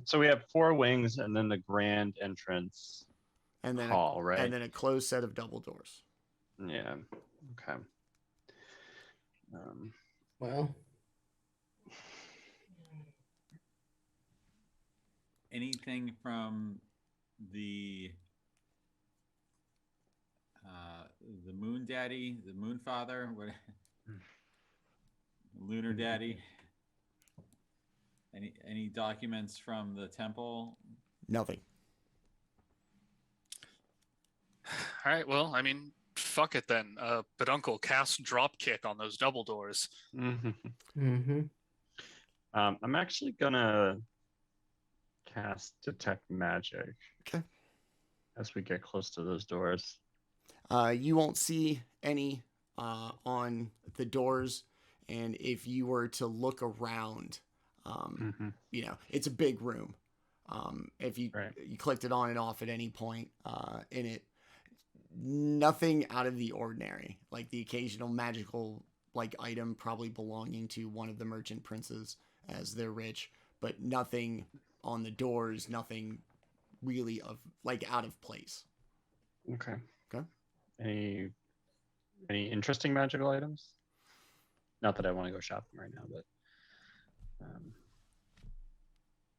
So we have 4 wings and then the grand entrance.
and then
hall, right?
and then a closed set of double doors.
Yeah. Okay.
Well,
Anything from the moon daddy, the moon father, what, lunar daddy? Any documents from the temple?
Nothing.
All right, well, I mean, fuck it then. But Uncle, cast drop kick on those double doors.
mm-hmm.
I'm actually gonna cast detect magic.
Okay.
As we get close to those doors.
You won't see any on the doors, and if you were to look around, you know, it's a big room. If you you clicked it on and off at any point in it, nothing out of the ordinary. Like the occasional magical like item probably belonging to one of the merchant princes as they're rich, but nothing on the doors, nothing really of like out of place.
Okay.
Okay.
Any interesting magical items? Not that I want to go shopping right now, but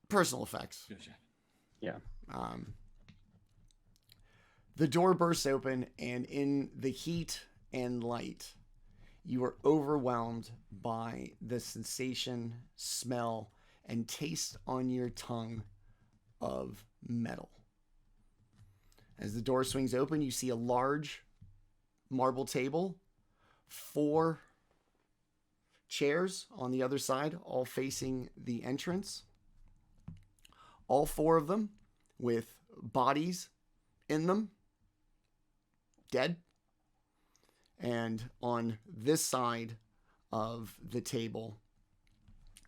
personal effects.
Yeah.
The door bursts open, and in the heat and light, you are overwhelmed by the sensation, smell, and taste on your tongue of metal. As the door swings open, you see a large marble table, 4 chairs on the other side, all facing the entrance. All 4 of them with bodies in them, dead. And on this side of the table,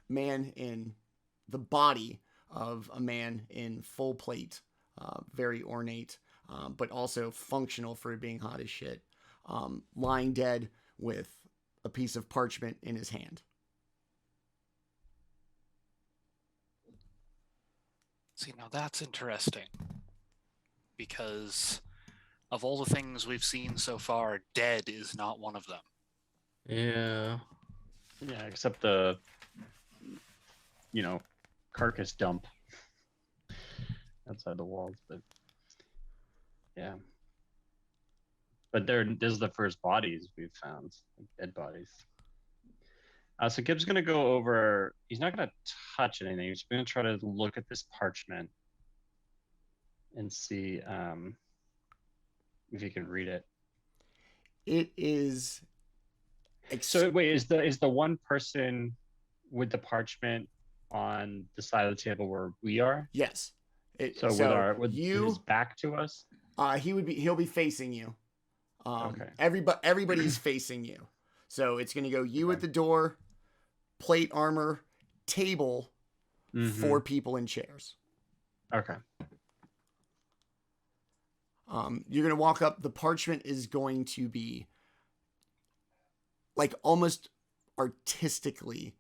man in the body of a man in full plate, very ornate, but also functional for being hot as shit, lying dead with a piece of parchment in his hand.
See, now that's interesting. Because of all the things we've seen so far, dead is not one of them.
Yeah.
Yeah, except the carcass dump outside the walls, but yeah. But this is the first bodies we've found, like dead bodies. So Gibbs gonna go over. He's not gonna touch anything. He's gonna try to look at this parchment and see if he can read it.
It is.
So wait, is the one person with the parchment on the side of the table where we are?
Yes.
With his back to us?
He'll be facing you.
Okay.
Everybody's facing you. So it's gonna go you at the door, plate armor, table, 4 people in chairs.
Okay.
You're gonna walk up. The parchment is going to be like almost artistically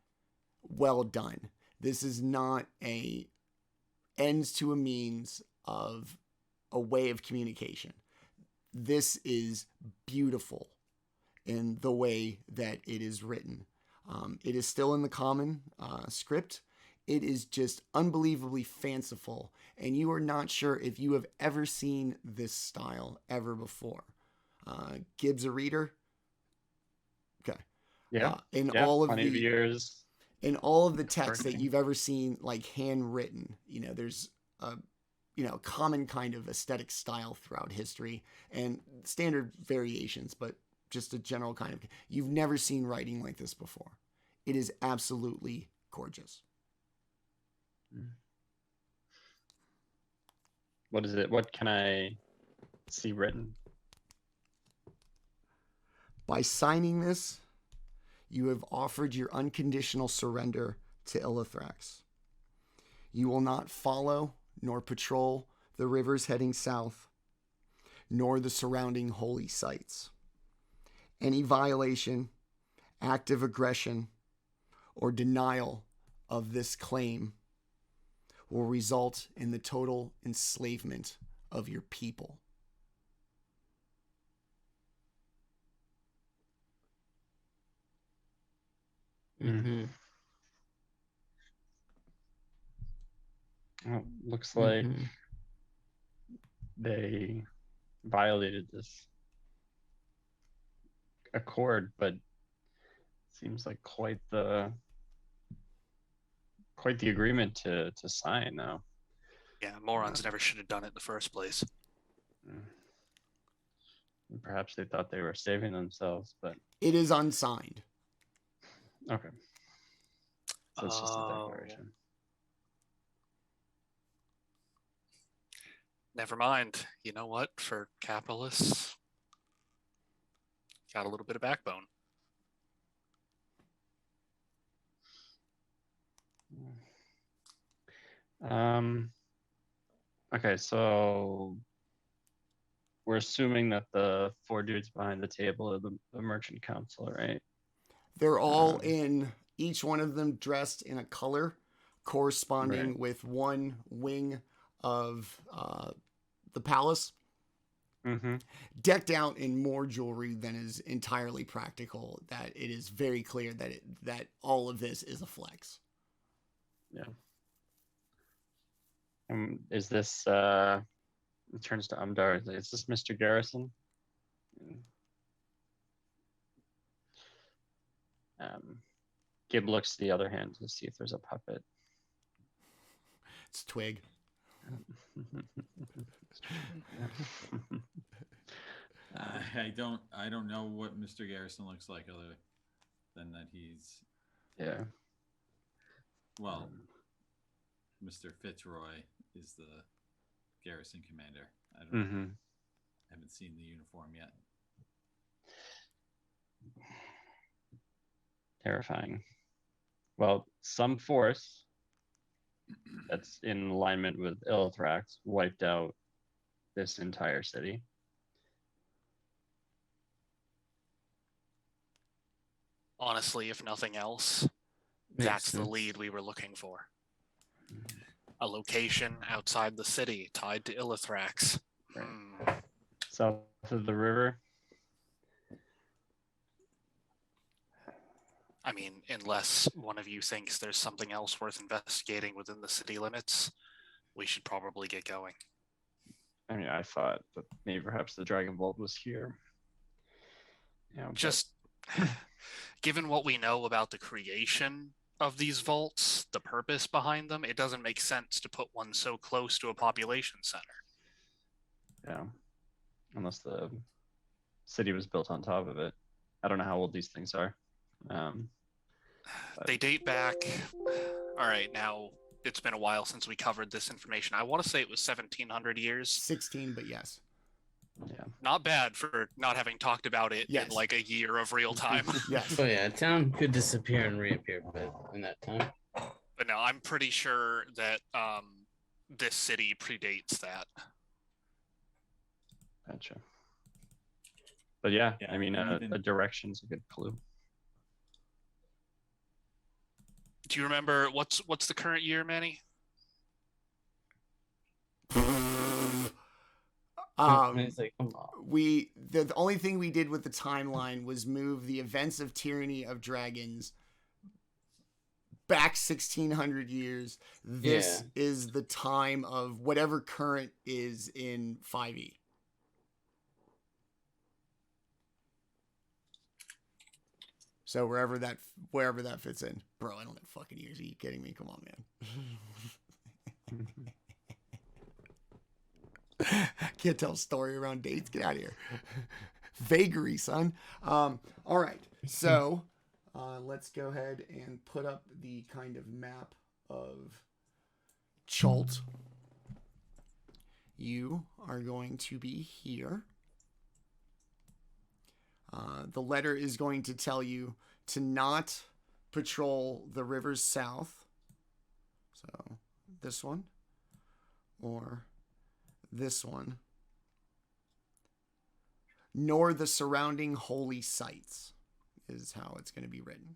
well done. This is not a ends to a means of a way of communication. This is beautiful in the way that it is written. It is still in the common script. It is just unbelievably fanciful, and you are not sure if you have ever seen this style ever before. Gibbs a reader? Okay.
Yeah.
All of
plenty of years.
In all of the texts that you've ever seen, like handwritten, there's a common kind of aesthetic style throughout history and standard variations, but just a general kind of. You've never seen writing like this before. It is absolutely gorgeous.
What is it? What can I see written?
By signing this, you have offered your unconditional surrender to Illithrax. You will not follow nor patrol the rivers heading south, nor the surrounding holy sites. Any violation, act of aggression, or denial of this claim will result in the total enslavement of your people.
Mm-hmm.
Well, looks like
Mhm.
they violated this accord, but seems like quite the agreement to sign now.
Yeah, morons never should have done it in the first place.
And perhaps they thought they were saving themselves, but
It is unsigned.
okay. So it's just a
Oh.
declaration.
Never mind. You know what? For capitalists, got a little bit of backbone.
Okay, so we're assuming that the 4 dudes behind the table are the merchant council, right?
They're all in, each one of them dressed in a color corresponding
Right.
with one wing of the palace,
Mm-hmm.
decked out in more jewelry than is entirely practical. That it is very clear that all of this is a flex.
Yeah. Is this it turns to Umdar? Is this Mr. Garrison? Gib looks to the other hand to see if there's a puppet.
It's Twig.
I don't know what Mr. Garrison looks like other than that he's
Yeah.
well, Mr. Fitzroy is the garrison commander. I haven't seen the uniform yet.
Terrifying. Well, some force that's in alignment with Illithrax wiped out this entire city.
Honestly, if nothing else, that's the
sense.
lead we were looking for. A location outside the city tied to Illithrax.
Right. South of the river.
I mean, unless one of you thinks there's something else worth investigating within the city limits, we should probably get going.
I mean, I thought that maybe perhaps the Dragon Vault was here. Yeah,
Just given what we know about the creation of these vaults, the purpose behind them, it doesn't make sense to put one so close to a population center.
yeah, unless the city was built on top of it. I don't know how old these things are.
They date back. All right, now it's been a while since we covered this information. I want to say it was 1700 years.
16, but yes.
Yeah.
Not bad for not having talked about it
Yes.
in like a year of real time.
Yes.
Oh yeah, town could disappear and reappear, but in that time.
But no, I'm pretty sure that this city predates that.
Gotcha. But yeah,
Yeah,
I mean,
and even-
a direction's a good clue.
Do you remember what's the current year, Manny?
And it's like, come on.
The only thing we did with the timeline was move the events of Tyranny of Dragons back 1600 years. This is the time of whatever current is in 5e. So wherever that fits in. Bro, I don't have fucking years. Are you kidding me? Come on, man. Can't tell a story around dates. Get out of here. Vagary, son. All right. So let's go ahead and put up the kind of map of Chult. You are going to be here. The letter is going to tell you to not patrol the rivers south. So this one or this one, nor the surrounding holy sites is how it's going to be written.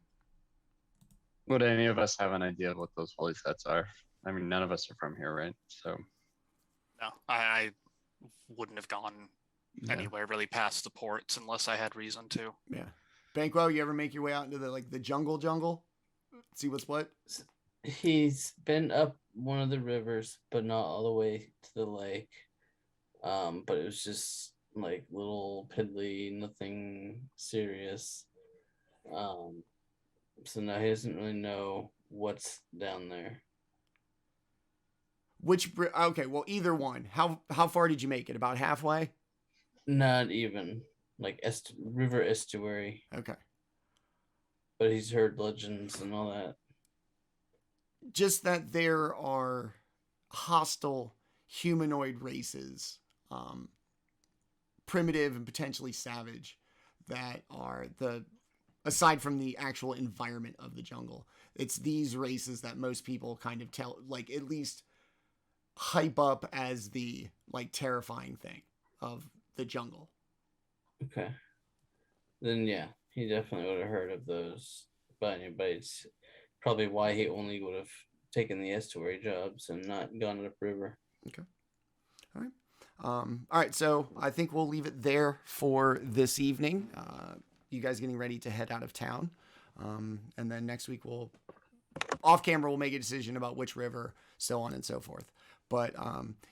Would any of us have an idea of what those holy sets are? I mean, none of us are from here, right? So
No, I wouldn't have gone
yeah.
anywhere really past the ports unless I had reason to.
Yeah. Banquo, you ever make your way out into the jungle? See what's what?
He's been up one of the rivers, but not all the way to the lake. But it was just like little piddly, nothing serious. So now he doesn't really know what's down there.
Okay, well, either one. How far did you make it? About halfway?
Not even like river estuary,
Okay.
but he's heard legends and all that.
Just that there are hostile humanoid races, primitive and potentially savage, that are aside from the actual environment of the jungle. It's these races that most people kind of tell, like, at least hype up as the, like, terrifying thing of the jungle.
Okay. Then yeah, he definitely would have heard of those by anybody. It's probably why he only would have taken the estuary jobs and not gone upriver.
Okay. All right. All right. So I think we'll leave it there for this evening. You guys getting ready to head out of town. And then next week off camera, we'll make a decision about which river, so on and so forth. But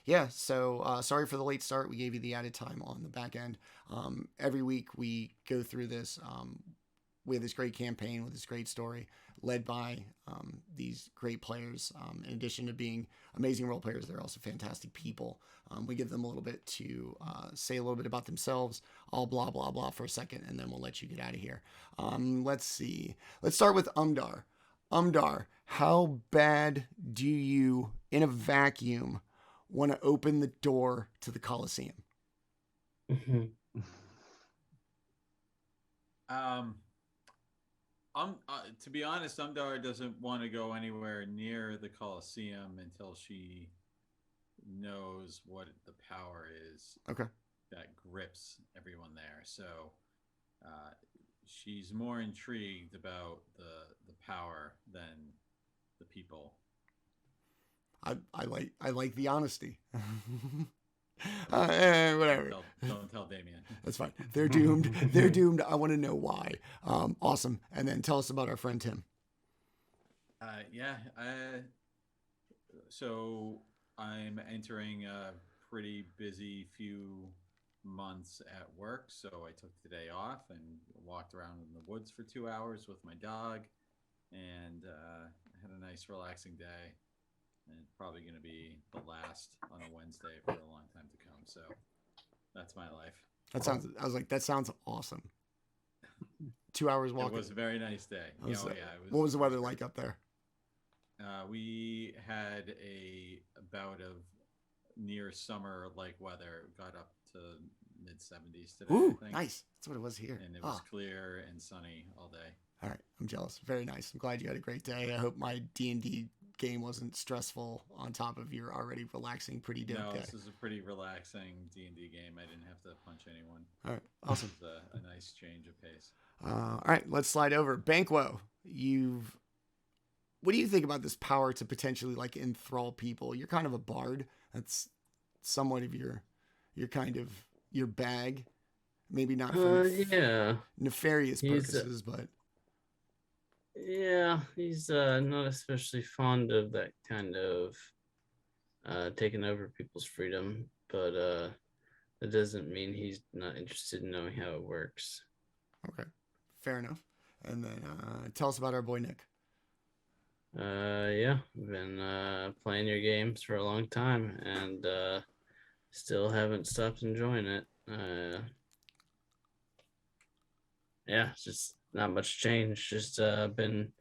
yeah, so sorry for the late start. We gave you the added time on the back end. Every week we go through this. We have this great campaign with this great story led by these great players. In addition to being amazing role players, they're also fantastic people. We give them a little bit to say a little bit about themselves. I'll blah, blah, blah for a second, and then we'll let you get out of here. Let's see. Let's start with Umdar. Umdar, how bad do you, in a vacuum, want to open the door to the Colosseum?
To be honest, Umdar doesn't want to go anywhere near the Colosseum until she knows what the power is.
Okay.
That grips everyone there. So she's more intrigued about the power than the people.
I like the honesty. Whatever.
Don't tell Daemion.
That's fine. They're doomed. They're doomed. I want to know why. Awesome. And then tell us about our friend Tim.
So I'm entering a pretty busy few months at work. So I took the day off and walked around in the woods for 2 hours with my dog, and had a nice relaxing day. And it's probably going to be the last on a Wednesday for a long time to come. So that's my life.
That sounds awesome. 2 hours walking.
It was a very nice day.
What was the weather like up there?
We had a bout of near summer like weather. Got up to mid 70s today.
Ooh,
I think.
Nice. That's what it was here.
And it was clear and sunny all day.
All right. I'm jealous. Very nice. I'm glad you had a great day. I hope my D&D game wasn't stressful on top of your already relaxing, pretty dope day.
This is a pretty relaxing D&D game. I didn't have to punch anyone.
All right. Awesome.
It was a nice change of pace.
All right. Let's slide over. Banquo, what do you think about this power to potentially like enthrall people? You're kind of a bard. That's somewhat of your bag. Maybe not for nefarious purposes, but
yeah, he's not especially fond of that kind of taking over people's freedom, but that doesn't mean he's not interested in knowing how it works.
Okay, fair enough. And then tell us about our boy Nick.
Yeah, I've been playing your games for a long time, and still haven't stopped enjoying it. Yeah, it's just not much change. Just been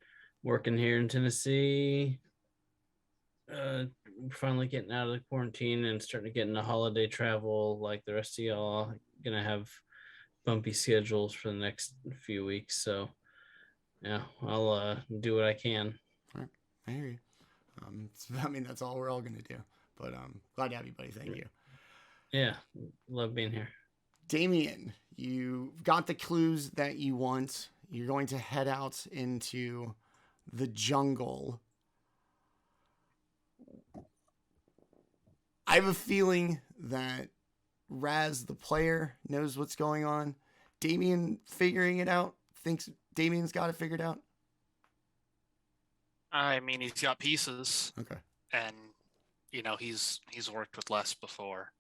working here in Tennessee. Finally getting out of the quarantine and starting to get into holiday travel like the rest of y'all. Gonna have bumpy schedules for the next few weeks. So yeah, I'll do what I can.
All right. I hear you. I mean, that's all we're all gonna do. But glad to have you, buddy. Thank you.
Yeah, love being here.
Daemion, you got the clues that you want. You're going to head out into the jungle. I have a feeling that Raz, the player, knows what's going on. Daemion figuring it out, thinks Damien's got it figured out.
I mean, he's got pieces,
Okay.
and he's worked with less before.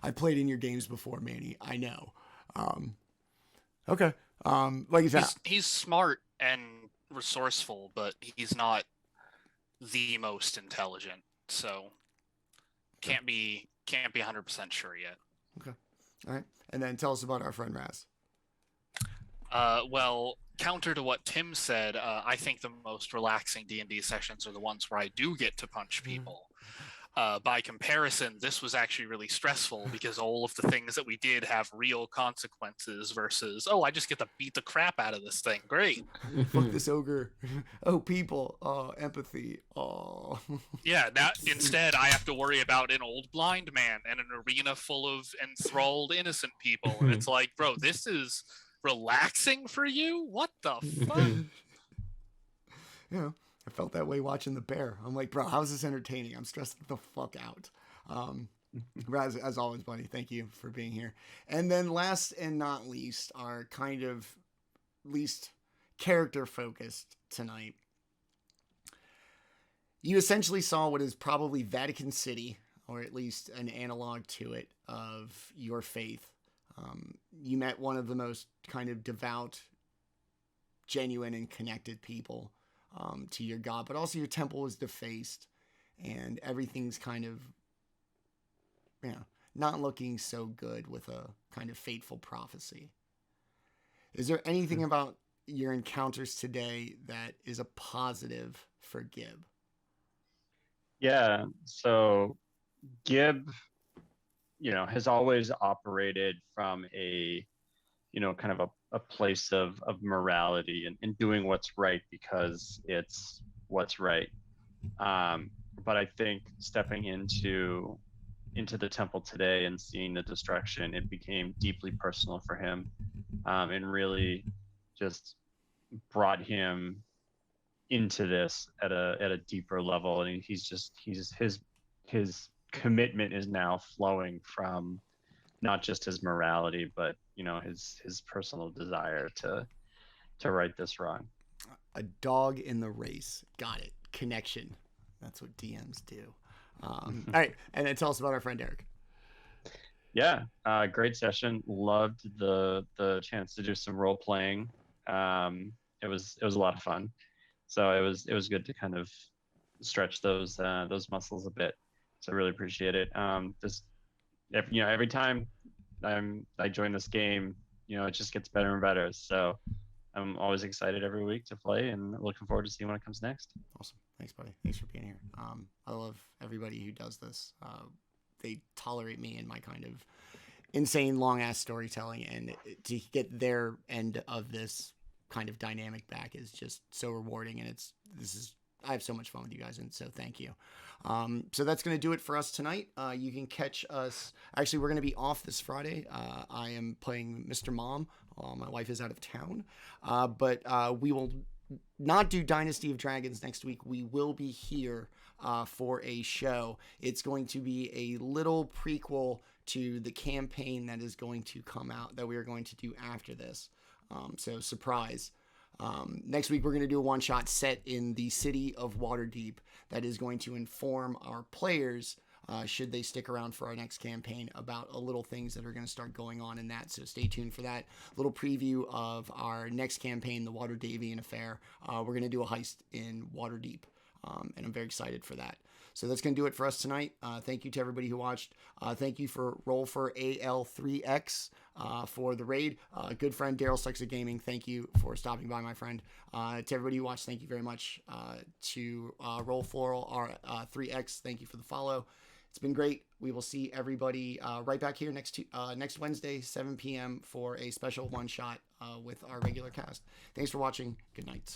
I played in your games before, Manny. I know. Okay. Like you said,
He's smart and resourceful, but he's not the most intelligent. So can't be 100% sure yet.
okay. All right. And then tell us about our friend Raz.
Well, counter to what Tim said, I think the most relaxing D&D sessions are the ones where I do get to punch people. By comparison, this was actually really stressful because all of the things that we did have real consequences versus, oh, I just get to beat the crap out of this thing. Great.
Fuck this ogre. Oh, people. Oh, empathy. Oh.
Yeah, that instead I have to worry about an old blind man and an arena full of enthralled innocent people. And it's like, bro, this is relaxing for you? What the fuck?
Yeah, I felt that way watching The Bear. I'm like, bro, how's this entertaining? I'm stressed the fuck out. Raz, as always, buddy, thank you for being here. And then last and not least, our kind of least character focused tonight. You essentially saw what is probably Vatican City, or at least an analog to it, of your faith. You met one of the most kind of devout, genuine, and connected people to your god, but also your temple was defaced, and everything's kind of, not looking so good with a kind of fateful prophecy. Is there anything about your encounters today that is a positive for Gib?
Yeah, so Gib, has always operated from a, kind of a place of morality and doing what's right because it's what's right. But I think stepping into the temple today and seeing the destruction, it became deeply personal for him, and really just brought him into this at a deeper level. And his commitment is now flowing from not just his morality, but his personal desire to right this wrong.
A dog in the race. Got it. Connection. That's what DMs do. All right, and then tell us about our friend Eric.
Yeah, great session. Loved the chance to do some role playing. It was a lot of fun. So it was good to kind of stretch those muscles a bit. So I really appreciate it. Every time I join this game, it just gets better and better. So I'm always excited every week to play and looking forward to seeing what comes next.
Awesome. Thanks, buddy. Thanks for being here. I love everybody who does this. They tolerate me and my kind of insane long ass storytelling, and to get their end of this kind of dynamic back is just so rewarding. And I have so much fun with you guys, and so thank you. So that's going to do it for us tonight. You can catch us. Actually, we're going to be off this Friday. I am playing Mr. Mom. My wife is out of town. But we will not do Dynasty of Dragons next week. We will be here for a show. It's going to be a little prequel to the campaign that is going to come out, that we are going to do after this. So surprise. Next week, we're going to do a one-shot set in the city of Waterdeep that is going to inform our players, should they stick around for our next campaign, about a little things that are going to start going on in that. So stay tuned for that. Little preview of our next campaign, the Waterdavian Affair. We're going to do a heist in Waterdeep, and I'm very excited for that. So that's going to do it for us tonight. Thank you to everybody who watched. Thank you for Roll for AL3X for the raid. Good friend Daryl Sucks at Gaming, thank you for stopping by, my friend. To everybody who watched, thank you very much. To Roll Floral R3X, thank you for the follow. It's been great. We will see everybody right back here next Wednesday, 7 p.m. for a special one-shot with our regular cast. Thanks for watching. Good night.